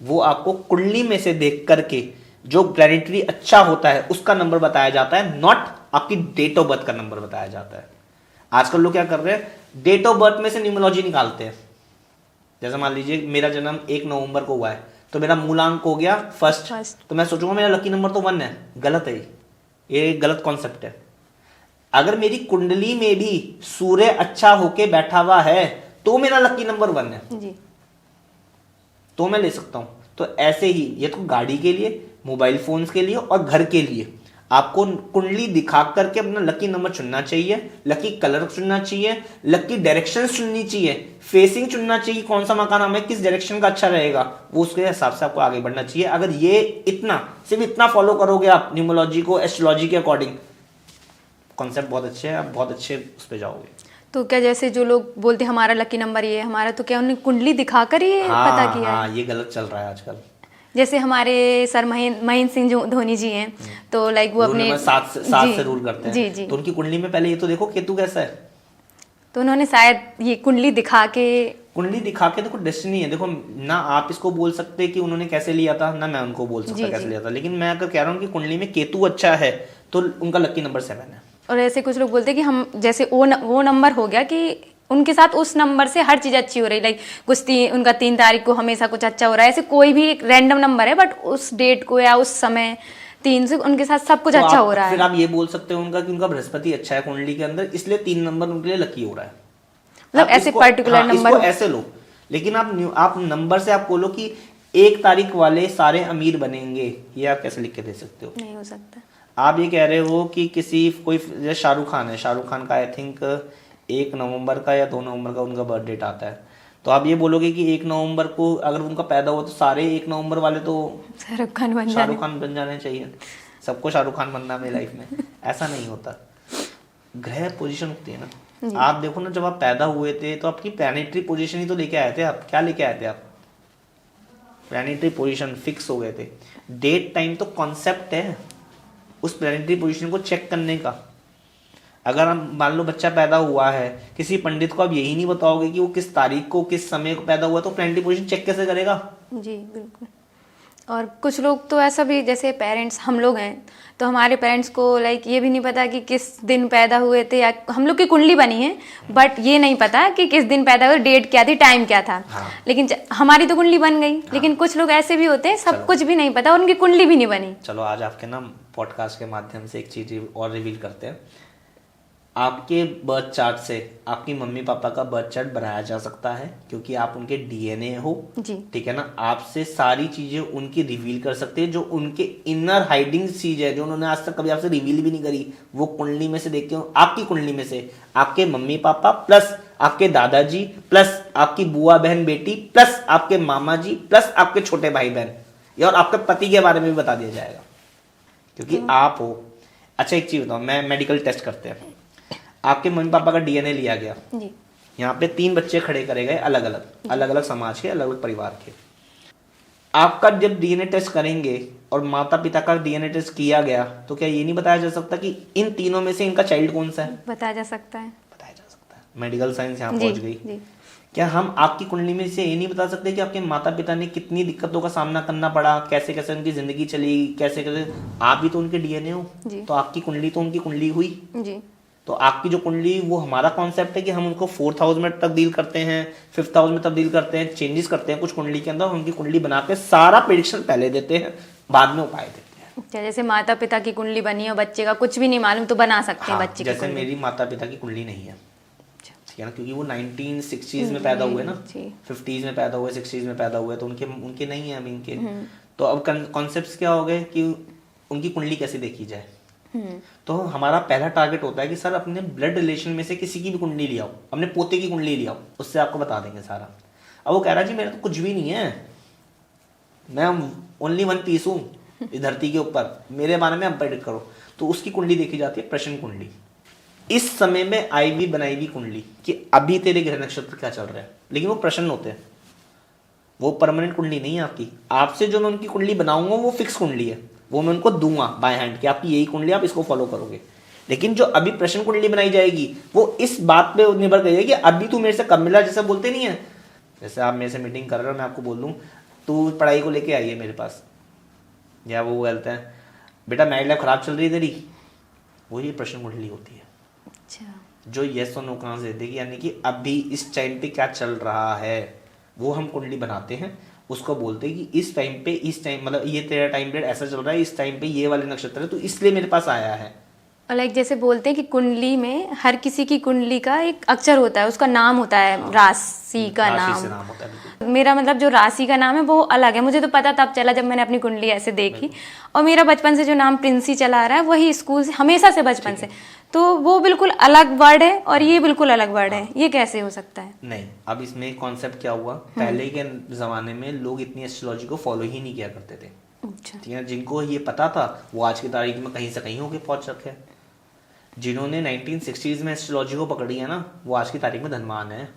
S2: वो आपको कुंडली में से देख करके जो प्लैनेटरी अच्छा होता है उसका नंबर बताया जाता है, नॉट आपकी डेट ऑफ बर्थ का नंबर बताया जाता है। आजकल लोग क्या कर रहे हैं, डेट ऑफ बर्थ में से न्यूमरोलॉजी निकालते हैं। जैसे मान लीजिए मेरा जन्म 1 नवंबर को हुआ है, तो मेरा मूलांक हो गया फर्स्ट, तो मैं सोचूंगा मेरा लकी नंबर तो 1 है। गलत है, ये गलत कॉन्सेप्ट है। अगर मेरी कुंडली में भी सूर्य अच्छा होके बैठा हुआ है तो मेरा लकी नंबर 1 है
S3: जी।
S2: तो मैं ले सकता हूं। तो ऐसे ही ये तो गाड़ी के लिए, मोबाइल फोन्स के लिए और घर के लिए आपको कुंडली दिखा करके अपना लकी नंबर चुनना चाहिए, लकी कलर चुनना चाहिए, लकी डायरेक्शन चुननी चाहिए, फेसिंग चुनना चाहिए, कौन सा मकान हमें किस डायरेक्शन का अच्छा रहेगा, वो उसके हिसाब से आपको आगे बढ़ना चाहिए। अगर ये इतना सिर्फ इतना फॉलो करोगे आप न्यूमरोलॉजी को एस्ट्रोलॉजी के अकॉर्डिंग, कॉन्सेप्ट बहुत अच्छे है, आप बहुत अच्छे उस पर जाओगे।
S3: तो क्या जैसे जो लोग बोलते हैं हमारा लकी नंबर ये है हमारा, तो क्या उन्हें कुंडली दिखाकर ही पता किया है?
S2: हाँ, ये गलत चल रहा है आजकल।
S3: जैसे हमारे सर महेंद्र सिंह धोनी जी हैं, तो लाइक वो अपने
S2: 7 से रूल करते हैं,
S3: जी जी,
S2: तो उनकी कुंडली में पहले ये तो देखो केतु कैसा है,
S3: तो उन्होंने शायद ये कुंडली दिखा के
S2: देखो डेस्टिनी है। देखो ना आप इसको बोल सकते कि उन्होंने कैसे लिया था, ना मैं उनको बोल सकता कैसे लिया था, लेकिन मैं अगर कह रहा हूँ कि कुंडली में केतु अच्छा है तो उनका लकी नंबर 7 है।
S3: और ऐसे कुछ लोग बोलते हैं कि हम जैसे वो नंबर हो गया कि उनके साथ उस नंबर से हर चीज अच्छी हो रही, लाइक उनका 3 तारीख को हमेशा कुछ अच्छा हो रहा है, ऐसे कोई भी एक रैंडम नंबर है बट उस डेट को या उस समय 3 से उनके साथ सब कुछ अच्छा हो रहा है।
S2: फिर आप ये बोल सकते हो उनका कि उनका बृहस्पति अच्छा है कुंडली के अंदर, इसलिए 3 नंबर उनके लिए लकी हो रहा है।
S3: मतलब ऐसे पर्टिकुलर नंबर
S2: ऐसे लो, लेकिन आप नंबर से आप बोलो कि 1 तारीख वाले सारे अमीर बनेंगे, ये आप कैसे लिख के दे सकते हो?
S3: नहीं हो सकता।
S2: आप ये कह रहे हो कि कोई जैसे शाहरुख खान है, शाहरुख खान का आई थिंक 1 नवंबर का या 2 नवंबर का उनका बर्थ डेट आता है, तो आप ये बोलोगे कि 1 नवंबर को अगर उनका पैदा हुआ तो सारे 1 नवंबर वाले तो शाहरुख खान बन जाने चाहिए, सबको शाहरुख खान बनना है लाइफ में। ऐसा नहीं होता, ग्रह पोजीशन होती है ना। आप देखो ना, जब आप पैदा हुए थे तो आपकी प्लैनेटरी पोजीशन ही तो लेके आए थे। आप क्या लेके आए थे? आप प्लैनेटरी पोजीशन फिक्स हो गए थे। डेट टाइम तो कॉन्सेप्ट है उस प्लैनेटरी पोजीशन को चेक करने का। अगर हम मान लो बच्चा पैदा हुआ है, किसी पंडित को आप यही नहीं बताओगे कि वो किस तारीख को किस समय को पैदा हुआ, तो प्लैनेटरी पोजीशन चेक कैसे करेगा?
S3: जी बिल्कुल। और कुछ लोग तो ऐसा भी, जैसे पेरेंट्स हम लोग हैं तो हमारे पेरेंट्स को लाइक ये भी नहीं पता कि किस दिन पैदा हुए थे, या हम लोग की कुंडली बनी है बट ये नहीं पता कि किस दिन पैदा हुए, डेट क्या थी, टाइम क्या था।
S2: हाँ।
S3: लेकिन हमारी तो कुंडली बन गई। हाँ। लेकिन कुछ लोग ऐसे भी होते हैं सब कुछ भी नहीं पता और उनकी कुंडली भी नहीं बनी।
S2: चलो आज आपके ना पॉडकास्ट के माध्यम से एक चीज और रिवील करते हैं। आपके बर्थ चार्ट से आपकी मम्मी पापा का बर्थ चार्ट बनाया जा सकता है, क्योंकि आप उनके डीएनए हो जी, ठीक है ना। आपसे सारी चीजें उनकी रिवील कर सकते हैं, जो उनके इनर हाइडिंग चीज है, जो उन्होंने आज तक कभी आपसे रिवील भी नहीं करी, वो कुंडली में से देखते हो। आपकी कुंडली में से आपके मम्मी पापा प्लस आपके दादाजी प्लस आपकी बुआ बहन बेटी प्लस आपके मामा जी प्लस आपके छोटे भाई बहन और आपके पति के बारे में भी बता दिया जाएगा, क्योंकि आप हो। अच्छा एक चीज बताओ, मैं मेडिकल टेस्ट करते हैं। आपके मम्मी पापा का डीएनए लिया गया जी। यहाँ पे 3 बच्चे खड़े करे गए, अलग अलग समाज के, अलग अलग परिवार के। आपका जब डीएनए टेस्ट करेंगे और माता पिता का डीएनए टेस्ट किया गया, तो क्या ये नहीं बताया जा सकता कि इन तीनों में से इनका चाइल्ड कौन सा है?
S3: बताया जा सकता है,
S2: बताया जा सकता है। मेडिकल साइंस यहाँ पहुंच गई क्या हम आपकी कुंडली में से ये नहीं बता सकते कि आपके माता पिता ने कितनी दिक्कतों का सामना करना पड़ा, कैसे कैसे उनकी जिंदगी चली, कैसे कैसे, आप भी तो उनके डीएनए हो, तो आपकी कुंडली तो उनकी कुंडली हुई
S3: जी।
S2: तो आपकी जो कुंडली, वो हमारा कॉन्सेप्ट है कि हम उनको 4000 में तब्दील करते हैं, 5000 में तब्दील करते हैं, चेंजेस करते हैं कुछ कुंडली के अंदर, उनकी कुंडली बना के सारा प्रेडिक्शन पहले देते हैं, बाद में उपाय देते हैं।
S3: अच्छा, जैसे माता पिता की कुंडली बनी है, बच्चे का कुछ भी नहीं मालूम तो बना सकते हैं
S2: हाँ,
S3: बच्चे की
S2: जैसे
S3: कुंडली।
S2: मेरी माता पिता की कुंडली नहीं है, ठीक है ना, क्योंकि वो 1960s में पैदा हुए ना, 50s में पैदा हुए, 60s में पैदा हुए, तो उनके नहीं है अभी इनके। तो अब कॉन्सेप्ट्स क्या हो गए कि उनकी कुंडली कैसे देखी जाए। तो हमारा पहला टारगेट होता है कि सर अपने ब्लड रिलेशन में से किसी की भी कुंडली ले आओ, अपने पोते की कुंडली ले आओ, उससे आपको बता देंगे सारा। अब वो कह रहा जी मेरा तो कुछ भी नहीं है, मैं ओनली वन पीस हूँ इस धरती के ऊपर, मेरे बारे में आप प्रेडिक्ट करो। तो उसकी कुंडली देखी जाती है प्रश्न कुंडली, इस समय में आई हुई बनाई हुई कुंडली कि अभी तेरे ग्रह नक्षत्र क्या चल रहा है, लेकिन वो प्रश्न होते हैं, वो परमानेंट कुंडली नहीं है आपकी। आपसे जो मैं उनकी कुंडली बनाऊंगा वो फिक्स कुंडली है, वो मैं उनको दूंगा बाय हैंड कि आपकी यही कुंडली, आप इसको फॉलो करोगे। लेकिन जो अभी प्रश्न कुंडली बनाई जाएगी वो इस बात पे निर्भर करेगी कि अभी तू मेरे से कब मिला, जैसे बोलते नहीं है, जैसे आप मेरे से मीटिंग कर रहे हो, मैं आपको बोल दूं तू पढ़ाई को लेके आई है मेरे पास, या वो बोलते हैं बेटा मैरिड लाइफ खराब चल रही है तेरी, वो ये प्रश्न कुंडली होती है।
S3: अच्छा,
S2: जो यस और नो का आंसर देगी, यानी कि अभी इस टाइम पे क्या चल रहा है, वो हम कुंडली बनाते हैं, उसको बोलते हैं कि इस टाइम पे, इस टाइम मतलब ये तेरा टाइम पीरियड ऐसा चल रहा है, इस टाइम पे ये वाले नक्षत्र है, तो इसलिए मेरे पास आया है।
S3: और लाइक जैसे बोलते हैं कि कुंडली में हर किसी की कुंडली का एक अक्षर होता है, उसका नाम होता है, राशि का
S2: राशि से
S3: नाम।
S2: नाम होता है बिल्कुल।
S3: मेरा मतलब जो राशि का नाम है वो अलग है, मुझे तो पता तब चला जब मैंने अपनी कुंडली ऐसे देखी। और मेरा बचपन से जो नाम प्रिंसी चला आ रहा है वही स्कूल से हमेशा से, बचपन से, तो वो बिल्कुल अलग वर्ड है और ये बिल्कुल अलग वर्ड है, ये कैसे हो सकता है?
S2: नहीं, अब इसमें कॉन्सेप्ट क्या हुआ, पहले के जमाने में लोग इतनी एस्ट्रोलॉजी को फॉलो ही नहीं किया करते थे,
S3: अच्छा,
S2: ठीक है। जिनको ये पता था वो आज की तारीख में कहीं से कहीं होके पहुंच रखे हैं। जिन्होंने 1960s में एस्ट्रोलॉजी को पकड़ी है ना, वो आज की तारीख में धनवान है।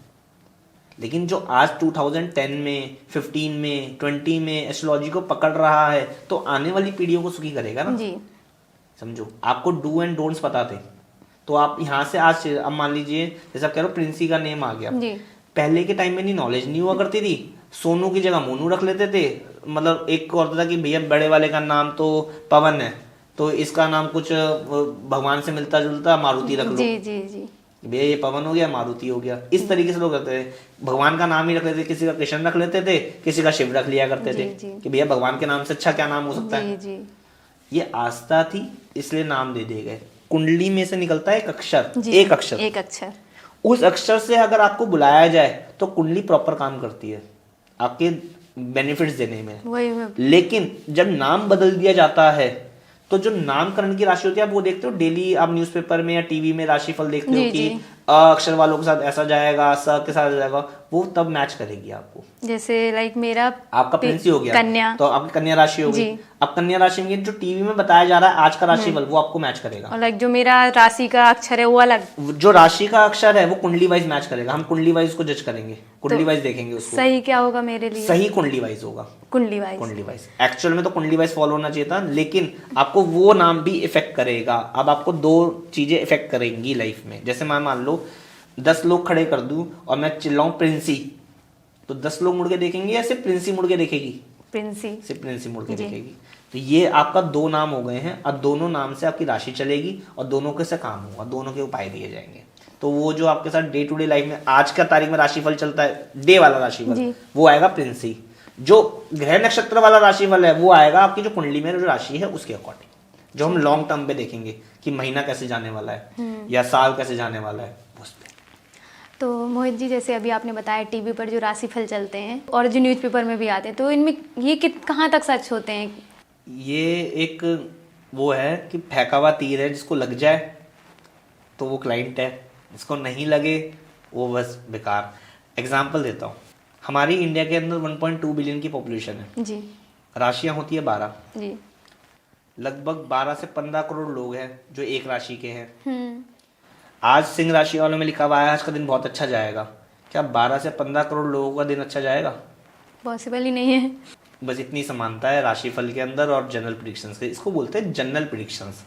S2: लेकिन जो आज 2010 में, 15 में, 20 में एस्ट्रोलॉजी को पकड़ रहा है, तो आने वाली पीढ़ियों को सुखी करेगा ना
S3: जी।
S2: समझो, आपको डू एंड डोंट्स पता थे, तो आप यहाँ से आज, अब मान लीजिए जैसे आप कह रहे हो प्रिंसी का नेम आ गया,
S3: जी।
S2: पहले के टाइम में नहीं नॉलेज नहीं हुआ करती थी, सोनू की जगह मोनू रख लेते थे। मतलब एक को होता था कि भैया बड़े वाले का नाम तो पवन है, तो इसका नाम कुछ भगवान से मिलता जुलता, मारुति रख लो।
S3: जी जी जी।
S2: भैया ये पवन हो गया, मारुति हो गया, इस तरीके से लोग करते थे। भगवान का नाम ही रख लेते थे, किसी का कृष्ण रख लेते थे, किसी का शिव रख लिया करते थे कि भैया भगवान के नाम से अच्छा क्या नाम हो सकता है।
S3: जी।
S2: ये आस्था थी, इसलिए नाम दे दिए गए। कुंडली में से निकलता है एक अक्षर, एक अक्षर,
S3: एक अक्षर।
S2: उस अक्षर से अगर आपको बुलाया जाए तो कुंडली प्रॉपर काम करती है आपके बेनिफिट्स देने में।
S3: वही
S2: लेकिन जब नाम बदल दिया जाता है, तो जो नामकरण की राशि होती है, आप वो देखते हो डेली, आप न्यूज़पेपर में या टीवी में राशिफल देखते हो कि अ अक्षर वालों के साथ ऐसा जाएगा, स के साथ जाएगा, वो तब मैच करेगी आपको।
S3: जैसे लाइक मेरा
S2: आपका प्रिंसी हो गया,
S3: कन्या,
S2: तो आपकी कन्या राशि हो गई। अब कन्या राशि में जो टीवी में बताया जा रहा है आज का राशिफल, वो आपको मैच करेगा।
S3: और लाइक जो मेरा राशि का अक्षर है वो अलग,
S2: जो राशि का अक्षर है वो कुंडली वाइज मैच करेगा। हम कुंडली वाइज को जज करेंगे, कुंडली वाइज देखेंगे उसको।
S3: सही क्या होगा मेरे लिए?
S2: सही कुंडली वाइज होगा,
S3: कुंडली वाइज।
S2: कुंडली वाइज। एक्चुअल में तो कुंडली वाइज फॉलो होना चाहिए था, लेकिन आपको वो नाम भी इफेक्ट करेगा। अब आपको दो चीजें इफेक्ट करेंगी लाइफ में। जैसे मैं मान लो 10 लोग खड़े कर दूं और मैं चिल्लाऊं प्रिंसी, तो 10 लोग मुड़ के देखेंगे या सिर्फ प्रिंसी मुड़ के देखेगी?
S3: प्रिंसी,
S2: सिर्फ प्रिंसी मुड़ के देखेगी। तो ये आपका दो नाम हो गए हैं। अब दोनों नाम से आपकी राशि चलेगी और दोनों के से काम होगा, दोनों के उपाय दिए जाएंगे। तो वो जो आपके साथ डे टू डे लाइफ में आज का तारीख में राशिफल चलता है, डे वाला राशिफल, वो आएगा प्रिंसी। जो ग्रह नक्षत्र वाला राशिफल है वो आएगा आपकी जो कुंडली में जो राशि है उसके अकॉर्डिंग, जो हम लॉन्ग टर्म पे देखेंगे कि महीना कैसे जाने वाला है या साल कैसे जाने वाला है उस पे।
S3: तो मोहित जी, जैसे अभी आपने बताया टीवी पर जो राशिफल चलते हैं और जो न्यूज़पेपर में भी आते हैं, तो इनमें ये कहाँ तक सच होते हैं?
S2: ये एक वो है कि फेंका हुआ तीर है, जिसको लग जाए तो वो क्लाइंट है, जिसको नहीं लगे वो बस बेकार। एग्जाम्पल देता हूँ, हमारी इंडिया के अंदर 1.2 बिलियन की पॉपुलेशन है
S3: जी।
S2: राशियाँ होती है 12,
S3: जी।
S2: लगभग 12 से 15 करोड़ लोग हैं जो एक राशि के हैं। आज सिंह राशि वालों में लिखा हुआ है आज का दिन बहुत अच्छा जाएगा। क्या 12 से 15 करोड़ लोगों का दिन अच्छा जाएगा?
S3: पॉसिबल ही नहीं है।
S2: बस इतनी समानता है राशिफल के अंदर और जनरल प्रिडिक्शंस के। इसको बोलते हैं जनरल प्रिडिक्शंस।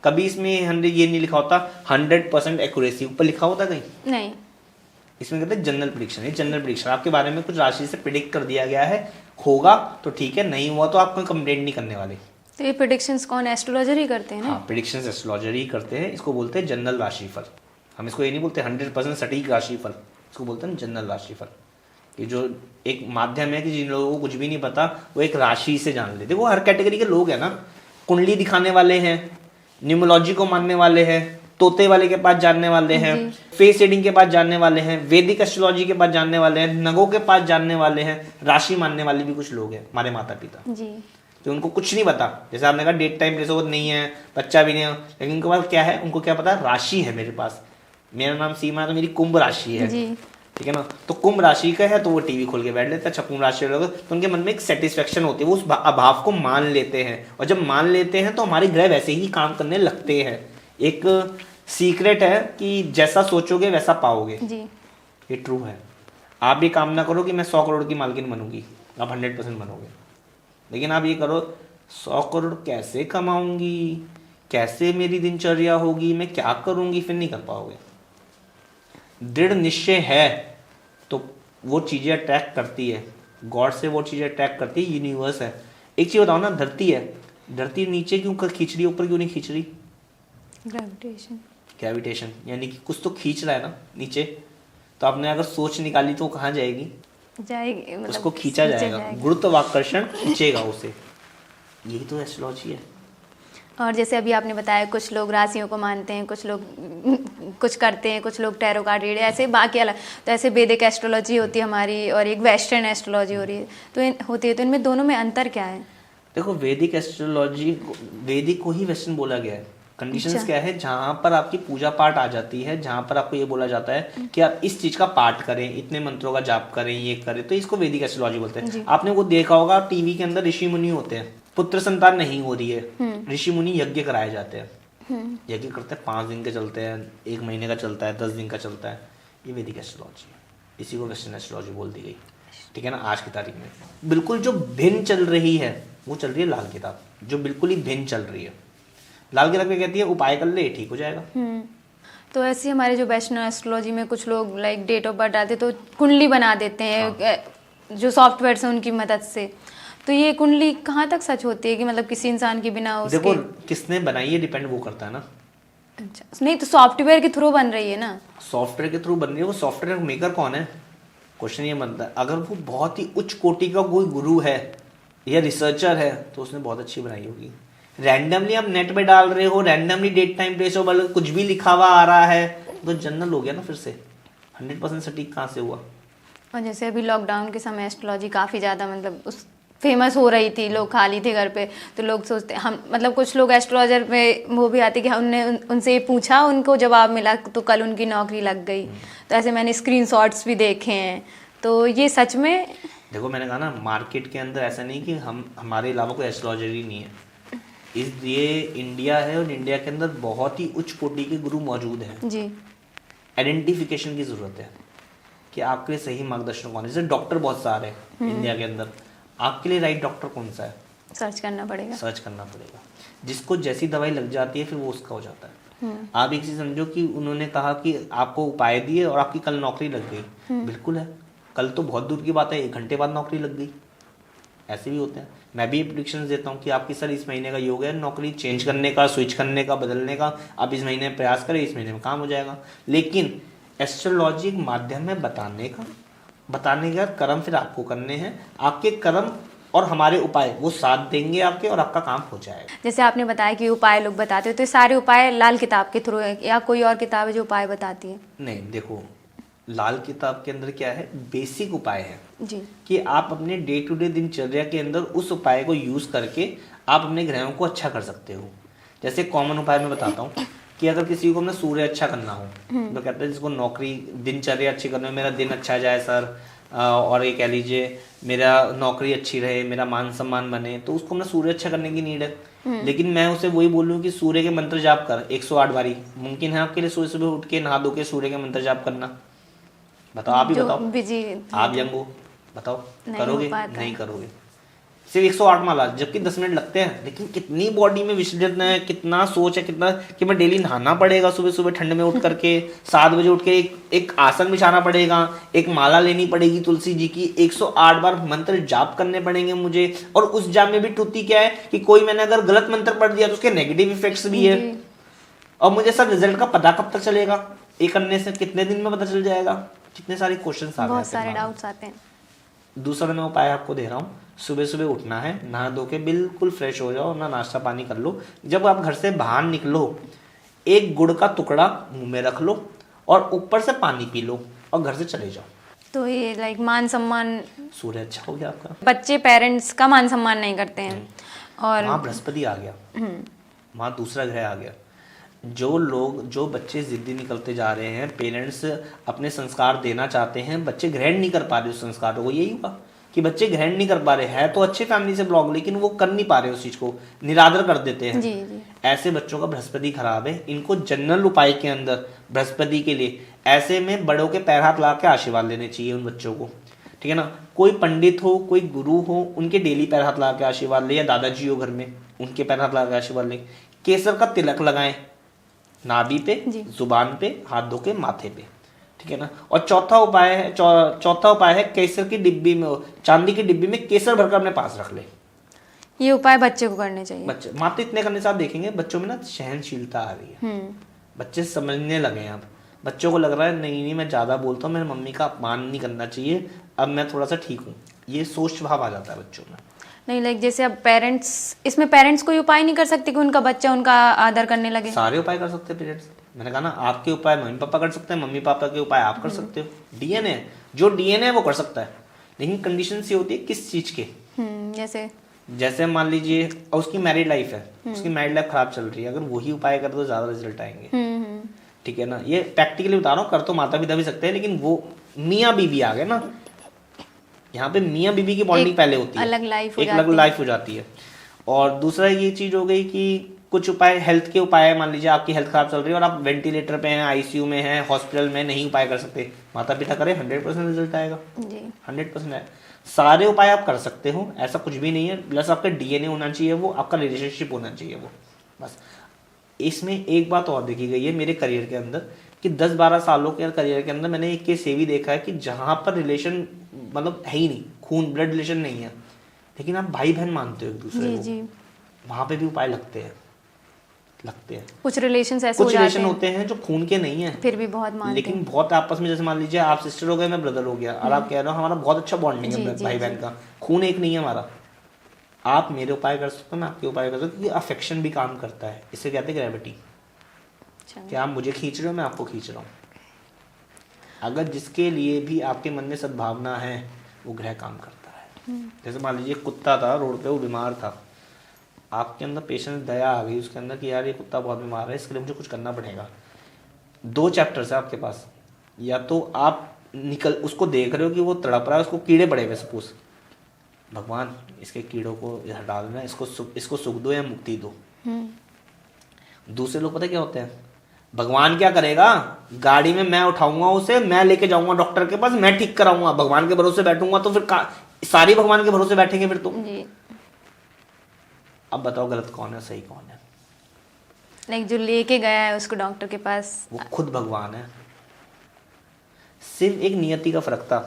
S2: कभी इसमें 100 ये नहीं लिखा होता 100% एक्यूरेसी, ऊपर लिखा होता कहीं?
S3: नहीं।
S2: इसमें कहते हैं जनरल प्रिडिक्शन। ये जनरल प्रिडिक्शन आपके बारे में कुछ राशि से प्रिडिक्ट कर दिया गया है, होगा तो ठीक है, नहीं हुआ तो आप कोई कंप्लेंट नहीं करने वाले।
S3: तो ये प्रेडिक्शंस कौन एस्ट्रोलॉजर ही करते हैं ना?
S2: हाँ, प्रिडिक्शंस एस्ट्रोलॉजर ही करते हैं। इसको बोलते हैं जनरल राशिफल। हम इसको ये नहीं बोलते 100% सटीक राशिफल, इसको बोलते हैं जनरल राशिफल। ये जो एक माध्यम है कि जिन लोगों को कुछ भी नहीं पता वो एक राशि से जान लेते। वो हर कैटेगरी के लोग हैं ना, कुंडली दिखाने वाले हैं, न्यूमोलॉजी को मानने वाले हैं, तोते वाले के पास जानने वाले हैं, फेस रीडिंग के पास जानने वाले हैं, वैदिक एस्ट्रोलॉजी के पास जानने वाले हैं, नगों के पास जानने वाले हैं, राशि मानने वाले भी कुछ लोग हैं हमारे माता पिता
S3: जी।
S2: तो उनको कुछ नहीं पता। जैसे आपने कहा डेट टाइम प्लेस ऑफ नहीं है, बच्चा भी नहीं है, लेकिन उनके पास क्या है, उनको क्या पता, राशि है। मेरे पास, मेरा नाम सीमा है तो मेरी कुंभ राशि है, ठीक है ना, तो कुंभ राशि का है तो वो टीवी खोल के बैठ लेता है। अच्छा, कुंभ राशि लोग, तो उनके मन में एक सेटिस्फेक्शन होती है, वो उस अभाव को मान लेते हैं, और जब मान लेते हैं तो हमारे ग्रह वैसे ही काम करने लगते हैं। एक सीक्रेट है कि जैसा सोचोगे वैसा पाओगे जी। ये ट्रू है। आप ये कामना करो कि मैं 100 करोड़ की मालकिन बनूंगी, आप 100% बनोगे। लेकिन आप ये करो 100 करोड़ कैसे कमाऊंगी, कैसे मेरी दिनचर्या होगी, मैं क्या करूंगी, फिर नहीं कर पाओगे। दृढ़ निश्चय है तो वो चीजें अट्रैक्ट करती है, गॉड से वो चीजें अट्रैक्ट करती है, यूनिवर्स है। एक चीज बताओ ना, धरती है, धरती नीचे क्यों खींच रही है, ऊपर क्यों नहीं खींच रही? ग्रेविटेशन, यानी कि कुछ तो खींच रहा है ना नीचे। तो आपने अगर सोच निकाली तो कहाँ जाएगी? मतलब उसको खींचा जाएगा, गुरुत्वाकर्षण खींचेगा उसे। यही तो एस्ट्रोलॉजी है।
S3: और जैसे अभी आपने बताया कुछ लोग राशियों को मानते हैं, कुछ लोग कुछ करते हैं, कुछ लोग टैरो कार्ड रीड, ऐसे बाकी अलग। तो ऐसे वैदिक एस्ट्रोलॉजी होती है हमारी और एक वेस्टर्न एस्ट्रोलॉजी हो रही है, तो होती है, तो इनमें दोनों में अंतर क्या है?
S2: देखो, वैदिक एस्ट्रोलॉजी, वैदिक को ही वेस्टर्न बोला गया है। कंडीशंस क्या है, जहां पर आपकी पूजा पाठ आ जाती है, जहां पर आपको ये बोला जाता है कि आप इस चीज का पाठ करें, इतने मंत्रों का जाप करें, ये करें, तो इसको वैदिक एस्ट्रोलॉजी बोलते हैं। आपने वो देखा होगा टीवी के अंदर ऋषि मुनि होते हैं, पुत्र संतान नहीं हो रही है, ऋषि मुनि यज्ञ कराए जाते हैं। यज्ञ करते हैं, 5 दिन के चलते हैं, 1 महीने का चलता है, 10 दिन का चलता है। ये वैदिक एस्ट्रोलॉजी है, इसी को वेस्टर्न एस्ट्रोलॉजी बोल दी गई, ठीक है ना। आज की तारीख में बिल्कुल जो भिन्न चल रही है वो चल रही है लाल किताब, जो बिल्कुल ही भिन्न चल रही है। लाल किताब क्या कहती है, उपाय कर ले ठीक हो जाएगा।
S3: तो ऐसे हमारे जो वेस्टर्न एस्ट्रोलॉजी में कुछ लोग लाइक डेट ऑफ बर्थ डालते तो कुंडली बना देते हैं, जो सॉफ्टवेयर है उनकी मदद से। तो ये कुंडली कहाँ तक सच होती है कि मतलब किसी इंसान के बिना उसके?
S2: देखो, किसने बनाई है डिपेंड वो करता है ना।
S3: अच्छा, नहीं तो सॉफ्टवेयर के थ्रू बन रही है ना?
S2: सॉफ्टवेयर के थ्रू बन रही है, वो सॉफ्टवेयर मेकर कौन है, क्वेश्चन ये बनता है। अगर वो बहुत ही उच्च कोटि का कोई गुरु है या रिसर्चर है तो उसने बहुत अच्छी बनाई होगी। रैंडमली आप नेट पे डाल रहे हो, randomly date time place of birth कुछ भी लिखा हुआ आ रहा है तो जनरल हो गया ना, फिर से 100% सटीक कहाँ से हुआ?
S3: और जैसे अभी लॉकडाउन के समय एस्ट्रोलॉजी काफ़ी ज़्यादा मतलब उस फेमस हो रही थी, लोग खाली थे घर पे, तो लोग सोचते हम मतलब कुछ लोग एस्ट्रोलॉजर में वो भी आते कि हमने उनसे पूछा, उनको जवाब मिला तो कल उनकी नौकरी लग गई। तो ऐसे मैंने स्क्रीनशॉट्स भी देखे हैं। तो ये सच में,
S2: देखो मैंने कहा ना, मार्केट के अंदर ऐसा नहीं कि हमारे अलावा कोई एस्ट्रोलॉजर ही नहीं है। ये इंडिया है और इंडिया के अंदर बहुत ही उच्च कोटि के गुरु मौजूद हैं जी। आइडेंटिफिकेशन की जरूरत है कि आपके लिए सही मार्गदर्शन कौन है। जैसे डॉक्टर बहुत सारे हैं इंडिया के अंदर, आपके लिए राइट डॉक्टर कौन सा है?
S3: सर्च करना पड़ेगा,
S2: सर्च करना पड़ेगा। जिसको जैसी दवाई लग जाती है फिर वो उसका हो जाता है। आप एक चीज समझो कि उन्होंने कहा कि आपको उपाय दिए और आपकी कल नौकरी लग गई, बिल्कुल है, कल तो बहुत दूर की बात है, 1 घंटे बाद नौकरी लग गई। ऐसे भी होते हैं। मैं भी प्रेडिक्शन देता हूँ कि आपकी सर इस महीने का योग है नौकरी चेंज करने का, स्विच करने का, बदलने का, आप इस महीने में प्रयास करें, इस महीने में काम हो जाएगा। लेकिन एस्ट्रोलॉजी एक माध्यम है बताने का कर्म फिर आपको करने हैं। आपके कर्म और हमारे उपाय वो साथ देंगे आपके, और आपका काम हो जाएगा।
S3: जैसे आपने बताया कि उपाय लोग बताते हो, तो सारे उपाय लाल किताब के थ्रू है या कोई और किताब है जो उपाय बताती है?
S2: नहीं, देखो लाल किताब के अंदर क्या है, बेसिक उपाय है
S3: जी, कि
S2: आप अपने डे टू डे दिनचर्या के अंदर उस उपाय को यूज करके आप अपने ग्रहों को अच्छा कर सकते हो। जैसे कॉमन उपाय मैं बताता हूँ कि अगर किसी को अपना सूर्य अच्छा करना हो, तो कहते हैं जिसको नौकरी दिनचर्या अच्छी करनी हो, मेरा दिन अच्छा जाए सर, और ये कह लीजिए मेरा नौकरी अच्छी रहे, मेरा मान सम्मान बने, तो उसको अपना सूर्य अच्छा करने की नीड है। लेकिन मैं उसे वही बोलूँ कि सूर्य के मंत्र जाप कर 108 बारी। मुमकिन है आपके लिए सुबह सुबह उठ के नहा धो के सूर्य के मंत्र जाप करना? बताओ, आप ही बताओ, आप यंग हो, बताओ करोगे? नहीं करोगे। सिर्फ 108 माला, जबकि 10 मिनट लगते हैं, लेकिन कितनी बॉडी में विसर्जन है, कितना सोच है, कितना कि मैं डेली नहाना पड़ेगा सुबह सुबह ठंड में उठ करके, 7 बजे उठ के एक आसन बिछाना पड़ेगा, एक माला लेनी पड़ेगी तुलसी जी की, 108 बार मंत्र जाप करने पड़ेंगे मुझे। और उस जाप में भी ट्रुथी क्या है कि कोई मैंने अगर गलत मंत्र पढ़ दिया तो उसके नेगेटिव इफेक्ट्स भी है। और मुझे सब रिजल्ट का पता कब तक चलेगा, ये करने से कितने दिन में पता चल जाएगा, कितने सारे क्वेश्चन आ
S3: बहुत सारे डाउट्स आते हैं।
S2: दूसरा मैं उपाय आपको दे रहा हूँ, सुबह सुबह उठना है, नहा धो के बिल्कुल फ्रेश हो जाओ, अपना नाश्ता पानी कर लो। जब आप घर से बाहर निकलो, एक गुड़ का टुकड़ा मुंह में रख लो और ऊपर से पानी पी लो और घर से चले जाओ।
S3: तो ये लाइक मान सम्मान,
S2: सूर्य अच्छा हो गया आपका।
S3: बच्चे पेरेंट्स का मान सम्मान नहीं करते हैं, और
S2: वहाँ बृहस्पति आ गया, वहाँ दूसरा ग्रह आ गया। जो बच्चे जिद्दी निकलते जा रहे हैं, पेरेंट्स अपने संस्कार देना चाहते हैं, बच्चे ग्रहण नहीं कर पा रहे उस संस्कार को, यही हुआ कि बच्चे ग्रहण नहीं कर पा रहे हैं, तो अच्छे फैमिली से बिलोंग, लेकिन वो कर नहीं पा रहे उस चीज को, निरादर कर देते हैं।
S3: जी जी।
S2: ऐसे बच्चों का बृहस्पति खराब है, इनको जनरल उपाय के अंदर बृहस्पति के लिए ऐसे में बड़ों के पैर हाथ ला के आशीर्वाद लेने चाहिए उन बच्चों को, ठीक है ना। कोई पंडित हो, कोई गुरु हो, उनके डेली पैर हाथ ला के आशीर्वाद ले, या दादाजी हो घर में, उनके पैर हाथ ला के आशीर्वाद ले। केसर का तिलक लगाएं नाभि पे, जुबान पे, हाथ धो के माथे पे, ठीक है ना। और चौथा उपाय है केसर की डिब्बी में, चांदी की डिब्बी में केसर भरकर अपने पास रख ले।
S3: ये उपाय बच्चे को करने चाहिए।
S2: बच्चे मात्र इतने करने से आप देखेंगे बच्चों में ना सहनशीलता आ रही है, बच्चे समझने लगे हैं। अब बच्चों को लग रहा है नहीं मैं ज्यादा बोलता हूँ, मेरी मम्मी का अपमान नहीं करना चाहिए, अब मैं थोड़ा सा ठीक हूँ, ये सोच भाव आ जाता है बच्चों में।
S3: नहीं लाइक जैसे अब पेरेंट्स कोई उपाय नहीं कर सकते कि उनका बच्चा उनका आदर करने लगे?
S2: सारे उपाय कर सकते हैं पेरेंट्स। मैंने कहा ना, आपके उपाय मम्मी पापा कर सकते हैं, मम्मी पापा के उपाय आप कर सकते हो। डीएनए, जो डीएनए है वो कर सकता है, लेकिन कंडीशन सी होती है किस चीज के। जैसे मान लीजिए उसकी मैरिड लाइफ है, उसकी मैरिड लाइफ खराब चल रही है, अगर वही उपाय करे तो ज्यादा रिजल्ट आएंगे, ठीक है ना। ये प्रैक्टिकली बता रहा हूँ, कर तो माता पिता भी सकते हैं, लेकिन वो मियाँ बीवी आ गए ना, यहाँ पे मियाँ बीवी की बॉन्डिंग पहले होती है, एक अलग लाइफ हो जाती है। और दूसरा ये चीज हो गई कि कुछ उपाय हेल्थ के उपाय है, मान लीजिए आपकी हेल्थ खराब चल रही है और आप वेंटिलेटर पे हैं, आईसीयू में हैं, हॉस्पिटल में, नहीं उपाय कर सकते, माता पिता करें 100% रिजल्ट आएगा, 100% है। सारे उपाय आप कर सकते हो, ऐसा कुछ भी नहीं है, प्लस आपका डीएनए होना चाहिए, वो आपका रिलेशनशिप होना चाहिए वो, बस। इसमें एक बात और देखी गई है मेरे करियर के अंदर कि 10-12 सालों के करियर के अंदर मैंने एक केस ये भी देखा है कि जहां पर रिलेशन मतलब है ही नहीं, खून ब्लड रिलेशन नहीं है, लेकिन आप भाई बहन मानते हो एक दूसरे को, वहां पे भी उपाय लगते हैं। कुछ रिलेशन होते हैं जो खून के नहीं है, फिर भी बहुत मानते हैं, लेकिन बहुत आपस में, जैसे मान लीजिए आप सिस्टर हो गए, मैं ब्रदर हो गया, और आप कह रहे हो हमारा बहुत अच्छा बॉन्डिंग है भाई बहन का, खून एक नहीं है हमारा, आप मेरे उपाय कर सकते हो, मैं आपके उपाय कर सकता हूँ, क्योंकि अफेक्शन भी काम करता है, इसे कहते हैं ग्रेविटी, कि आप मुझे खींच रहे हो, मैं आपको खींच रहा हूँ। अगर जिसके लिए भी आपके मन में सद्भावना है वो ग्रह काम करता है। जैसे मान लीजिए कुत्ता था रोड पे, वो बीमार था, आपके अंदर पेशेंस, दया आ गई उसके अंदर कि यार ये कुत्ता बहुत बीमार है, इसके लिए मुझे कुछ करना पड़ेगा। 2 चैप्टर्स है आपके पास, या तो आप उसको देख रहे हो कि वो तड़प रहा है, उसको कीड़े पड़े हुए, सपोज, भगवान इसके कीड़ों को हटा देना, इसको सुख दो या मुक्ति दो। दूसरे लोग पता क्या होते हैं, भगवान क्या करेगा, गाड़ी में मैं उठाऊंगा उसे, मैं लेके जाऊंगा डॉक्टर के पास, मैं ठीक कराऊंगा, भगवान के भरोसे बैठूंगा, तो फिर सारी भगवान के भरोसे बैठेंगे फिर तो। अब बताओ गलत कौन है, सही कौन है?
S3: लाइक जो लेके गया है उसको डॉक्टर के पास,
S2: वो खुद भगवान है। सिर्फ एक नियति का फर्क था,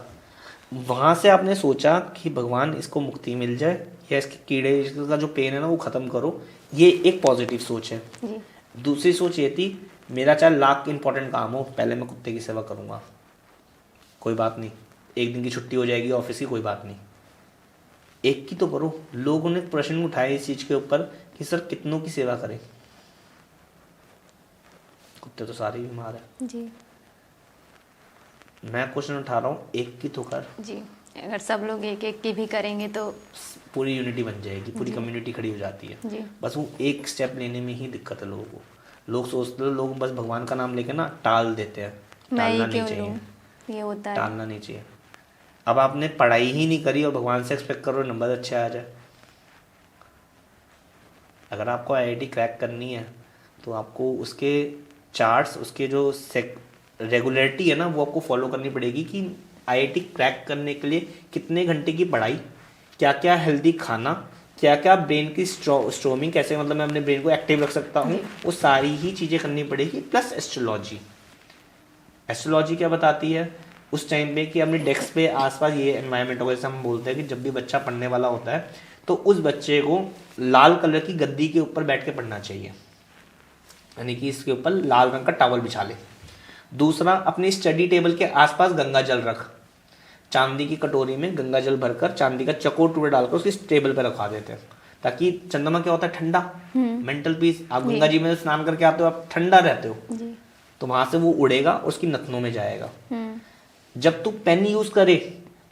S2: वहां से आपने सोचा कि भगवान इसको मुक्ति मिल जाए, या इसके कीड़े, इसका जो पेन है ना वो खत्म करो, ये एक पॉजिटिव सोच है। दूसरी सोच ये थी, मेरा चाहे लाख इंपॉर्टेंट काम हो, पहले मैं कुत्ते की सेवा करूंगा, कोई बात नहीं, एक दिन की छुट्टी हो जाएगी ऑफिस की, कोई बात नहीं, एक की तो करो। लोगों ने प्रश्न उठाए इस चीज के ऊपर कि सर कितनों की सेवा करें, कुत्ते तो सारे बीमार है जी। मैं क्वेश्चन उठा रहा हूँ, एक की तो कर
S3: जी, अगर सब लोग एक एक की भी करेंगे तो
S2: पूरी यूनिटी बन जाएगी, पूरी कम्युनिटी खड़ी हो जाती है जी। बस वो एक स्टेप लेने में ही दिक्कत है लोगों को। लोग सोचते हैं, लोग बस भगवान का नाम लेके ना टाल देते हैं, टालना नहीं चाहिए, ये होता है, टालना नहीं चाहिए। अब आपने पढ़ाई ही नहीं करी और भगवान से एक्सपेक्ट करो नंबर अच्छे आ जाए। अगर आपको आईआईटी क्रैक करनी है तो आपको उसके चार्ट्स, उसके जो रेगुलरिटी है ना, वो आपको फॉलो करनी पड़ेगी कि आईआईटी क्रैक करने के लिए कितने घंटे की पढ़ाई, क्या क्या हेल्दी खाना, क्या क्या ब्रेन की स्ट्रोमिंग, कैसे मतलब मैं अपने ब्रेन को एक्टिव रख सकता हूँ, वो सारी ही चीज़ें करनी पड़ेगी। Plus astrology. एस्ट्रोलॉजी क्या बताती है उस टाइम पे कि अपने डेस्क पे आसपास ये एनवायरनमेंट होगा, जैसे हम बोलते हैं कि जब भी बच्चा पढ़ने वाला होता है तो उस बच्चे को लाल कलर की गद्दी के ऊपर बैठ के पढ़ना चाहिए, यानी कि इसके ऊपर लाल रंग का टॉवल बिछा ले। दूसरा, अपनी स्टडी टेबल के आसपास गंगा जल रख, चांदी की कटोरी में गंगा जल भरकर चांदी का चकोर टुकड़ा डालकर उसकी टेबल पर रखवा देते हैं, ताकि चंद्रमा क्या होता है, ठंडा, मेंटल पीस। आप गंगा जी में स्नान करके आते हो, आप ठंडा रहते हो, तो वहां से वो उड़ेगा और उसकी नथनों में जाएगा। जब तू पेन यूज करे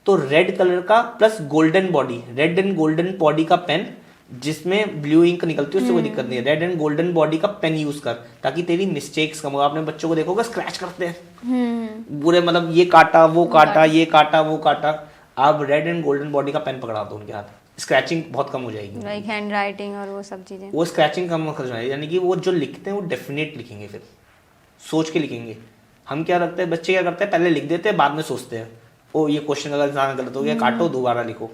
S2: तो रेड कलर का plus golden body, red and golden body का पेन, जिसमें ब्लू इंक निकलती है उससे कोई दिक्कत नहीं है, रेड एंड गोल्डन बॉडी का पेन यूज कर, ताकि तेरी मिस्टेक्स कम हो। आपने बच्चों को देखोगे स्क्रैच करते हैं बुरे, मतलब ये काटा वो काटा, ये काटा वो काटा। आप रेड एंड गोल्डन बॉडी का पेन पकड़ा दो उनके हाथ, स्क्रैचिंग बहुत कम हो जाएगी,
S3: लाइक हैंड राइटिंग और वो सब चीजें,
S2: वो स्क्रैचिंग कम हो जाएगी, यानी कि वो जो लिखते हैं वो डेफिनेट लिखेंगे, फिर सोच के लिखेंगे। हम क्या रखते हैं, बच्चे क्या करते हैं, पहले लिख देते हैं, बाद में सोचते हैं ओ ये क्वेश्चन अगर गलत हो गया काटो दोबारा लिखो।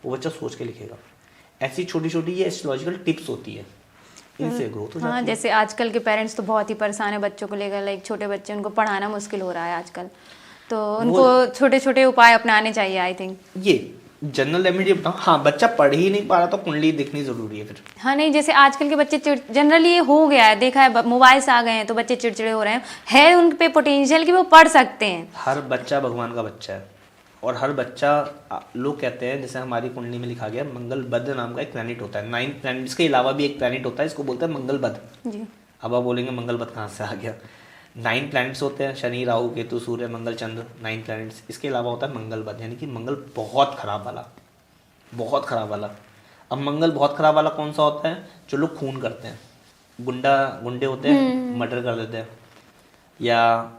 S2: वो बच्चा सोच के लिखेगा। ऐसी छोटी छोटी ये एस्ट्रोलॉजिकल टिप्स होती है, इनसे ग्रोथ हो जाती
S3: हाँ,
S2: है।
S3: जैसे आजकल के पेरेंट्स तो बहुत ही परेशान है बच्चों को लेकर, लाइक छोटे बच्चे, उनको पढ़ाना मुश्किल हो रहा है आजकल, तो उनको छोटे छोटे उपाय अपनाने चाहिए आई थिंक।
S2: ये जनरल रेमेडी बताओ। हाँ, बच्चा पढ़ ही नहीं पा रहा तो कुंडली देखनी जरूरी है फिर।
S3: हाँ नहीं, जैसे आजकल के बच्चे जनरली ये हो गया है, देखा है मोबाइल्स आ गए हैं तो बच्चे चिड़चिड़े हो रहे हैं, है उन पे पोटेंशियल कि वो पढ़ सकते हैं।
S2: हर बच्चा भगवान का बच्चा है, और हर बच्चा, लोग कहते हैं, जैसे हमारी कुंडली में लिखा गया मंगल बध नाम का एक प्लैनेट होता है, 9 प्लैनेट, इसके अलावा भी एक प्लैनेट होता है, इसको बोलते हैं मंगल बध
S3: जी।
S2: अब आप बोलेंगे मंगल बध कहाँ से आ गया। 9 प्लैनेट्स होते हैं, शनि राहु केतु सूर्य मंगल चंद्र, 9 प्लैनेट्स। इसके अलावा होता है मंगल बध, यानी कि मंगल बहुत खराब वाला, बहुत खराब वाला। अब मंगल बहुत खराब वाला कौन सा होता है, जो लोग खून करते हैं, गुंडे होते हैं, मर्डर कर देते हैं, या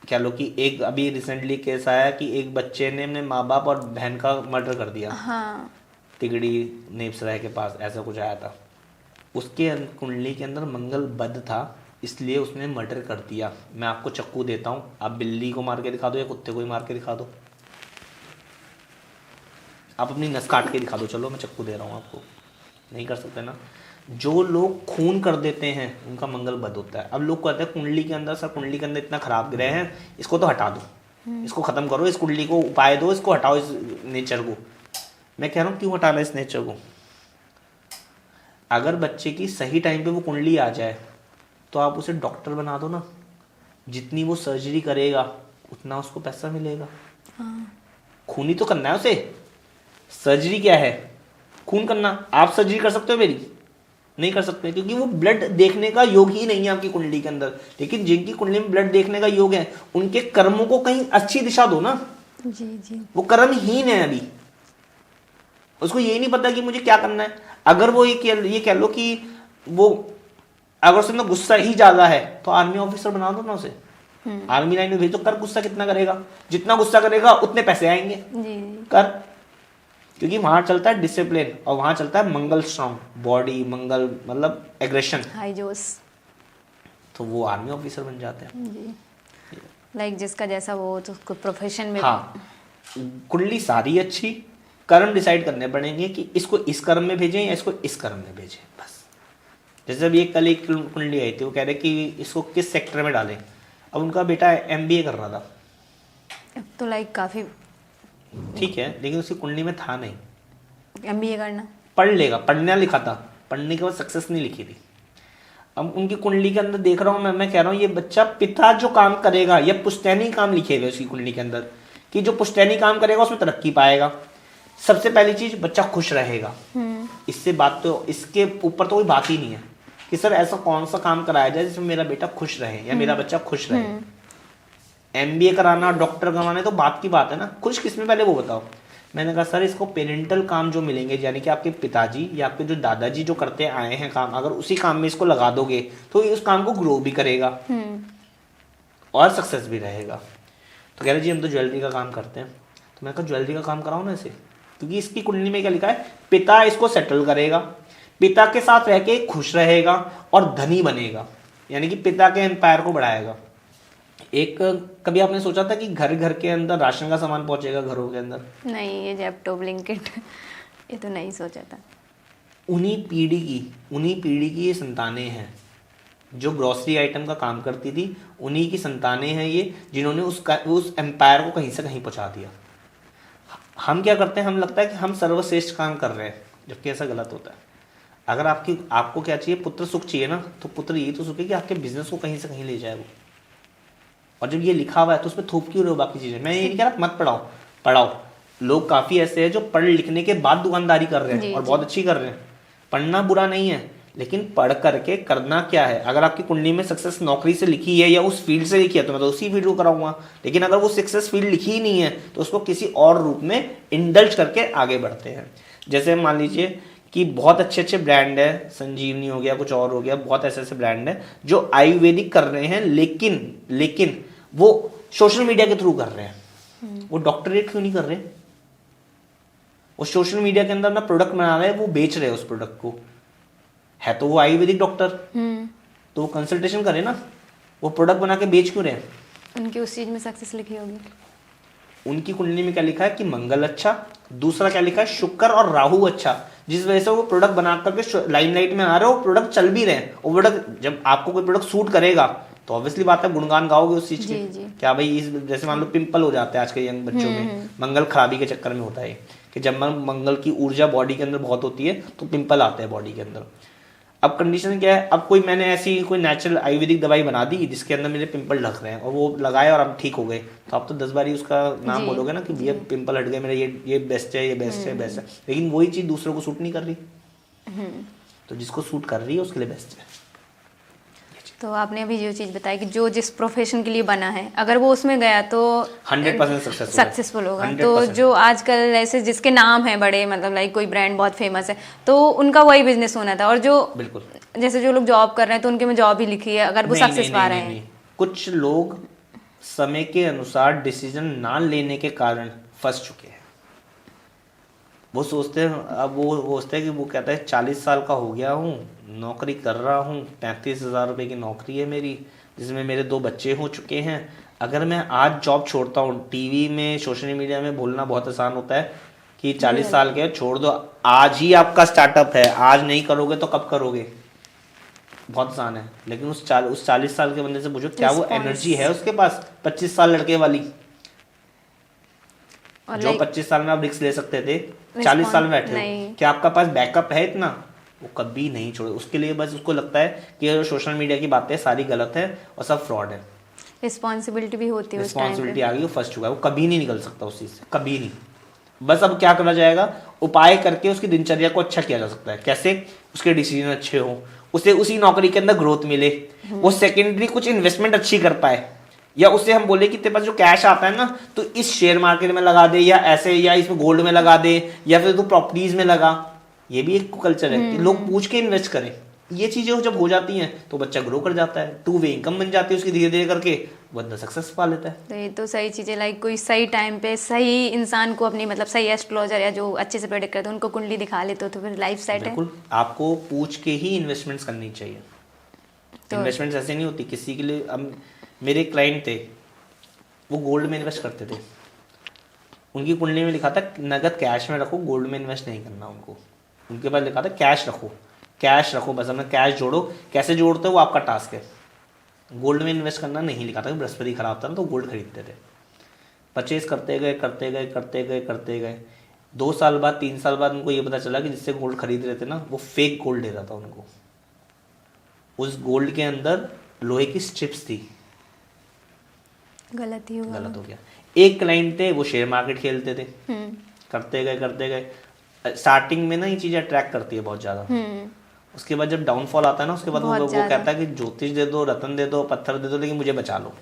S2: क्या लो कि एक अभी रिसेंटली केस आया कि एक बच्चे ने अपने माँ बाप और बहन का मर्डर कर दिया।
S3: हाँ,
S2: तिगड़ी नेप्सराय के पास ऐसा कुछ आया था, उसके कुंडली के अंदर मंगल बध था, इसलिए उसने मर्डर कर दिया। मैं आपको चक्कू देता हूँ, आप बिल्ली को मार के दिखा दो या कुत्ते को ही मार के दिखा दो, आप अपनी नस काट के दिखा दो, चलो मैं चक्कू दे रहा हूँ आपको, नहीं कर सकते ना। जो लोग खून कर देते हैं उनका मंगल बद होता है। अब लोग कहते हैं कुंडली के अंदर, सर कुंडली के अंदर इतना खराब ग्रह है, इसको तो हटा दो, इसको खत्म करो, इस कुंडली को उपाय दो, इसको हटाओ, इस नेचर को। मैं कह रहा हूँ क्यों हटाना इस नेचर को? अगर बच्चे की सही टाइम पे वो कुंडली आ जाए तो आप उसे डॉक्टर बना दो ना, जितनी वो सर्जरी करेगा उतना उसको पैसा मिलेगा। खून ही तो करना है उसे, सर्जरी क्या है, खून करना। आप सर्जरी कर सकते हो मेरी? नहीं कर सकते, क्योंकि वो ब्लड देखने का योग ही नहीं है आपकी कुंडली के अंदर। लेकिन जिनकी कुंडली में ब्लड देखने का योग है उनके कर्मों को कहीं अच्छी दिशा दो ना।
S3: जी जी।
S2: वो कर्महीन है अभी, उसको यही नहीं पता कि मुझे क्या करना है। अगर वो ये कह लो कि वो अगर उसमें गुस्सा ही ज्यादा है तो आर्मी ऑफिसर बना दो ना उसे, आर्मी लाइन में भेजो, कर। गुस्सा कितना करेगा, जितना गुस्सा करेगा उतने पैसे आएंगे,
S3: जी।
S2: कर। क्योंकि वहां चलता है डिसिप्लिन और वहां चलता है मंगल स्ट्रॉन्ग बॉडी, मंगल मतलब एग्रेशन,
S3: हाई जोश,
S2: तो वो आर्मी ऑफिसर बन जाते हैं।
S3: जी। लाइक जिसका जैसा वो तो प्रोफेशन में।
S2: हाँ, कुंडली सारी अच्छी, कर्म डिसाइड करने पड़ेंगे कि इसको इस कर्म में भेजें या इसको इस कर्म में भेजें, बस। जैसे अभी एक कल एक कुंडली आई थी, वो कह रहे कि इसको किस सेक्टर में डालें। अब उनका बेटा MBA कर रहा था,
S3: अब तो लाइक काफी
S2: ठीक है, लेकिन उसकी कुंडली में था नहीं।
S3: MBA करना,
S2: पढ़ लेगा, पढ़ना लिखा था, पढ़ने के बाद सक्सेस नहीं लिखी थी। अब उनकी कुंडली के अंदर देख रहा हूँ मैं कह रहा हूँ ये बच्चा पिता जो काम करेगा या पुश्तैनी काम लिखे हुए उसकी कुंडली के अंदर कि जो पुश्तैनी काम करेगा उसमें तरक्की पाएगा। सबसे पहली चीज, बच्चा खुश रहेगा। इससे बात तो, इसके ऊपर तो कोई बात ही नहीं है कि सर ऐसा कौन सा काम कराया जाए जिसमें मेरा बेटा खुश रहे या मेरा बच्चा खुश रहे। MBA कराना, डॉक्टर करवाना तो बात की बात है ना, खुश किसमें पहले वो बताओ। मैंने कहा सर इसको पेरेंटल काम जो मिलेंगे, यानी कि आपके पिताजी या आपके जो दादाजी जो करते आए हैं काम, अगर उसी काम में इसको लगा दोगे तो ये उस काम को ग्रो भी करेगा और सक्सेस भी रहेगा। तो कह रहे जी हम तो ज्वेलरी का काम करते हैं। तो मैंने कहा ज्वेलरी का काम कराओ ना इसे, क्योंकि इसकी कुंडली में क्या लिखा है, पिता इसको सेटल करेगा, पिता के साथ रह के खुश रहेगा और धनी बनेगा, यानी कि पिता के एम्पायर को बढ़ाएगा। एक कभी आपने सोचा था कि घर घर के अंदर राशन का सामान पहुंचेगा घरों के अंदर?
S3: नहीं, ये जेप्टो ब्लिंकिट ये तो नहीं सोचा था।
S2: उन्हीं पीढ़ी की ये संतानें हैं जो ग्रोसरी आइटम का काम करती थी, उन्हीं की संतानें हैं ये, जिन्होंने उस एम्पायर को कहीं से कहीं पहुंचा दिया। हम क्या करते हैं, हम लगता है कि हम सर्वश्रेष्ठ काम कर रहे हैं, जबकि ऐसा गलत होता है। अगर आपको क्या चाहिए, पुत्र सुख चाहिए ना, तो पुत्र ये तो सुख है कि आपके बिजनेस को कहीं से कहीं ले जाए वो। और जब ये लिखा हुआ है तो उसमें थोप क्यों रहे हो बाकी चीजें? मैं ये नहीं कह रहा मत पढ़ाओ। लोग काफी ऐसे हैं जो पढ़ लिखने के बाद दुकानदारी कर रहे हैं और बहुत अच्छी कर रहे हैं। पढ़ना बुरा नहीं है, लेकिन पढ़ करके करना क्या है? अगर आपकी कुंडली में सक्सेस नौकरी से लिखी है या उस फील्ड से लिखी है तो मैं तो उसी फील्ड को कराऊंगा। लेकिन अगर वो सक्सेस फील्ड लिखी ही नहीं है तो उसको किसी और रूप में इंडल्ज करके आगे बढ़ते हैं। जैसे मान लीजिए कि बहुत अच्छे अच्छे ब्रांड है, संजीवनी हो गया, कुछ और हो गया, बहुत ऐसे ऐसे ब्रांड है जो आयुर्वेदिक कर रहे हैं, लेकिन वो सोशल मीडिया के थ्रू कर रहे हैं। वो डॉक्टरेट क्यों नहीं कर रहे? वो सोशल मीडिया के अंदर ना प्रोडक्ट बना रहे हैं, वो बेच रहे हैं उस प्रोडक्ट को। है तो वो आयुर्वेदिक डॉक्टर, तो वो कंसल्टेशन करे ना, वो प्रोडक्ट बना के बेच क्यों रहे हैं?
S3: उनकी उस चीज में सक्सेस लिखी होगी।
S2: उनकी कुंडली में क्या लिखा है कि मंगल अच्छा, दूसरा क्या लिखा है शुक्र और राहु अच्छा, जिस वजह से वो प्रोडक्ट बना करके लाइमलाइट में आ रहे हो, वो प्रोडक्ट चल भी रहे हैं। वो प्रोडक्ट जब आपको कोई प्रोडक्ट सूट करेगा तो ऑब्वियसली बात है गुणगान गाओगे उस चीज की। क्या भाई, इस जैसे मान लो पिंपल हो जाते हैं आज के यंग बच्चों में, मंगल खराबी के चक्कर में होता है कि जब मंगल की ऊर्जा बॉडी के अंदर बहुत होती है तो पिंपल आते हैं बॉडी के अंदर। अब कंडीशन क्या है, अब मैंने ऐसी कोई नेचुरल आयुर्वेदिक दवाई बना दी जिसके अंदर मेरे पिंपल ढक रहे हैं और वो लगाए और अब ठीक हो गए, तो आप तो 10 बार ही उसका नाम बोलोगे ना कि ये पिंपल हट गए मेरे, ये बेस्ट है, ये बेस्ट है, बेस्ट है। लेकिन वही चीज दूसरों को सूट नहीं कर रही, तो जिसको सूट कर रही है उसके लिए बेस्ट है।
S3: तो आपने अभी जो चीज़ बताई कि जो जिस प्रोफेशन के लिए बना है, अगर वो उसमें गया तो
S2: 100%
S3: सक्सेसफुल होगा। तो जो आजकल ऐसे जिसके नाम है बड़े, मतलब लाइक कोई ब्रांड बहुत फेमस है, तो उनका वही बिजनेस होना था। और जो
S2: बिल्कुल
S3: जैसे जो लोग जॉब कर रहे हैं तो उनके में जॉब ही लिखी है, अगर वो सक्सेस पा रहे हैं।
S2: कुछ लोग समय के अनुसार डिसीजन ना लेने के कारण फंस चुके हैं। वो सोचते हैं, अब वो सोचते हैं कि वो कहता है 40 साल का हो गया हूँ, नौकरी कर रहा हूँ, 35,000 रुपये की नौकरी है मेरी, जिसमें मेरे 2 बच्चे हो चुके हैं। अगर मैं आज जॉब छोड़ता हूँ, टीवी में सोशल मीडिया में बोलना बहुत आसान होता है कि 40 साल के छोड़ दो, आज ही आपका स्टार्टअप है, आज नहीं करोगे तो कब करोगे, बहुत आसान है। लेकिन उस 40 साल के बंदे से पूछो क्या वो एनर्जी है उसके पास 25 साल लड़के वाली, जो 25 साल में आप रिस्क ले सकते थे 40 साल में बैठे हो। क्या आपका पास बैकअप है इतना? वो कभी नहीं छोड़े। उसके लिए बस उसको लगता है कि सोशल मीडिया की बातें सारी गलत है और सब फ्रॉड है।
S3: रिस्पॉन्सिबिलिटी भी होती है,
S2: रिस्पॉन्सिबिलिटी आ गई, वो फंस चुका है, वो कभी नहीं निकल सकता उस चीज से, कभी नहीं। बस अब क्या करा जाएगा, उपाय करके उसकी दिनचर्या को अच्छा किया जा सकता है। कैसे? उसके डिसीजन अच्छे हो, उसे उसी नौकरी के अंदर ग्रोथ मिले, वो सेकेंडरी कुछ इन्वेस्टमेंट अच्छी कर पाए, या उससे हम बोले कि तेरे पास जो कैश आता है ना तो इस शेयर मार्केट में लगा दे, या ऐसे, या इसमें गोल्ड में लगा दे, या फिर तू प्रॉपर्टीज में लगा। ये भी एक कल्चर है कि लोग पूछ के इन्वेस्ट करें। ये चीजें जब हो जाती हैं तो बच्चा ग्रो कर जाता है, 2 वे इनकम बन जाती है उसकी, धीरे धीरे करके बंदा सक्सेस पा लेता है।
S3: तो ये तो सही चीज़ है, लाइक कोई सही टाइम पे सही इंसान को अपनी, मतलब सही एस्ट्रोलॉजर या जो अच्छे से प्रेडिक्ट करते हैं उनको कुंडली दिखा लेते तो फिर लाइफ सेट है।
S2: बिल्कुल, आपको पूछ के ही इन्वेस्टमेंट्स करनी चाहिए। इन्वेस्टमेंट्स ऐसे नहीं होती किसी के लिए। अब मेरे क्लाइंट थे, वो गोल्ड में इन्वेस्ट करते थे, उनकी कुंडली में लिखा था नगद कैश में रखो, गोल्ड में इन्वेस्ट नहीं करना उनको। उनके पास लिखा था कैश रखो, कैश रखो, बस अपना कैश जोड़ो। कैसे जोड़ते हो वो आपका टास्क है। गोल्ड में इन्वेस्ट करना नहीं लिखा था, बृहस्पति खराब था ना तो गोल्ड खरीदते थे। परचेज करते गए 2 साल बाद 3 साल बाद उनको ये पता चला कि जिससे गोल्ड खरीद रहे थे ना वो फेक गोल्ड दे रहा था उनको। उस गोल्ड के अंदर लोहे की स्ट्रिप्स थी।
S3: गलत हो
S2: गया। एक क्लाइंट थे, वो शेयर मार्केट खेलते थे, करते गए। स्टार्टिंग में ना ये चीजें अट्रैक्ट करती है बहुत ज्यादा। उसके बाद जब डाउनफॉल आता है ना, उसके बाद वो कहता है कि ज्योतिष दे दो, रतन दे दो, पत्थर दे दो, लेकिन मुझे बचा लो।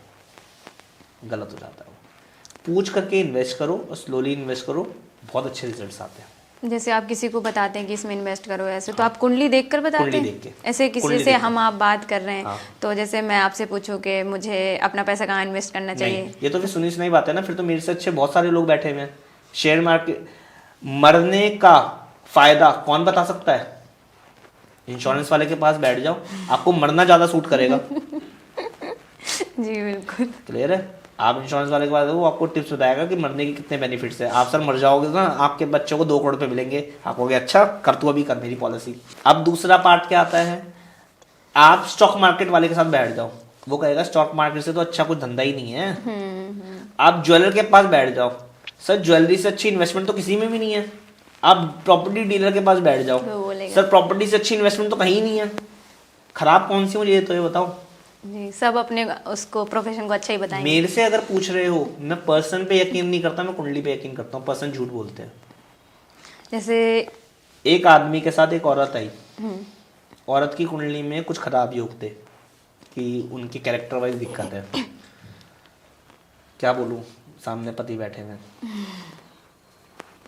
S2: गलत हो जाता है। पूछ करके इन्वेस्ट करो और स्लोली इन्वेस्ट करो, बहुत अच्छे रिजल्ट्स आते हैं।
S3: जैसे आप किसी को बताते हैं कि इसमें इन्वेस्ट करो ऐसे, तो आप कुंडली देखकर बताते हैं? ऐसे किसी से हम आप बात कर रहे हैं तो जैसे मैं आपसे पूछूं कि मुझे अपना पैसा कहाँ इन्वेस्ट करना चाहिए,
S2: ये तो फिर सुनी सुनाई बात है ना। फिर तो मेरे से अच्छे बहुत सारे लोग बैठे हुए हैं। शेयर मार्केट मरने का फायदा कौन बता सकता है? इंश्योरेंस वाले के पास बैठ जाओ, आपको मरना ज्यादा सूट करेगा।
S3: जी बिल्कुल।
S2: क्लियर है? आप इंश्योरेंस वाले के पास वो आपको टिप्स बताएगा कि मरने के कितने बेनिफिट्स है। आप सर मर जाओगे ना, आपके बच्चों को 2 करोड़ रुपए मिलेंगे, आप कहोगे अच्छा कर, तू अभी कर मेरी पॉलिसी। अब दूसरा पार्ट क्या आता है, आप स्टॉक मार्केट वाले के साथ बैठ जाओ, वो कहेगा स्टॉक मार्केट से तो अच्छा कोई धंधा ही नहीं है। आप ज्वेलर के पास बैठ जाओ, सर ज्वेलरी से अच्छी इन्वेस्टमेंट तो किसी में भी नहीं है। आप प्रॉपर्टी डीलर के पास बैठ जाओ, सर प्रॉपर्टी से अच्छी इन्वेस्टमेंट तो कहीं नहीं है। खराब कौन सी मुझे ये तो ये बताओ।
S3: जी, सब अपने उसको प्रोफेशन को अच्छा ही बताएंगे।
S2: मेरे से अगर पूछ रहे हो, मैं पर्सन पे यकीन नहीं करता, मैं कुंडली पे यकीन करता हूँ। पर्सन झूठ बोलते हैं।
S3: जैसे
S2: एक आदमी के साथ एक औरत आई, औरत की कुंडली में कुछ खराब योग थे कि उनकी कैरेक्टर वाइज दिक्कत है। क्या बोलूं, सामने पति बैठे हुए,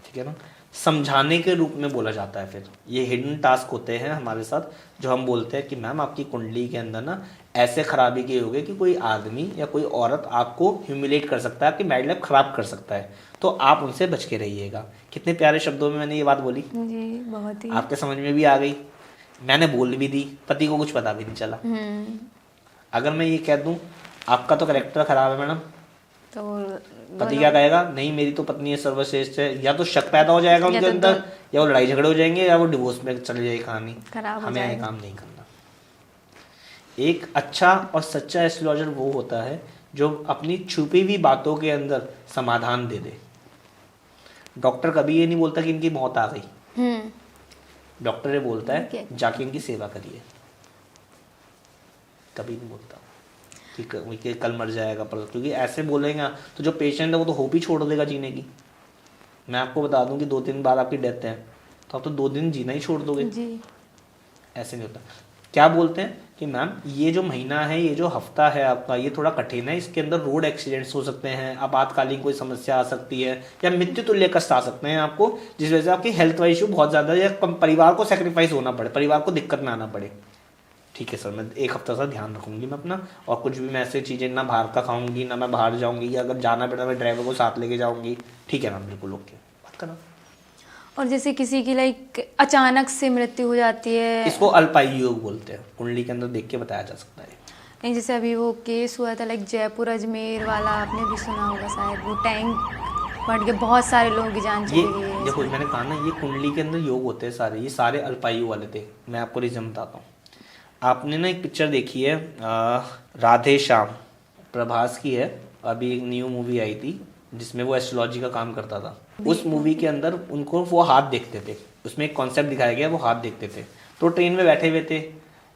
S2: ठीक है ना, समझाने के रूप में बोला जाता है। फिर ये हिडन टास्क होते हैं हमारे साथ, जो हम बोलते हैं कि मैम आपकी कुंडली के अंदर ना ऐसे खराबी के होगे कि कोई आदमी या कोई औरत आपको ह्यूमिलेट कर सकता है, आपकी मैरिड लाइफ खराब कर सकता है, तो आप उनसे बच के रहिएगा। कितने प्यारे शब्दों में मैंने ये बात बोली
S3: जी, बहुत ही
S2: आपके समझ में भी आ गई, मैंने बोल भी दी, पति को कुछ पता भी नहीं चला। अगर मैं ये कह दूं आपका तो कैरेक्टर खराब है मैडम,
S3: तो
S2: पति क्या कहेगा, नहीं मेरी तो पत्नी है सर्वश्रेष्ठ है, या तो शक पैदा हो जाएगा उनके अंदर, या वो लड़ाई झगड़े हो जाएंगे, या वो डिवोर्स में चली जाएगी कहानी। हमें ये काम नहीं करना। एक अच्छा और सच्चा एस्ट्रोलॉजर वो होता है जो अपनी छुपी हुई बातों के अंदर समाधान दे दे। डॉक्टर कभी ये नहीं बोलता कि इनकी मौत आ गई, डॉक्टर ये बोलता है जाके इनकी सेवा करिए। कभी नहीं बोलता कि कल मर जाएगा, पर क्योंकि ऐसे बोलेंगे तो जो पेशेंट है वो तो होप ही छोड़ देगा जीने की। मैं आपको बता दूं कि 2 दिन बाद आपकी डेथ है, तो आप तो 2 दिन जीना ही छोड़ दोगे जी। ऐसे नहीं होता। क्या बोलते हैं कि मैम ये जो महीना है, ये जो हफ्ता है आपका, ये थोड़ा कठिन है, इसके अंदर रोड एक्सीडेंट्स हो सकते हैं, आपातकालीन कोई समस्या आ सकती है, या मृत्यु तुल्य कष्ट आ सकते हैं आपको, जिस वजह से आपकी हेल्थ वाइज इशू बहुत ज़्यादा, या परिवार को सेक्रीफाइस होना पड़े, परिवार को दिक्कत में आना पड़े। ठीक है सर, मैं 1 हफ्ता सा ध्यान रखूंगी मैं अपना, और कुछ भी मैं ऐसी चीज़ें ना बाहर का खाऊंगी, ना मैं बाहर जाऊंगी, या अगर जाना पड़ा मैं ड्राइवर को साथ लेके जाऊंगी। ठीक है मैम, बिल्कुल ओके, बात करना।
S3: और जैसे किसी की लाइक अचानक से मृत्यु हो जाती है,
S2: इसको अल्पायु योग बोलते हैं, कुंडली के अंदर देख के बताया जा सकता है।
S3: नहीं, जैसे अभी वो केस हुआ था लाइक जयपुर अजमेर वाला, आपने भी सुना होगा शायद, वो टैंक फट के बहुत सारे लोगों की जान चली गई।
S2: देखो मैंने कहा ना, ये कुंडली के अंदर योग होते हैं सारे, ये सारे अल्पायु वाले थे। मैं आपको रीजन बताता हूँ। आपने ना एक पिक्चर देखी है राधे श्याम, प्रभास की है, अभी एक न्यू मूवी आई थी जिसमें वो एस्ट्रोलॉजी का काम करता था। उस मूवी के अंदर उनको वो हाथ देखते थे, उसमें एक कॉन्सेप्ट दिखाया गया, वो हाथ देखते थे। तो ट्रेन में बैठे हुए थे,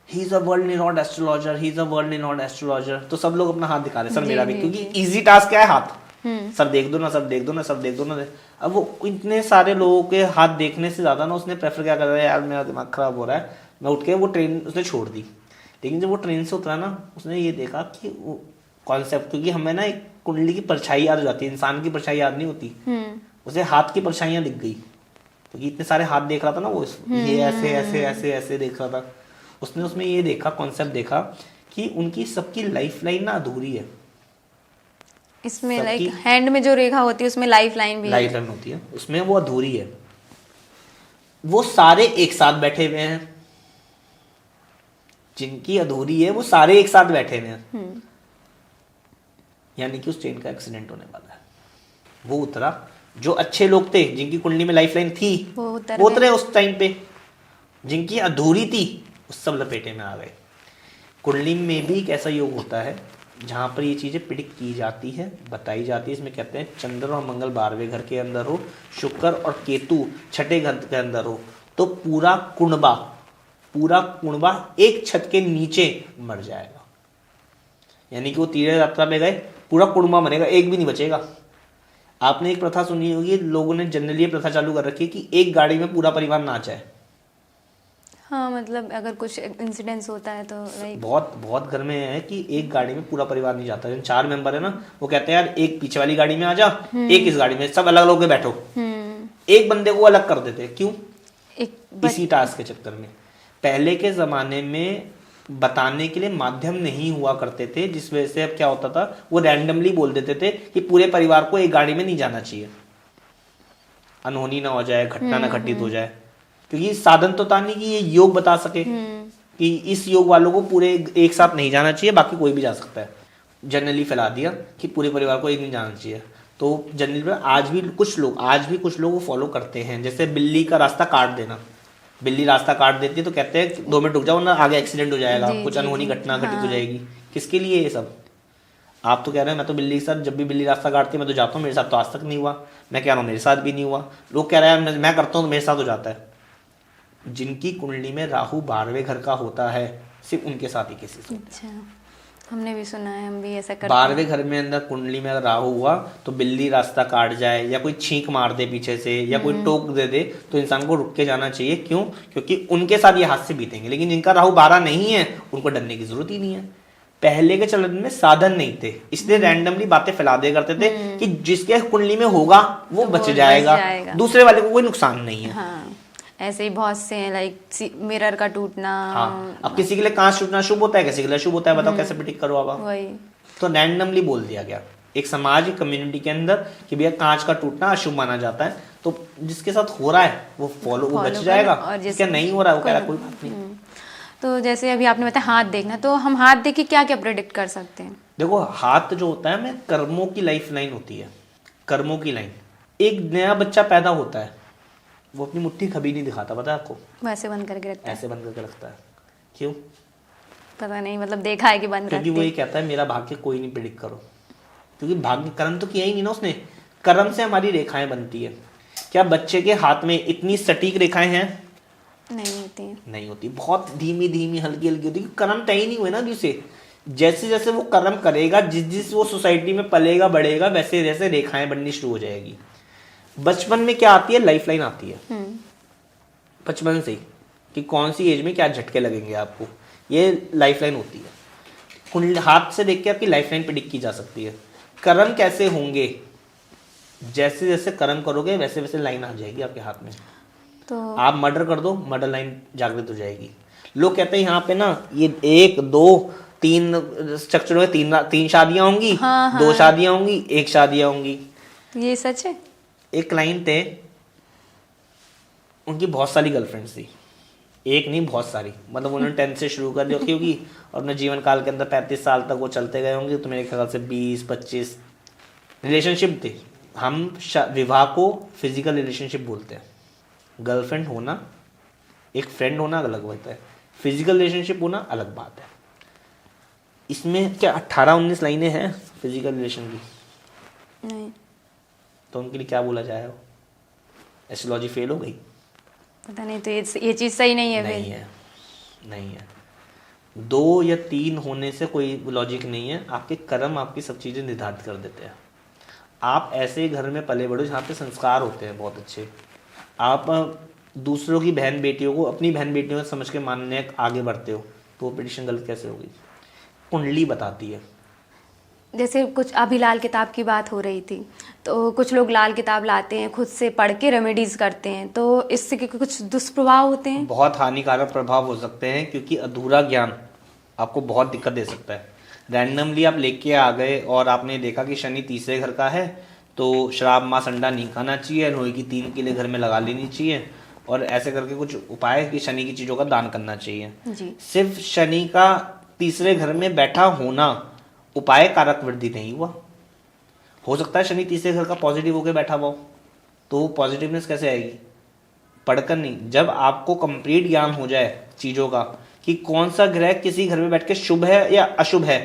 S2: he is a world renowned astrologer, he is a world renowned astrologer, तो सब लोग अपना हाथ दिखा रहे, सर मेरा भी, क्योंकि इजी टास्क क्या है, हाथ, सब देख दो ना, सब देख दो ना, सब देख दो ना। अब वो इतने सारे लोगों के हाथ देखने से ज्यादा ना उसने प्रेफर क्या कर रहा है, यार मेरा दिमाग खराब हो रहा है, मैं उठ के वो ट्रेन उसने छोड़ दी। लेकिन जब वो ट्रेन से उतरा ना, उसने ये देखा कि वो कॉन्सेप्ट, क्योंकि हमें ना एक कुंडली की परछाई याद हो जाती है, इंसान की परछाई याद नहीं होती, उसे हाथ की परछाइयां दिख गई, क्योंकि इतने सारे हाथ देख रहा था ना वो, ये ऐसे ऐसे ऐसे ऐसे देख रहा था। उसने उसमें ये देखा, कॉन्सेप्ट देखा कि उनकी सबकी लाइफ लाइन ना अधूरी है।
S3: इसमें लाइक हैंड में जो रेखा होती है उसमें लाइफ लाइन भी,
S2: लाइफ लाइन होती है, उसमें वो अधूरी है। वो सारे एक साथ बैठे हुए हैं, जिनकी अधूरी है वो सारे एक साथ बैठे हुए हैं, यानी कि उस ट्रेन का एक्सीडेंट होने वाला है। वो उतरा, जो अच्छे लोग थे जिनकी कुंडली में लाइफ लाइन थी वो उतरे उस टाइम पे, जिनकी अधूरी थी उस सब लपेटे में आ गए। कुंडली में भी एक ऐसा योग होता है जहाँ पर ये चीज़ें प्रिडिक्ट की जाती है, बताई जाती है। इसमें कहते हैं चंद्र और मंगल 12वें घर के अंदर हो, शुक्र और केतु 6ठे घर के अंदर हो, तो पूरा कुणबा एक छत के नीचे मर जाएगा। यानी कि वो तीर्थ यात्रा में गए, पूरा कुणबा मरेगा, एक भी नहीं बचेगा। आपने एक प्रथा सुनी होगी, लोगों ने जनरली प्रथा चालू कर रखी है कि एक गाड़ी में पूरा परिवार ना जाए।
S3: हाँ, मतलब अगर कुछ इंसिडेंट्स होता है तो लाइक
S2: बहुत घर में है कि एक गाड़ी में पूरा परिवार नहीं जाता। 4 मेंबर है ना, वो कहते हैं यार एक पीछे वाली गाड़ी में आ जा, एक इस गाड़ी में, सब अलग अलग बैठो, एक बंदे को अलग कर देते। क्यों? इसी टास्क के चक्कर में। पहले के जमाने में बताने के लिए माध्यम नहीं हुआ करते थे, जिस वजह से अब क्या होता था, वो रैंडमली बोल देते थे कि पूरे परिवार को एक गाड़ी में नहीं जाना चाहिए, अनहोनी ना हो जाए, घटना ना घटित हो जाए। क्योंकि साधन तो था नहीं कि ये योग बता सके कि इस योग वालों को पूरे एक साथ नहीं जाना चाहिए, बाकी कोई भी जा सकता है। जनरली फैला दिया कि पूरे परिवार को एक नहीं जाना चाहिए। तो जनरली आज भी कुछ लोग वो फॉलो करते हैं। जैसे बिल्ली का रास्ता काट देना, बिल्ली रास्ता काट देती है तो कहते हैं 2 मिनट रुक जाओ ना, आगे एक्सीडेंट हो जाएगा, कुछ अनहोनी घटना घटित हो जाएगी। किसके लिए ये सब? आप तो कह रहे हैं मैं तो बिल्ली के साथ, जब भी बिल्ली रास्ता काटती है मैं तो जाता हूँ, मेरे साथ तो आज तक नहीं हुआ। मैं कह रहा हूँ मेरे साथ भी नहीं हुआ। लोग कह रहे हैं मैं करता हूँ तो मेरे साथ हो जाता है। जिनकी कुंडली में राहु 12वें घर का होता है, सिर्फ उनके साथ ही केसेस होते हैं।
S3: अच्छा, हमने भी सुना है, हम भी ऐसा करते
S2: 12वें घर में अंदर कुंडली में अगर राहु हुआ तो बिल्ली रास्ता काट जाए या कोई छींक मार दे पीछे से या कोई टोक दे तो इंसान को रुक के जाना चाहिए। क्यों? क्योंकि उनके साथ ये हादसे बीतेंगे। लेकिन जिनका राहु 12 नहीं है उनको डरने की जरूरत ही नहीं है। पहले के चलन में साधन नहीं थे, इसलिए रैंडमली बातें फैला दिया करते थे कि जिसके कुंडली में होगा वो बच जाएगा, दूसरे वाले को कोई नुकसान नहीं है।
S3: हाँ, ऐसे ही बहुत से हैं, लाइक मिरर का टूटना।
S2: हाँ, अब किसी के लिए कांच टूटना शुभ होता है, किसी के लिए अशुभ होता है। बताओ कैसे प्रिडिक्ट करो आप?
S3: वही
S2: तो रैंडमली बोल दिया गया एक समाज कम्युनिटी के अंदर कि भैया कांच का टूटना अशुभ माना जाता है, तो जिसके साथ हो रहा है वो वो बच जाएगा, और जिसका नहीं हो रहा है वो कह रहा कोई बात नहीं।
S3: तो जैसे अभी आपने बताया हाथ देखना, तो हम हाथ देख के क्या क्या प्रेडिक्ट कर सकते हैं?
S2: देखो, हाथ जो होता है में कर्मों की लाइफ लाइन होती है, कर्मों की लाइन। एक नया बच्चा पैदा होता है, वो अपनी मुट्ठी कभी नहीं दिखाता, पता है आपको?
S3: वैसे बंद करके रखता है।
S2: ऐसे बंद करके रखता है। क्यों?
S3: पता नहीं, मतलब देखा है कि बंद
S2: क्योंकि वो ये कहता है मेरा भाग्य कोई नहीं प्रेडिक्ट करो, क्योंकि भाग्य कर्म तो किया ही नहीं ना उसने। कर्म से हमारी रेखाएं बनती है। क्या बच्चे के हाथ में इतनी सटीक रेखाएं हैं?
S3: नहीं होती है।
S2: नहीं होती, बहुत धीमी धीमी हल्की हल्की होती है। कर्म तय ही नहीं हुए ना अभी उसे। जैसे जैसे वो कर्म करेगा, जिस जिस वो सोसाइटी में पलेगा बढ़ेगा, वैसे वैसे रेखाएं बननी शुरू हो जाएगी। बचपन में क्या आती है? लाइफ लाइन आती है बचपन से ही, कि कौन सी एज में क्या झटके लगेंगे आपको, ये लाइफ लाइन होती है। हाथ से देख के आपकी लाइफ लाइन प्रेडिक्ट की जा सकती है। कर्म कैसे होंगे? जैसे जैसे कर्म करोगे वैसे वैसे लाइन आ जाएगी आपके हाथ में।
S3: तो
S2: आप मर्डर कर दो, मर्डर लाइन जागृत हो जाएगी। लोग कहते हैं यहाँ पे ना ये 1 2 3 स्ट्रक्चर में 3 शादियां होंगी।
S3: हाँ,
S2: 2 शादियां होंगी, 1 शादियां होंगी।
S3: ये सच है?
S2: एक क्लाइंट थे, उनकी बहुत सारी गर्लफ्रेंड्स थी, एक नहीं बहुत सारी। मतलब उन्होंने 10 से शुरू कर दी होगी और अपने जीवन काल के अंदर 35 साल तक वो चलते गए होंगे। तो मेरे ख्याल से 20-25 रिलेशनशिप थे। हम विवाह को फिजिकल रिलेशनशिप बोलते हैं। गर्लफ्रेंड होना, एक फ्रेंड होना अलग बात है, फिजिकल रिलेशनशिप होना अलग बात है। इसमें क्या 18-19 लाइनें हैं फिजिकल रिलेशन की?
S3: नहीं।
S2: तो उनके लिए क्या बोला जाए? एस्ट्रोलॉजी फेल हो गई?
S3: पता नहीं, तो ये चीज़ सही नहीं है?
S2: नहीं है, नहीं है। 2 या 3 होने से कोई लॉजिक नहीं है। आपके कर्म आपकी सब चीज़ें निर्धारित कर देते हैं। आप ऐसे घर में पले बढ़ो जहाँ पे संस्कार होते हैं बहुत अच्छे। आप दूसरों की बहन बेटियों को अपनी बहन बेटियों में समझ के मानने आगे बढ़ते हो, तो वो प्रेडिक्शन गलत कैसे होगी? कुंडली बताती है।
S3: जैसे कुछ अभी लाल किताब की बात हो रही थी, तो कुछ लोग लाल किताब लाते हैं, खुद से पढ़ के रेमेडीज करते हैं, तो इससे कुछ दुष्प्रभाव होते हैं?
S2: बहुत हानिकारक प्रभाव हो सकते हैं, क्योंकि अधूरा ज्ञान आपको बहुत दिक्कत दे सकता है। रैंडमली आप लेके आ गए और आपने देखा कि शनि 3रे घर का है, तो शराब मांस अंडा नहीं खाना चाहिए, लोहे की 3 किले घर में लगा लेनी चाहिए, और ऐसे करके कुछ उपाय कि शनि की चीज़ों का दान करना चाहिए
S3: जी।
S2: सिर्फ शनि का 3रे घर में बैठा होना उपाय कारक वृद्धि नहीं हुआ। हो सकता है शनि 3रे घर का पॉजिटिव होकर बैठा हुआ हो, तो वो पॉजिटिवनेस कैसे आएगी? पढ़कर नहीं। जब आपको कंप्लीट ज्ञान हो जाए चीज़ों का कि कौन सा ग्रह किसी घर में बैठ के शुभ है या अशुभ है,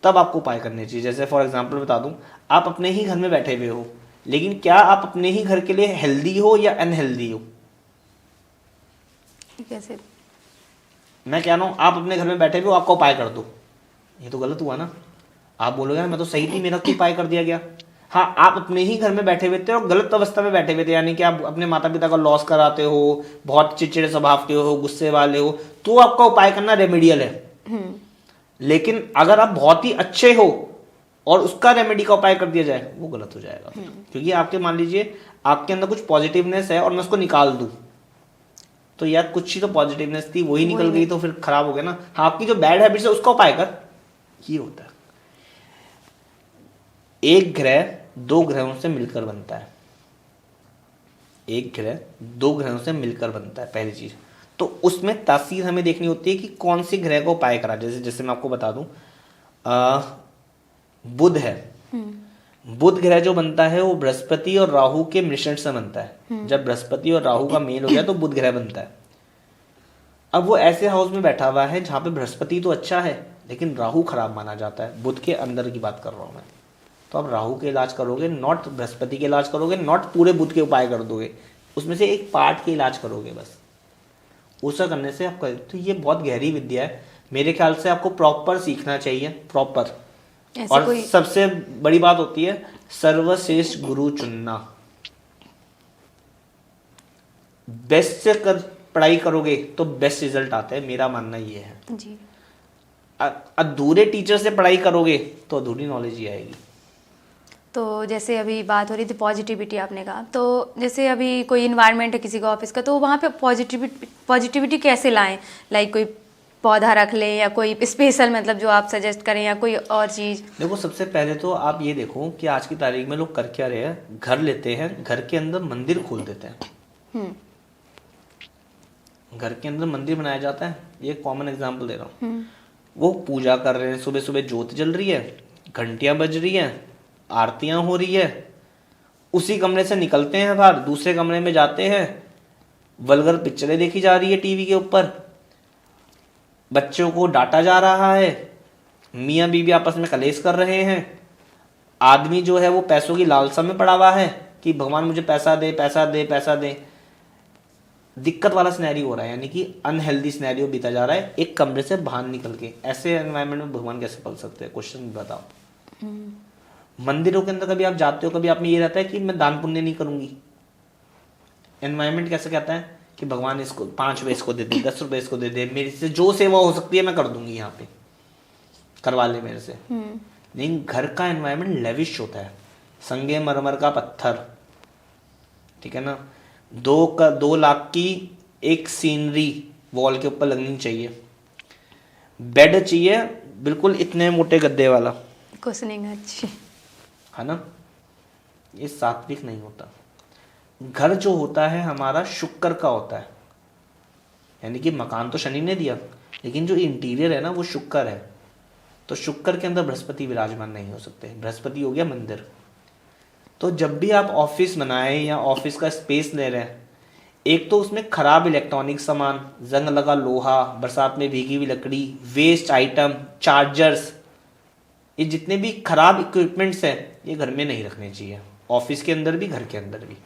S2: तब आपको उपाय करने चाहिए। जैसे फॉर एग्जाम्पल बता दूं, आप अपने ही घर में बैठे हुए हो, लेकिन क्या आप अपने ही घर के लिए हेल्दी हो या अनहेल्दी हो?
S3: कैसे?
S2: मैं कह रहा हूं आप अपने घर में बैठे हुए हो, आपका उपाय कर दो, ये तो गलत हुआ ना। आप बोलोगे ना मैं तो सही थी, मेरा क्यों उपाय कर दिया गया? हाँ, आप अपने ही घर में बैठे हुए थे और गलत अवस्था में बैठे हुए थे, यानी कि आप अपने माता पिता का लॉस कराते हो, बहुत चिड़चिड़े स्वभाव के हो, गुस्से वाले हो, तो आपका उपाय करना रेमेडियल है। लेकिन अगर आप बहुत ही अच्छे हो और उसका रेमेडी का उपाय कर दिया जाए, वो गलत हो जाएगा। क्योंकि आपके मान लीजिए आपके अंदर कुछ पॉजिटिवनेस है और मैं उसको निकाल दूं, तो यार कुछ ही तो पॉजिटिवनेस थी, वही निकल गई, तो फिर खराब हो गया ना। हाँ, आपकी जो बैड हैबिट्स है उसका उपाय कर, ये होता है। एक ग्रह 2 ग्रहों से मिलकर बनता है, एक ग्रह 2 ग्रहों से मिलकर बनता है, पहली चीज। तो उसमें तासीर हमें देखनी होती है कि कौन सी ग्रह को उपाय करा। जैसे जैसे मैं आपको बता दूं, बुध है, बुध ग्रह जो बनता है वो बृहस्पति और राहु के मिश्रण से बनता है। जब बृहस्पति और राहु का मेल हो गया तो बुध ग्रह बनता है। अब वो ऐसे हाउस में बैठा हुआ है जहां पे बृहस्पति तो अच्छा है लेकिन राहु खराब माना जाता है। बुध के अंदर की बात कर रहा हूं मैं। तो आप राहु के इलाज करोगे, नॉट बृहस्पति के इलाज करोगे, नॉट पूरे बुध के उपाय कर दोगे, उसमें से एक पार्ट के इलाज करोगे बस। उसका करने से आपका, तो ये बहुत गहरी विद्या है। मेरे ख्याल से आपको प्रॉपर सीखना चाहिए, प्रॉपर। और सबसे बड़ी बात होती है सर्वश्रेष्ठ गुरु चुनना। बेस्ट से पढ़ाई करोगे तो बेस्ट रिजल्ट आता है, मेरा मानना ये है
S3: जी।
S2: अधूरे टीचर से पढ़ाई करोगे तो अधूरी नॉलेज ही आएगी।
S3: तो जैसे अभी बात हो रही थी पॉजिटिविटी, आपने कहा, तो जैसे अभी कोई इन्वायरमेंट है किसी का ऑफिस का, तो वहाँ पे पॉजिटिविटी कैसे लाएं? लाइक कोई पौधा रख लें या कोई स्पेशल, मतलब जो आप सजेस्ट करें, या कोई और चीज़?
S2: देखो, सबसे पहले तो आप ये देखो कि आज की तारीख में लोग कर क्या रहे हैं। घर लेते हैं, घर के अंदर मंदिर खोल देते हैं। घर के अंदर मंदिर बनाया जाता है। ये कॉमन एग्जांपल दे रहा हूँ। वो पूजा कर रहे हैं, सुबह सुबह ज्योत जल रही है, घंटियां बज रही हैं, आरतियां हो रही है। उसी कमरे से निकलते हैं बाहर, दूसरे कमरे में जाते हैं, वल्गर पिक्चरें देखी जा रही है टीवी के ऊपर, बच्चों को डांटा जा रहा है, मियाँ बीवी आपस में कलेश कर रहे हैं, आदमी जो है वो पैसों की लालसा में पड़ा हुआ है कि भगवान मुझे पैसा दे, पैसा दे, पैसा दे। दिक्कत वाला सिनेरियो हो रहा है, यानी कि अनहेल्दी सिनेरियो बीता जा रहा है एक कमरे से बाहर निकल के। ऐसे एनवायरनमेंट में भगवान कैसे पल सकते हैं? क्वेश्चन बताओ। मंदिरों के अंदर कभी आप जाते हो, कभी आप में ये रहता है कि मैं दान पुण्य नहीं करूंगी? एनवायरनमेंट कैसे कहता है कि भगवान इसको 5 रुपए इसको दे दे, 10 रुपए इसको दे दे, मेरे से जो सेवा हो सकती है मैं कर दूंगी, यहाँ पे करवा ले मेरे से। लेकिन घर का एनवायरनमेंट लेविश होता है, संगे मरमर का पत्थर, ठीक है ना। 2 लाख की एक सीनरी वॉल के ऊपर लगनी चाहिए, बेड चाहिए बिल्कुल इतने मोटे गद्दे वाला,
S3: कुशनिंग अच्छी,
S2: है ना। ये सात्विक नहीं होता। घर जो होता है हमारा शुक्र का होता है, यानी कि मकान तो शनि ने दिया लेकिन जो इंटीरियर है ना वो शुक्र है। तो शुक्र के अंदर बृहस्पति विराजमान नहीं हो सकते। बृहस्पति हो गया मंदिर। तो जब भी आप ऑफिस बनाए या ऑफिस का स्पेस ले रहे हैं, एक तो उसमें खराब इलेक्ट्रॉनिक सामान, जंग लगा लोहा, बरसात में भीगी हुई लकड़ी, वेस्ट आइटम, चार्जर्स, ये जितने भी खराब इक्विपमेंट्स हैं ये घर में नहीं रखने चाहिए। ऑफिस के अंदर भी, घर के अंदर भी।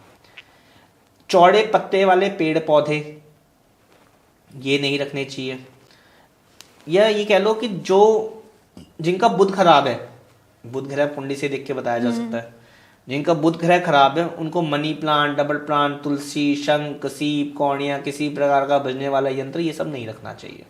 S2: चौड़े पत्ते वाले पेड़ पौधे ये नहीं रखने चाहिए। या ये कह लो कि जो जिनका बुध खराब है, बुध ग्रह कुंडली से देख के बताया जा सकता है, जिनका बुध ग्रह खराब है उनको मनी प्लांट, डबल प्लांट, तुलसी, शंख, सीप, कौड़ियाँ, किसी प्रकार का बजने वाला यंत्र, ये सब नहीं रखना चाहिए।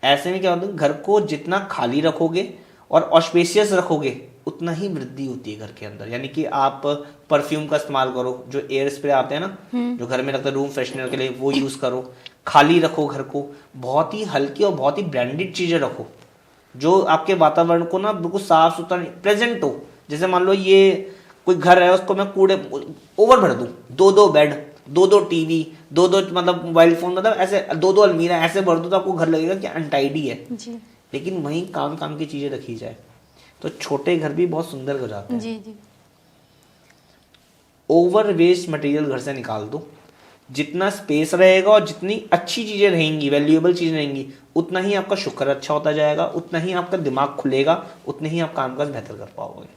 S2: ऐसे में क्या होता है, घर को जितना खाली रखोगे और ऑस्पेशियस रखोगे उतना ही वृद्धि होती है घर के अंदर। यानी कि आप परफ्यूम का इस्तेमाल करो, जो एयर स्प्रे आते हैं ना जो घर में लगता है रूम फ्रेशनर के लिए, वो यूज करो। खाली रखो घर को, बहुत ही हल्की और बहुत ही ब्रांडेड चीजें रखो जो आपके वातावरण को ना बिल्कुल साफ सुथरा प्रेजेंट हो। जैसे मान लो ये कोई घर है, उसको मैं कूड़े ओवर भर दूं, 2 बेड, 2 टीवी, 2 मतलब मोबाइल फोन, मतलब ऐसे 2 अलमीरा ऐसे भर दूं तो आपको घर लगेगा कि अनटाइडी है
S3: जी।
S2: लेकिन वहीं काम की चीजें रखी जाए तो छोटे घर भी बहुत सुंदर हो जाते हैं।
S3: जी जी।
S2: ओवर वेस्ट मटेरियल घर से निकाल दो। जितना स्पेस रहेगा और जितनी अच्छी चीजें रहेंगी, वैल्यूएबल चीजें रहेंगी, उतना ही आपका शुक्र अच्छा होता जाएगा, उतना ही आपका दिमाग खुलेगा, उतने ही आप कामकाज बेहतर कर पाओगे।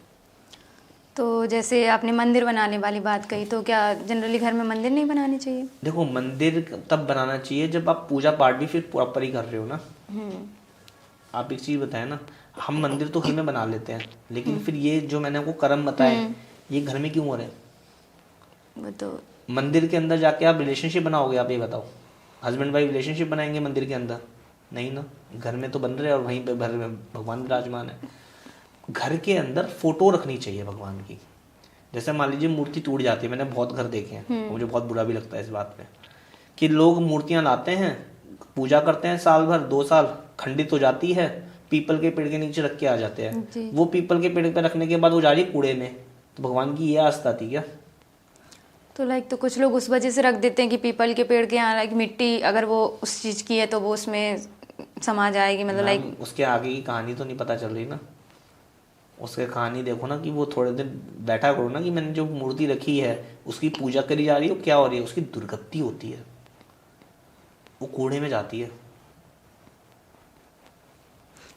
S3: तो जैसे आपने मंदिर बनाने वाली बात कही, तो क्या जनरली घर में मंदिर नहीं बनानी चाहिए?
S2: देखो, मंदिर तब बनाना चाहिए जब आप पूजा पाठ भी फिर प्रॉपर ही कर रहे हो ना। आप एक चीज बताए ना, हम मंदिर तो घर में बना लेते हैं लेकिन फिर ये जो मैंने आपको कर्म बताए ये घर में क्यों हो रहे हैं?
S3: वो तो
S2: मंदिर के अंदर जाके आप रिलेशनशिप बनाओगे? आप ये बताओ, हस्बैंड वाइफ रिलेशनशिप बनाएंगे मंदिर के अंदर? नहीं ना। घर में तो बन रहे हैं और वहीं पे घर में भगवान विराजमान है। घर के अंदर फोटो रखनी चाहिए भगवान की। जैसे मान लीजिए मूर्ति टूट जाती है, मैंने बहुत घर देखे हैं, मुझे बहुत बुरा भी लगता है इस बात पे कि लोग मूर्तियां लाते हैं, पूजा करते हैं साल भर 2 साल, खंडित हो जाती है, पीपल के पेड़ के नीचे रख के आ जाते हैं। वो पीपल के पेड़ पे रखने के बाद वो जा रही है कूड़े में। तो भगवान की ये आस्था थी क्या?
S3: तो लाइक, तो कुछ लोग उस वजह से रख देते हैं कि पीपल के पेड़ के यहाँ लाइक मिट्टी अगर वो उस चीज़ की है तो वो उसमें समाज आएगी, मतलब लाइक
S2: मैम, उसके आगे की कहानी तो नहीं पता चल रही ना। उसके कहानी देखो ना, कि वो थोड़े दिन बैठा करो ना, कि मैंने जो मूर्ति रखी है उसकी पूजा करी जा रही है, क्या हो रही है, उसकी दुर्गति होती है, वो कूड़े में जाती है।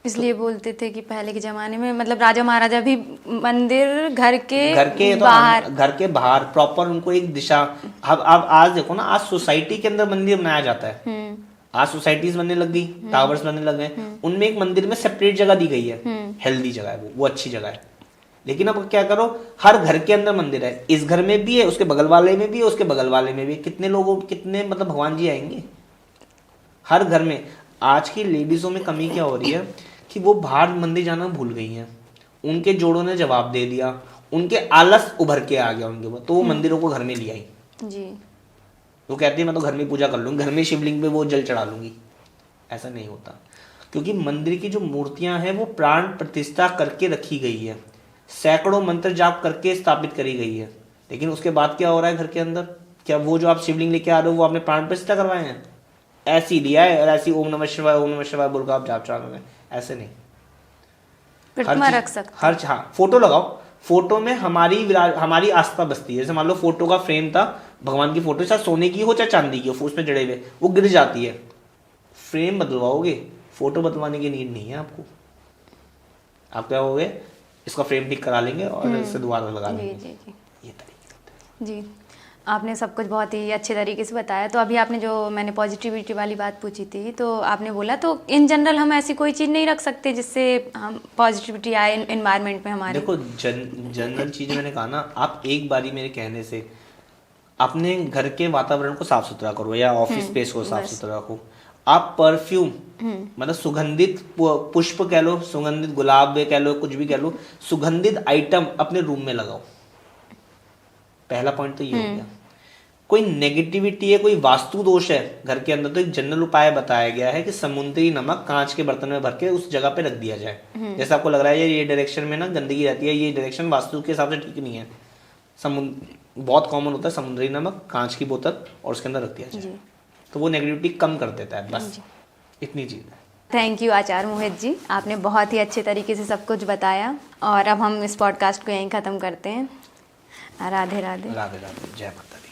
S3: इसलिए बोलते थे कि पहले के जमाने में मतलब राजा महाराजा भी मंदिर घर के
S2: बाहर, घर के बाहर प्रॉपर उनको एक दिशा। अब आज देखो ना, आज सोसाइटी के अंदर मंदिर बनाया जाता है। आज सोसाइटीज बनने लग गई, टावर्स बनने लग गए, उनमें एक मंदिर में सेपरेट जगह दी गई है, हेल्दी जगह है, वो अच्छी जगह है। लेकिन अब क्या करो, हर घर के अंदर मंदिर है, इस घर में भी है, उसके बगल वाले में भी है, उसके बगल वाले में भी है। कितने लोगों, कितने मतलब भगवान जी आएंगे हर घर में। आज की लेडीजों में कमी क्या हो रही है कि वो बाहर मंदिर जाना भूल गई हैं। उनके जोड़ों ने जवाब दे दिया, उनके आलस उभर के आ गया उनके ऊपर, तो वो मंदिरों को घर में ले आई
S3: जी।
S2: वो कहती है मैं तो घर में पूजा कर लूंगी, घर में शिवलिंग पे वो जल चढ़ा लूंगी। ऐसा नहीं होता, क्योंकि मंदिर की जो मूर्तियां हैं वो प्राण प्रतिष्ठा करके रखी गई है, सैकड़ों मंत्र जाप करके स्थापित करी गई है। लेकिन उसके बाद क्या हो रहा है घर के अंदर? क्या वो जो आप शिवलिंग लेके आ रहे हो वो आपने प्राण प्रतिष्ठा करवाए हैं? ऐसी लिया है और ऐसी ओम नमः शिवाय बोल कर आप जाप चढ़ा रहे हैं? ऐसे नहीं।
S3: प्रतिमा रख सकते,
S2: हर हाँ, फोटो लगाओ, फोटो में हमारी आस्था बसती है। जैसे मान लो फोटो का फ्रेम था, भगवान की फोटो चाहे सोने की हो चाहे चांदी की हो, उसमें जड़े हुए, वो गिर जाती है, फ्रेम बदलवाओगे, फोटो बदलवाने की नीड नहीं है आपको। आप क्या होगे, इसका फ्रेम ठीक करा लेंगे और इसे दोबारा लगा लेंगे।
S3: जी जी
S2: ये तरीके होते हैं।
S3: जी, आपने सब कुछ बहुत ही अच्छे तरीके से बताया। तो अभी आपने जो मैंने पॉजिटिविटी वाली बात पूछी थी, तो आपने बोला तो इन जनरल हम ऐसी कोई चीज़ नहीं रख सकते जिससे हम पॉजिटिविटी आए एनवायरनमेंट में हमारे।
S2: देखो जनरल चीज़ मैंने कहा ना, आप एक बारी मेरे कहने से अपने घर के वातावरण को साफ सुथरा करो या ऑफिस स्पेस को साफ सुथरा रखो। आप परफ्यूम मतलब सुगंधित पुष्प कह लो, सुगंधित गुलाब कह लो, कुछ भी कह लो, सुगंधित आइटम अपने रूम में लगाओ। पहला पॉइंट तो ये हो गया। कोई नेगेटिविटी है, कोई वास्तु दोष है घर के अंदर, तो एक जनरल उपाय बताया गया है कि समुद्री नमक कांच के बर्तन में भर के उस जगह पे रख दिया जाए। जैसे आपको लग रहा है ये डायरेक्शन में ना गंदगी रहती है, ये डायरेक्शन वास्तु के हिसाब से ठीक नहीं है। बहुत कॉमन होता है समुद्री नमक कांच की बोतल और उसके अंदर रख दिया जाए, तो वो नेगेटिविटी कम कर देता है। बस इतनी चीज है।
S3: थैंक यू आचार्य मोहित जी, आपने बहुत ही अच्छे तरीके से सब कुछ बताया। और अब हम इस पॉडकास्ट को यहीं ख़त्म करते हैं। राधे राधे।
S2: राधे राधे, जय माता दी।